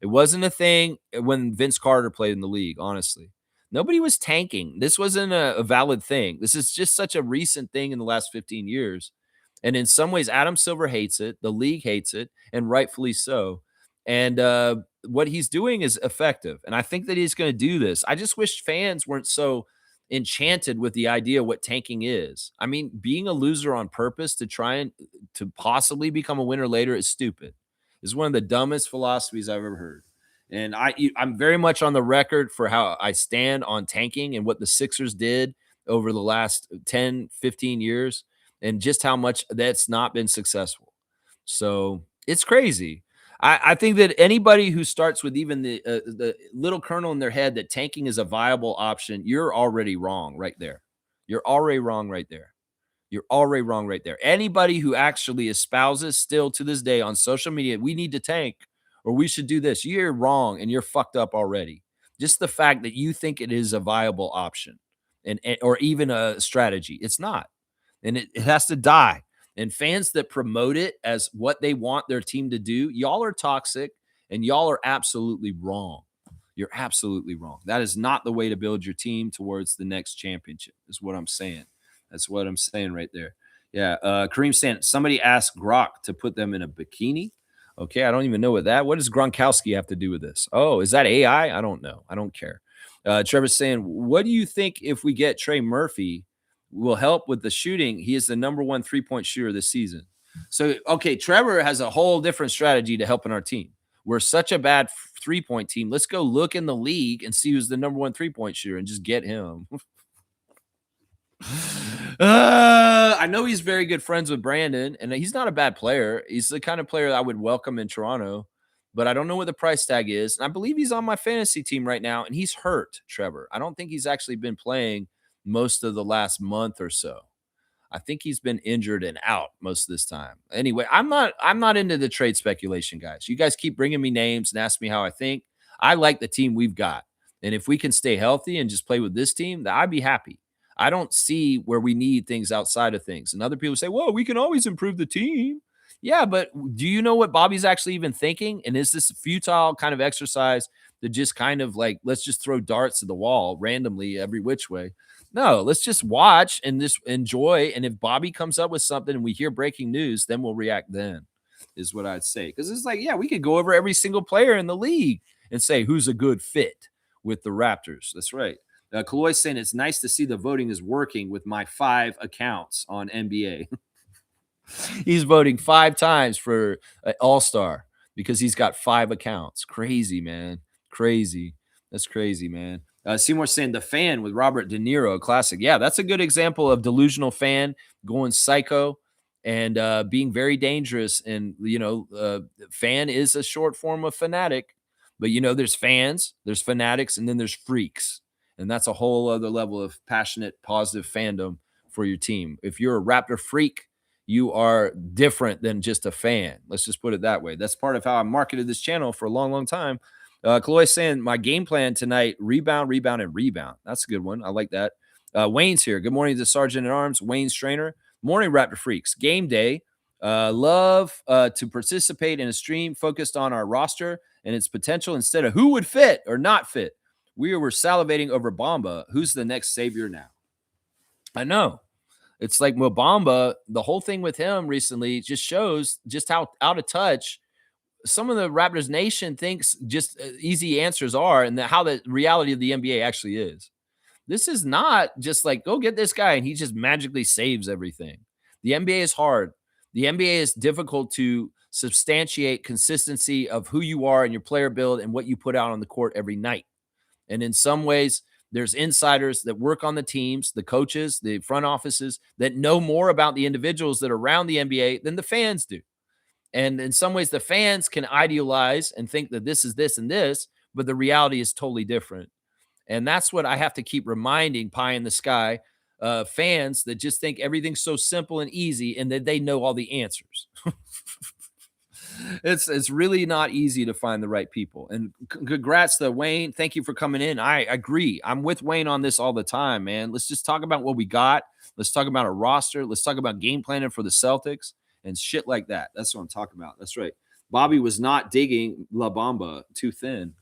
Speaker 1: It wasn't a thing when Vince Carter played in the league, honestly. Nobody was tanking. This wasn't a valid thing. This is just such a recent thing in the last 15 years. And in some ways, Adam Silver hates it. The league hates it, and rightfully so. And what he's doing is effective. And I think that he's going to do this. I just wish fans weren't so enchanted with the idea of what tanking is. I mean, being a loser on purpose to try and to possibly become a winner later is stupid. It's one of the dumbest philosophies I've ever heard. And I'm very much on the record for how I stand on tanking and what the Sixers did over the last 10, 15 years and just how much that's not been successful. So it's crazy. I think that anybody who starts with even the little kernel in their head that tanking is a viable option, you're already wrong right there. You're already wrong right there. Anybody who actually espouses still to this day on social media, we need to tank or we should do this, you're wrong and you're fucked up already. Just the fact that you think it is a viable option and or even a strategy, it's not. And it has to die. And fans that promote it as what they want their team to do, y'all are toxic and y'all are absolutely wrong. You're absolutely wrong. That is not the way to build your team towards the next championship, is what I'm saying. That's what I'm saying right there. Yeah. Kareem saying somebody asked Grok to put them in a bikini. Okay. I don't even know what does Gronkowski have to do with this? Oh, is that AI? I don't know. I don't care. Trevor's saying, what do you think if we get Trey Murphy will help with the shooting? He is the number 1 3-point shooter this season. So, okay, Trevor has a whole different strategy to helping our team. We're such a bad 3-point team. Let's go look in the league and see who's the number 1 3-point shooter and just get him. I know he's very good friends with Brandon, and he's not a bad player. He's the kind of player that I would welcome in Toronto, but I don't know what the price tag is. And I believe he's on my fantasy team right now, and he's hurt, Trevor. I don't think he's actually been playing most of the last month or so. I think he's been injured and out most of this time. Anyway, I'm not into the trade speculation, guys. You guys keep bringing me names and ask me how I think. I like the team we've got. And if we can stay healthy and just play with this team, I'd be happy. I don't see where we need things outside of things. And other people say, well, we can always improve the team. Yeah, but do you know what Bobby's actually even thinking? And is this a futile kind of exercise to just kind of like, let's just throw darts to the wall randomly every which way? No, let's just watch and just enjoy. And if Bobby comes up with something and we hear breaking news, then we'll react then. is what I'd say. Because it's like, yeah, we could go over every single player in the league and say who's a good fit with the Raptors. That's right. Kaloy's saying it's nice to see the voting is working with my 5 accounts on NBA. He's voting 5 times for All-Star because he's got 5 accounts. Crazy, man. Crazy. That's crazy, man. Seymour saying The Fan with Robert De Niro, classic. Yeah, that's a good example of delusional fan going psycho and being very dangerous. And, fan is a short form of fanatic. But, there's fans, there's fanatics, and then there's freaks. And that's a whole other level of passionate, positive fandom for your team. If you're a Raptor freak, you are different than just a fan. Let's just put it that way. That's part of how I marketed this channel for a long, long time. Chloe's saying my game plan tonight, rebound, rebound, and rebound. That's a good one. I like that. Wayne's here. Good morning to Sergeant at Arms, Wayne Strainer. Morning, Raptor Freaks. Game day. Love to participate in a stream focused on our roster and its potential instead of who would fit or not fit. We were salivating over Bamba. Who's the next savior now? I know. It's like Mo Bamba, the whole thing with him recently just shows just how out of touch some of the Raptors nation thinks just easy answers are and how the reality of the NBA actually is. This is not just like, go get this guy and he just magically saves everything. The NBA is hard. The NBA is difficult to substantiate consistency of who you are and your player build and what you put out on the court every night. And in some ways, there's insiders that work on the teams, the coaches, the front offices that know more about the individuals that are around the NBA than the fans do. And in some ways, the fans can idealize and think that this is this and this, but the reality is totally different. And that's what I have to keep reminding pie in the sky fans that just think everything's so simple and easy and that they know all the answers. It's really not easy to find the right people. And congrats to Wayne. Thank you for coming in. I agree. I'm with Wayne on this all the time, man. Let's just talk about what we got. Let's talk about a roster. Let's talk about game planning for the Celtics and shit like that. That's what I'm talking about. That's right. Bobby was not digging La Bamba too thin.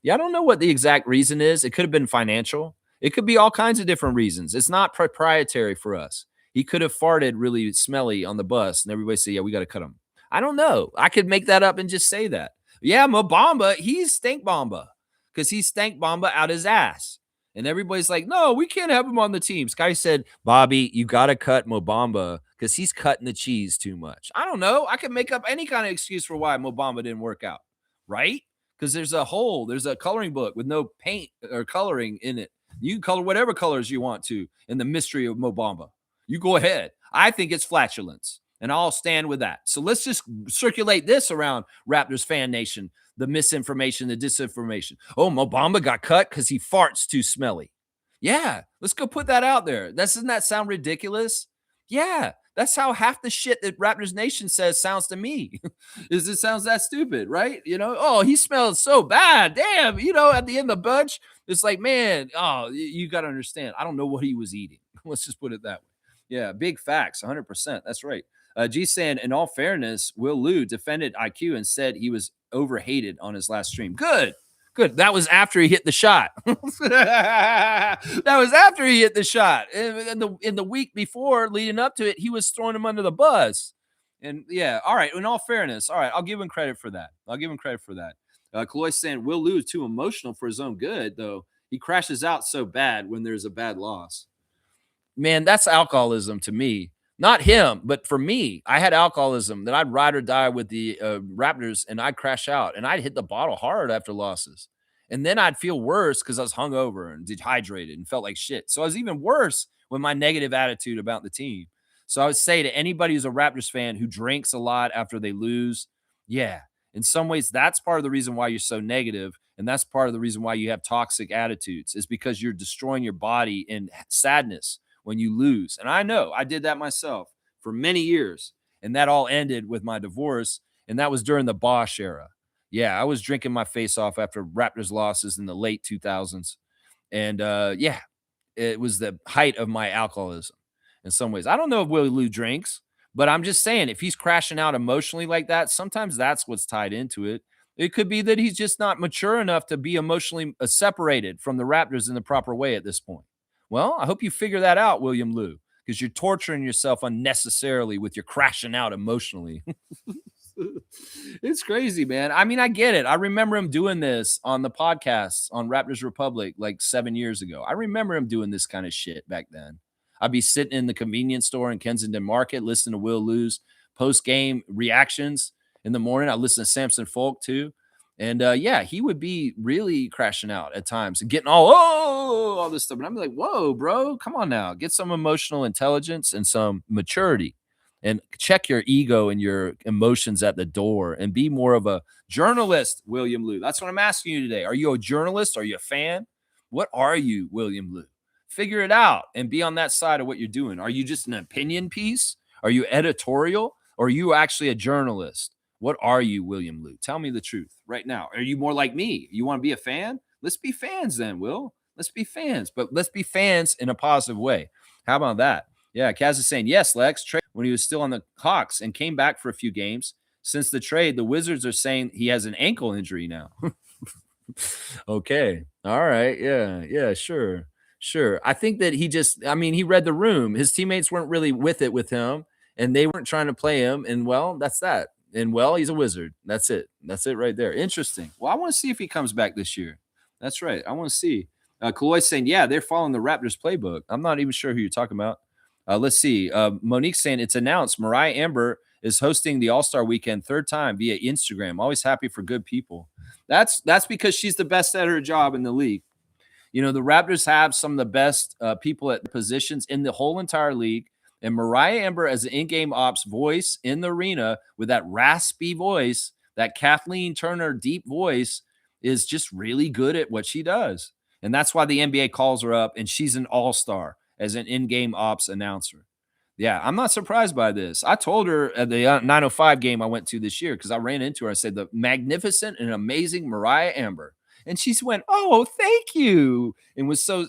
Speaker 1: Yeah, I don't know what the exact reason is. It could have been financial. It could be all kinds of different reasons. It's not proprietary for us. He could have farted really smelly on the bus and everybody said, yeah, we got to cut him. I don't know. I could make that up and just say that. Yeah, Mo Bamba, he's Stank Bamba because he stank Bamba out his ass. And everybody's like, no, we can't have him on the team. Sky said, Bobby, you got to cut Mo Bamba because he's cutting the cheese too much. I don't know. I can make up any kind of excuse for why Mo Bamba didn't work out, right? Because there's a coloring book with no paint or coloring in it. You can color whatever colors you want to in the mystery of Mo Bamba. You go ahead. I think it's flatulence. And I'll stand with that. So let's just circulate this around Raptors fan nation, the misinformation, the disinformation. Oh, Mo Bamba got cut because he farts too smelly. Yeah, let's go put that out there. Doesn't that sound ridiculous? Yeah, that's how half the shit that Raptors Nation says sounds to me. Is it sounds that stupid, right? Oh, he smells so bad. Damn, at the end of the bunch, it's like, man, you got to understand. I don't know what he was eating. Let's just put it that way. Yeah, big facts, 100%. That's right. G saying, in all fairness, Will Liu defended IQ and said he was overhated on his last stream. Good. That was after he hit the shot. That was after he hit the shot. In the week before, leading up to it, he was throwing him under the bus. And yeah, all right. In all fairness, all right, I'll give him credit for that. Chloe's saying Will Liu is too emotional for his own good, though. He crashes out so bad when there's a bad loss. Man, that's alcoholism to me. Not him, but for me, I had alcoholism that I'd ride or die with the Raptors and I'd crash out and I'd hit the bottle hard after losses. And then I'd feel worse because I was hungover and dehydrated and felt like shit. So I was even worse with my negative attitude about the team. So I would say to anybody who's a Raptors fan who drinks a lot after they lose, yeah, in some ways, that's part of the reason why you're so negative. And that's part of the reason why you have toxic attitudes is because you're destroying your body in sadness when you lose. And I know I did that myself for many years. And that all ended with my divorce. And that was during the Bosch era. Yeah, I was drinking my face off after Raptors losses in the late 2000s. And yeah, it was the height of my alcoholism in some ways. I don't know if Willie Lou drinks, but I'm just saying if he's crashing out emotionally like that, sometimes that's what's tied into it. It could be that he's just not mature enough to be emotionally separated from the Raptors in the proper way at this point. Well, I hope you figure that out, William Liu, because you're torturing yourself unnecessarily with your crashing out emotionally. It's crazy, man. I mean, I get it. I remember him doing this on the podcasts on Raptors Republic like 7 years ago. I remember him doing this kind of shit back then. I'd be sitting in the convenience store in Kensington Market, listening to Will Lose post game reactions in the morning. I listen to Samson Folk too. And yeah, he would be really crashing out at times and getting all this stuff. And I'm like, whoa, bro, come on now. Get some emotional intelligence and some maturity and check your ego and your emotions at the door and be more of a journalist, William Liu. That's what I'm asking you today. Are you a journalist? Are you a fan? What are you, William Liu? Figure it out and be on that side of what you're doing. Are you just an opinion piece? Are you editorial? Or are you actually a journalist? What are you, William Liu? Tell me the truth right now. Are you more like me? You want to be a fan? Let's be fans then, Will. Let's be fans, but let's be fans in a positive way. How about that? Yeah, Kaz is saying, yes, Lex, trade when he was still on the Hawks and came back for a few games. Since the trade, the Wizards are saying he has an ankle injury now. Okay. All right. Yeah. Yeah. Sure. Sure. I think that I mean, he read the room. His teammates weren't really with it with him, and they weren't trying to play him. And well, that's that. And well, he's a Wizard. That's it. That's it right there. Interesting. Well, I want to see if he comes back this year. That's right. I want to see. Kaloy's saying, yeah, they're following the Raptors playbook. I'm not even sure who you're talking about. Let's see. Monique's saying it's announced Mariah Amber is hosting the All-Star Weekend third time via Instagram. Always happy for good people. That's because she's the best at her job in the league. You know, the Raptors have some of the best people at positions in the whole entire league. And Mariah Amber, as an in-game ops voice in the arena with that raspy voice, that Kathleen Turner deep voice, is just really good at what she does. And that's why the NBA calls her up, and she's an all-star as an in-game ops announcer. Yeah, I'm not surprised by this. I told her at the 905 game I went to this year because I ran into her. I said, the magnificent and amazing Mariah Amber. And she went, oh, thank you. And was so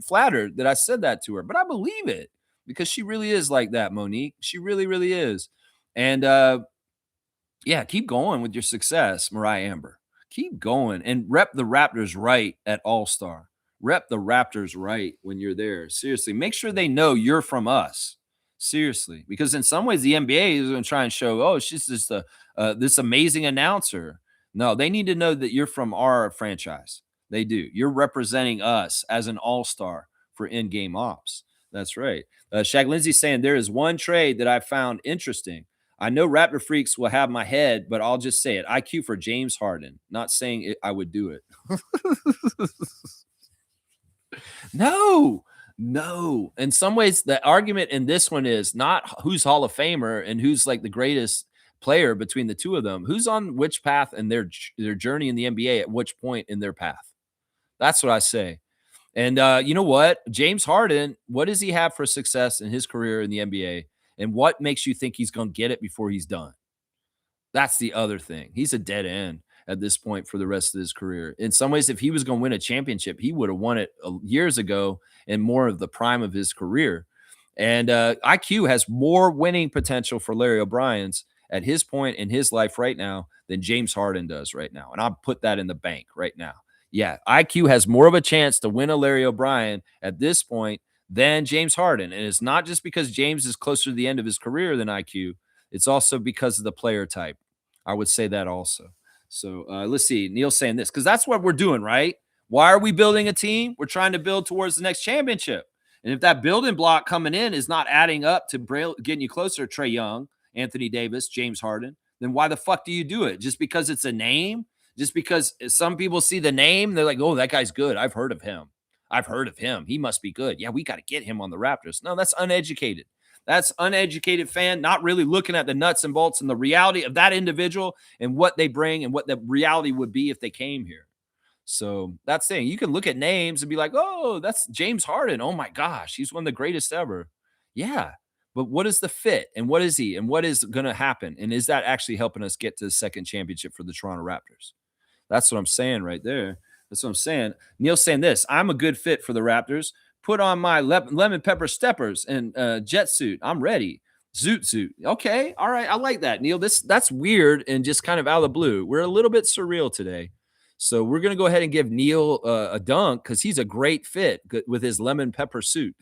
Speaker 1: flattered that I said that to her. But I believe it because she really is like that, Monique. She really, really is. And yeah, keep going with your success, Mariah Amber. Keep going and rep the Raptors right at All-Star. Rep the Raptors right when you're there. Seriously, make sure they know you're from us. Seriously, because in some ways the NBA is going to try and show, oh, she's just this amazing announcer. No, they need to know that you're from our franchise. They do. You're representing us as an all-star for in-game ops. That's right. Shaq Lindsay saying there is one trade that I found interesting. I know Raptor freaks will have my head, but I'll just say it. IQ for James Harden. Not saying I would do it. No. In some ways, the argument in this one is not who's Hall of Famer and who's like the greatest player between the two of them. Who's on which path in their journey in the NBA at which point in their path. That's what I say. And you know what? James Harden, what does he have for success in his career in the NBA? And what makes you think he's going to get it before he's done? That's the other thing. He's a dead end at this point for the rest of his career. In some ways, if he was going to win a championship, he would have won it years ago and more of the prime of his career. And IQ has more winning potential for Larry O'Brien's at his point in his life right now than James Harden does right now. And I'll put that in the bank right now. Yeah, IQ has more of a chance to win a Larry O'Brien at this point than James Harden. And it's not just because James is closer to the end of his career than IQ. It's also because of the player type. I would say that also. So let's see. Neil's saying this because that's what we're doing, right? Why are we building a team? We're trying to build towards the next championship. And if that building block coming in is not adding up to getting you closer, Trae Young, Anthony Davis, James Harden, then why the fuck do you do it? Just because it's a name? Just because some people see the name, they're like, oh, that guy's good. I've heard of him. He must be good. Yeah, we got to get him on the Raptors. No, that's uneducated. That's uneducated fan, not really looking at the nuts and bolts and the reality of that individual and what they bring and what the reality would be if they came here. So that's the thing. You can look at names and be like, oh, that's James Harden. Oh my gosh, he's one of the greatest ever. Yeah. But what is the fit and what is he and what is going to happen? And is that actually helping us get to the second championship for the Toronto Raptors? That's what I'm saying right there. That's what I'm saying. Neil's saying this. I'm a good fit for the Raptors. Put on my lemon pepper steppers and jet suit. I'm ready. Zoot. Okay. All right. I like that, Neil. That's weird and just kind of out of the blue. We're a little bit surreal today. So we're going to go ahead and give Neil a dunk because he's a great fit with his lemon pepper suit.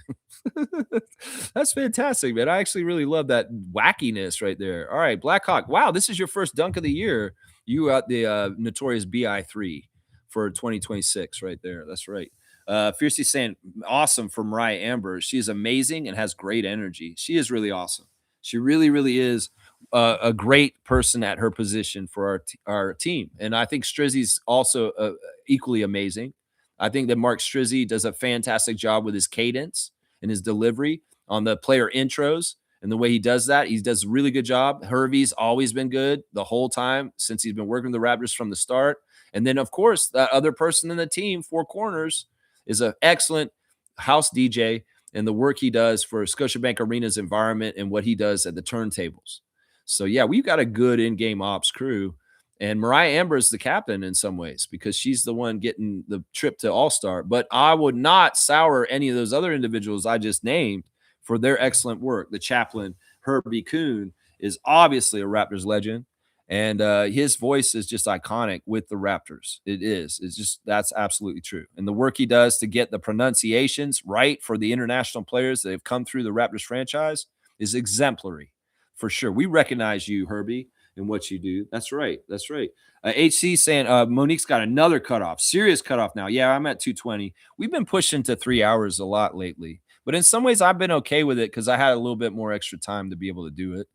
Speaker 1: That's fantastic, man. I actually really love that wackiness right there. All right, Blackhawk. Wow, this is your first dunk of the year. You got the notorious BI3 for 2026 right there. That's right. Fiercely saying, awesome for Mariah Amber. She is amazing and has great energy. She is really awesome. She really, really is a great person at her position for our team. And I think Strizzy's also equally amazing. I think that Mark Strizzy does a fantastic job with his cadence and his delivery on the player intros and the way he does that. He does a really good job. Hervey's always been good the whole time since he's been working with the Raptors from the start. And then, of course, that other person in the team, Four Corners, is an excellent house DJ and the work he does for Scotiabank Arena's environment and what he does at the turntables. So, yeah, we've got a good in-game ops crew. And Mariah Amber is the captain in some ways because she's the one getting the trip to All-Star. But I would not sour any of those other individuals I just named for their excellent work. The chaplain, Herbie Kuhn, is obviously a Raptors legend. And his voice is just iconic with the Raptors. It is. It's just, that's absolutely true. And the work he does to get the pronunciations right for the international players that have come through the Raptors franchise is exemplary for sure. We recognize you, Herbie, and what you do. That's right. That's right. HC saying Monique's got another cutoff, serious cutoff now. Yeah, I'm at 220. We've been pushing to 3 hours a lot lately, but in some ways I've been okay with it because I had a little bit more extra time to be able to do it.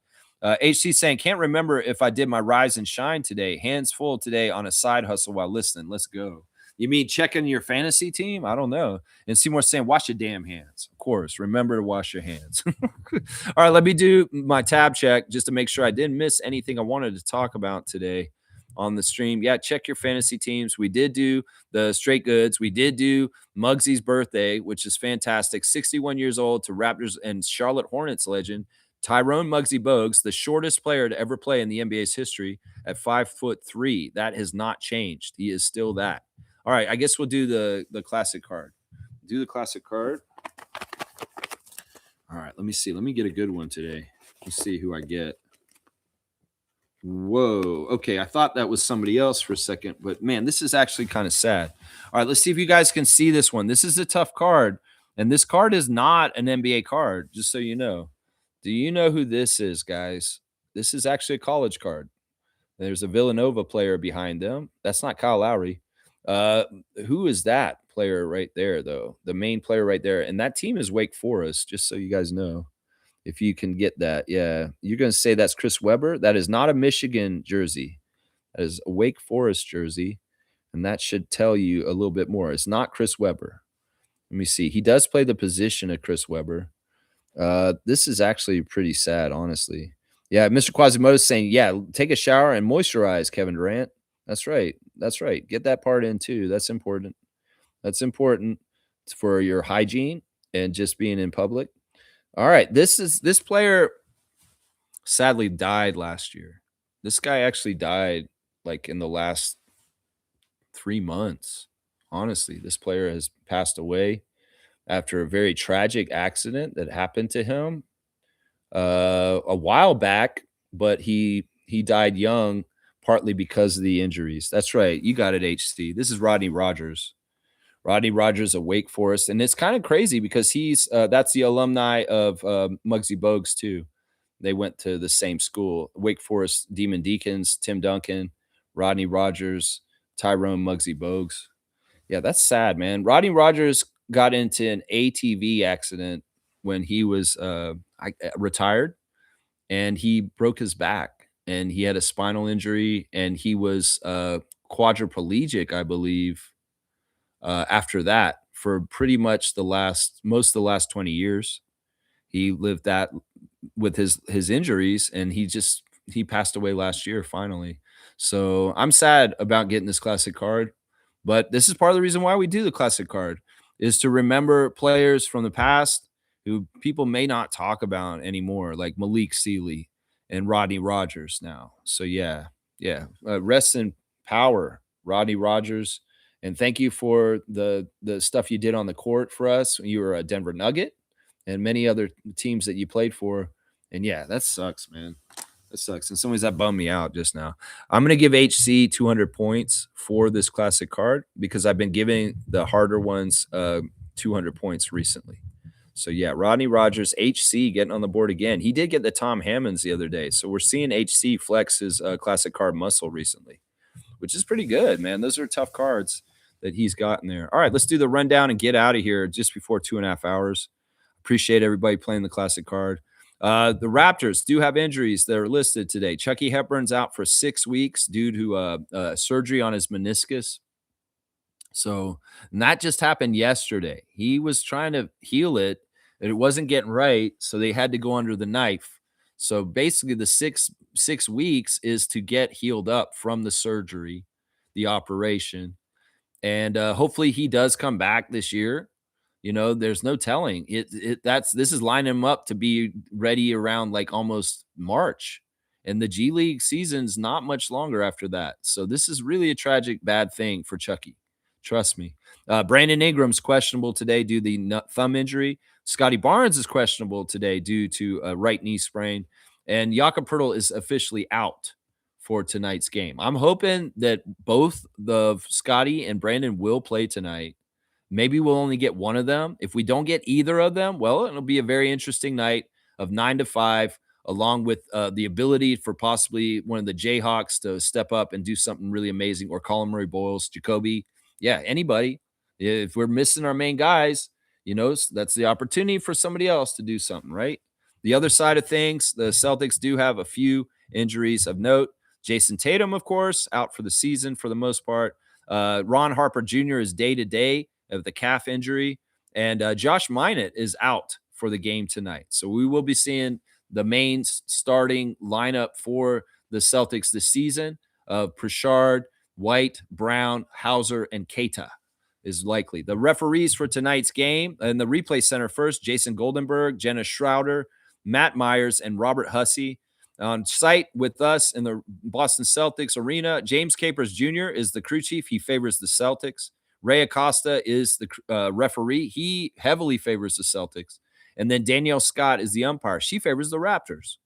Speaker 1: HC saying, can't remember if I did my rise and shine today. Hands full today on a side hustle while listening. Let's go. You mean checking your fantasy team? I don't know. And Seymour saying, wash your damn hands. Of course. Remember to wash your hands. All right, let me do my tab check just to make sure I didn't miss anything I wanted to talk about today on the stream. Yeah, check your fantasy teams. We did do the straight goods. We did do Muggsy's birthday, which is fantastic. 61 years old to Raptors and Charlotte Hornets legend Tyrone Muggsy Bogues, the shortest player to ever play in the NBA's history at 5'3". That has not changed. He is still that. All right, I guess we'll do the classic card. Do the classic card. All right, let me see. Let me get a good one today. Let's see who I get. Whoa. Okay, I thought that was somebody else for a second, but man, this is actually kind of sad. All right, let's see if you guys can see this one. This is a tough card, and this card is not an NBA card, just so you know. Do you know who this is, guys? This is actually a college card. There's a Villanova player behind them. That's not Kyle Lowry. Who is that player right there, though? The main player right there. And that team is Wake Forest, just so you guys know. If you can get that. Yeah. You're going to say that's Chris Webber? That is not a Michigan jersey. That is a Wake Forest jersey. And that should tell you a little bit more. It's not Chris Webber. Let me see. He does play the position of Chris Webber. This is actually pretty sad, honestly. Yeah, Mr. Quasimodo is saying, yeah, take a shower and moisturize, Kevin Durant. That's right. That's right. Get that part in too. That's important. That's important for your hygiene and just being in public. All right. This player sadly died last year. This guy actually died like in the last 3 months. Honestly, this player has passed away after a very tragic accident that happened to him a while back, but he died young, partly because of the injuries. That's right. You got it, HC. This is Rodney Rogers. Rodney Rogers of Wake Forest. And it's kind of crazy because he's that's the alumni of Muggsy Bogues, too. They went to the same school. Wake Forest Demon Deacons, Tim Duncan, Rodney Rogers, Tyrone Muggsy Bogues. Yeah, that's sad, man. Rodney Rogers got into an ATV accident when he was retired, and he broke his back, and he had a spinal injury, and he was quadriplegic, I believe, after that for pretty much most of the last 20 years. He lived that with his injuries, and he passed away last year finally. So I'm sad about getting this classic card, but this is part of the reason why we do the classic card is to remember players from the past who people may not talk about anymore, like Malik Sealy and Rodney Rogers now. So yeah. Rest in power, Rodney Rogers. And thank you for the stuff you did on the court for us. You were a Denver Nugget and many other teams that you played for. And yeah, that sucks, man. That sucks. In some ways, that bummed me out just now. I'm going to give HC 200 points for this classic card because I've been giving the harder ones 200 points recently. So, yeah, Rodney Rogers, HC getting on the board again. He did get the Tom Hammonds the other day. So, we're seeing HC flex his classic card muscle recently, which is pretty good, man. Those are tough cards that he's gotten there. All right, let's do the rundown and get out of here just before 2.5 hours. Appreciate everybody playing the classic card. The Raptors do have injuries that are listed today. Chucky Hepburn's out for 6 weeks due to surgery on his meniscus. So, and that just happened yesterday. He was trying to heal it, and it wasn't getting right, so they had to go under the knife. So basically, the six weeks is to get healed up from the surgery, the operation, and hopefully he does come back this year. You know, there's no telling. This is lining him up to be ready around like almost March. And the G League season's not much longer after that. So this is really a tragic, bad thing for Chucky. Trust me. Brandon Ingram's questionable today due to the thumb injury. Scotty Barnes is questionable today due to a right knee sprain. And Jakob Poeltl is officially out for tonight's game. I'm hoping that both the Scotty and Brandon will play tonight. Maybe we'll only get one of them. If we don't get either of them, well, it'll be a very interesting night of 9 to 5, along with the ability for possibly one of the Jayhawks to step up and do something really amazing, or Colin Murray-Boyles, Jacoby. Yeah, anybody. If we're missing our main guys, you know, that's the opportunity for somebody else to do something, right? The other side of things, the Celtics do have a few injuries of note. Jason Tatum, of course, out for the season for the most part. Ron Harper Jr. is day-to-day of the calf injury, and Josh Minott is out for the game tonight. So we will be seeing the main starting lineup for the Celtics this season of Pritchard, White, Brown, Hauser, and Keita is likely. The referees for tonight's game in the replay center first, Jason Goldenberg, Jenna Schroeder, Matt Myers, and Robert Hussey. On site with us in the Boston Celtics arena, James Capers Jr. is the crew chief. He favors the Celtics. Ray Acosta is the referee. He heavily favors the Celtics. And then Danielle Scott is the umpire. She favors the Raptors.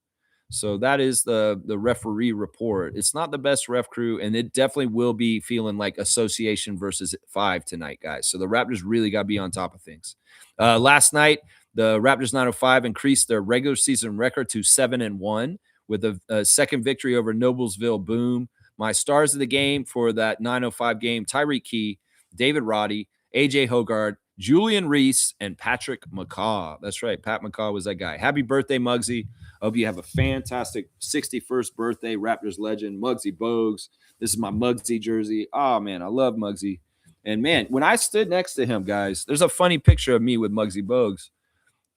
Speaker 1: So that is the referee report. It's not the best ref crew, and it definitely will be feeling like association versus 5 tonight, guys. So the Raptors really got to be on top of things. Last night, the Raptors 905 increased their regular season record to 7-1 with a second victory over Noblesville. Boom. My stars of the game for that 905 game, Tyreek Key, David Roddy, AJ Hoggard, Julian Reese, and Patrick McCaw. That's right. Pat McCaw was that guy. Happy birthday, Muggsy. I hope you have a fantastic 61st birthday, Raptors legend, Muggsy Bogues. This is my Muggsy jersey. Oh, man, I love Muggsy. And, man, when I stood next to him, guys, there's a funny picture of me with Muggsy Bogues.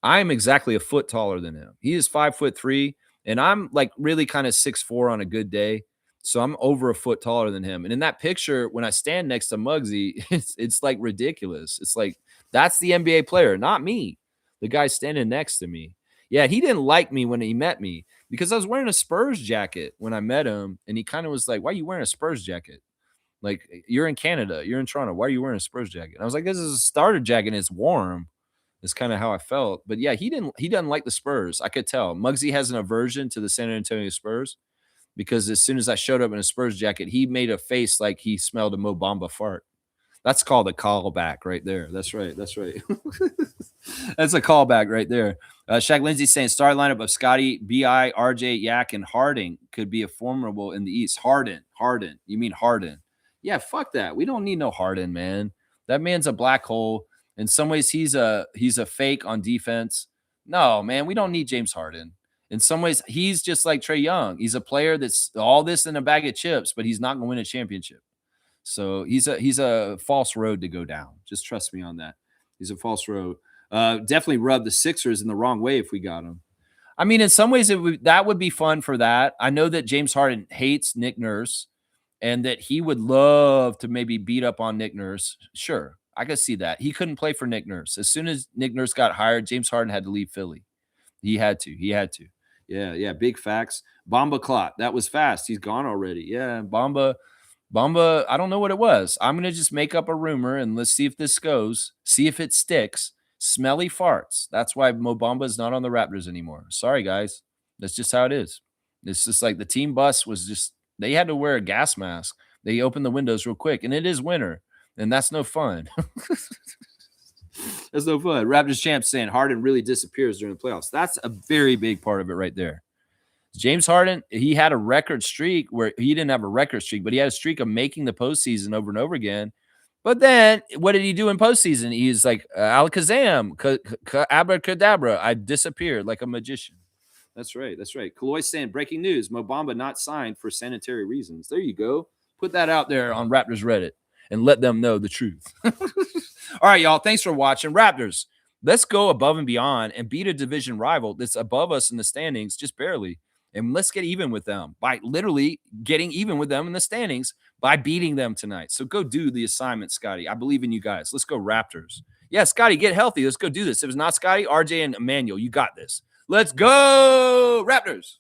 Speaker 1: I am exactly a foot taller than him. He is 5'3", and I'm like really kind of 6'4" on a good day. So I'm over a foot taller than him. And in that picture, when I stand next to Muggsy, it's like ridiculous. It's like, that's the NBA player, not me. The guy standing next to me. Yeah, he didn't like me when he met me because I was wearing a Spurs jacket when I met him. And he kind of was like, why are you wearing a Spurs jacket? Like, you're in Canada, you're in Toronto. Why are you wearing a Spurs jacket? And I was like, this is a starter jacket and it's warm. It's kind of how I felt. But yeah, he doesn't like the Spurs. I could tell. Muggsy has an aversion to the San Antonio Spurs because as soon as I showed up in a Spurs jacket, he made a face like he smelled a Mo Bamba fart. That's called a callback right there. That's right. That's right. That's a callback right there. Shaq Lindsay saying start lineup of Scotty, BI, RJ, Yak, and Harding could be a formidable in the East. Harden. You mean Harden? Yeah, fuck that. We don't need no Harden, man. That man's a black hole. In some ways, he's a fake on defense. No, man, we don't need James Harden. In some ways, he's just like Trae Young. He's a player that's all this in a bag of chips, but he's not going to win a championship. So he's a false road to go down. Just trust me on that. He's a false road. Definitely rub the Sixers in the wrong way if we got him. I mean, in some ways, that would be fun for that. I know that James Harden hates Nick Nurse and that he would love to maybe beat up on Nick Nurse. Sure, I could see that. He couldn't play for Nick Nurse. As soon as Nick Nurse got hired, James Harden had to leave Philly. He had to. Yeah, big facts. Bamba Clot. That was fast. He's gone already. Yeah, Bamba, I don't know what it was. I'm going to just make up a rumor and let's see if this goes. See if it sticks. Smelly farts. That's why Mo Bamba is not on the Raptors anymore. Sorry, guys. That's just how it is. It's just like the team bus was just, they had to wear a gas mask. They opened the windows real quick, and it is winter, and that's no fun. That's no fun. Raptors champ saying Harden really disappears during the playoffs. That's a very big part of it right there. James Harden, he had a record streak where he didn't have a record streak, but he had a streak of making the postseason over and over again. But then what did he do in postseason? He's like, Alakazam, abracadabra. I disappeared like a magician. That's right. That's right. Kaloy saying, breaking news, Mo Bamba not signed for sanitary reasons. There you go. Put that out there on Raptors Reddit and let them know the truth. All right, y'all. Thanks for watching. Raptors, let's go above and beyond and beat a division rival that's above us in the standings, just barely. And let's get even with them by literally getting even with them in the standings by beating them tonight. So go do the assignment, Scotty. I believe in you guys. Let's go Raptors. Yeah, Scotty, get healthy. Let's go do this. If it's not Scotty, RJ and Emmanuel, you got this. Let's go Raptors.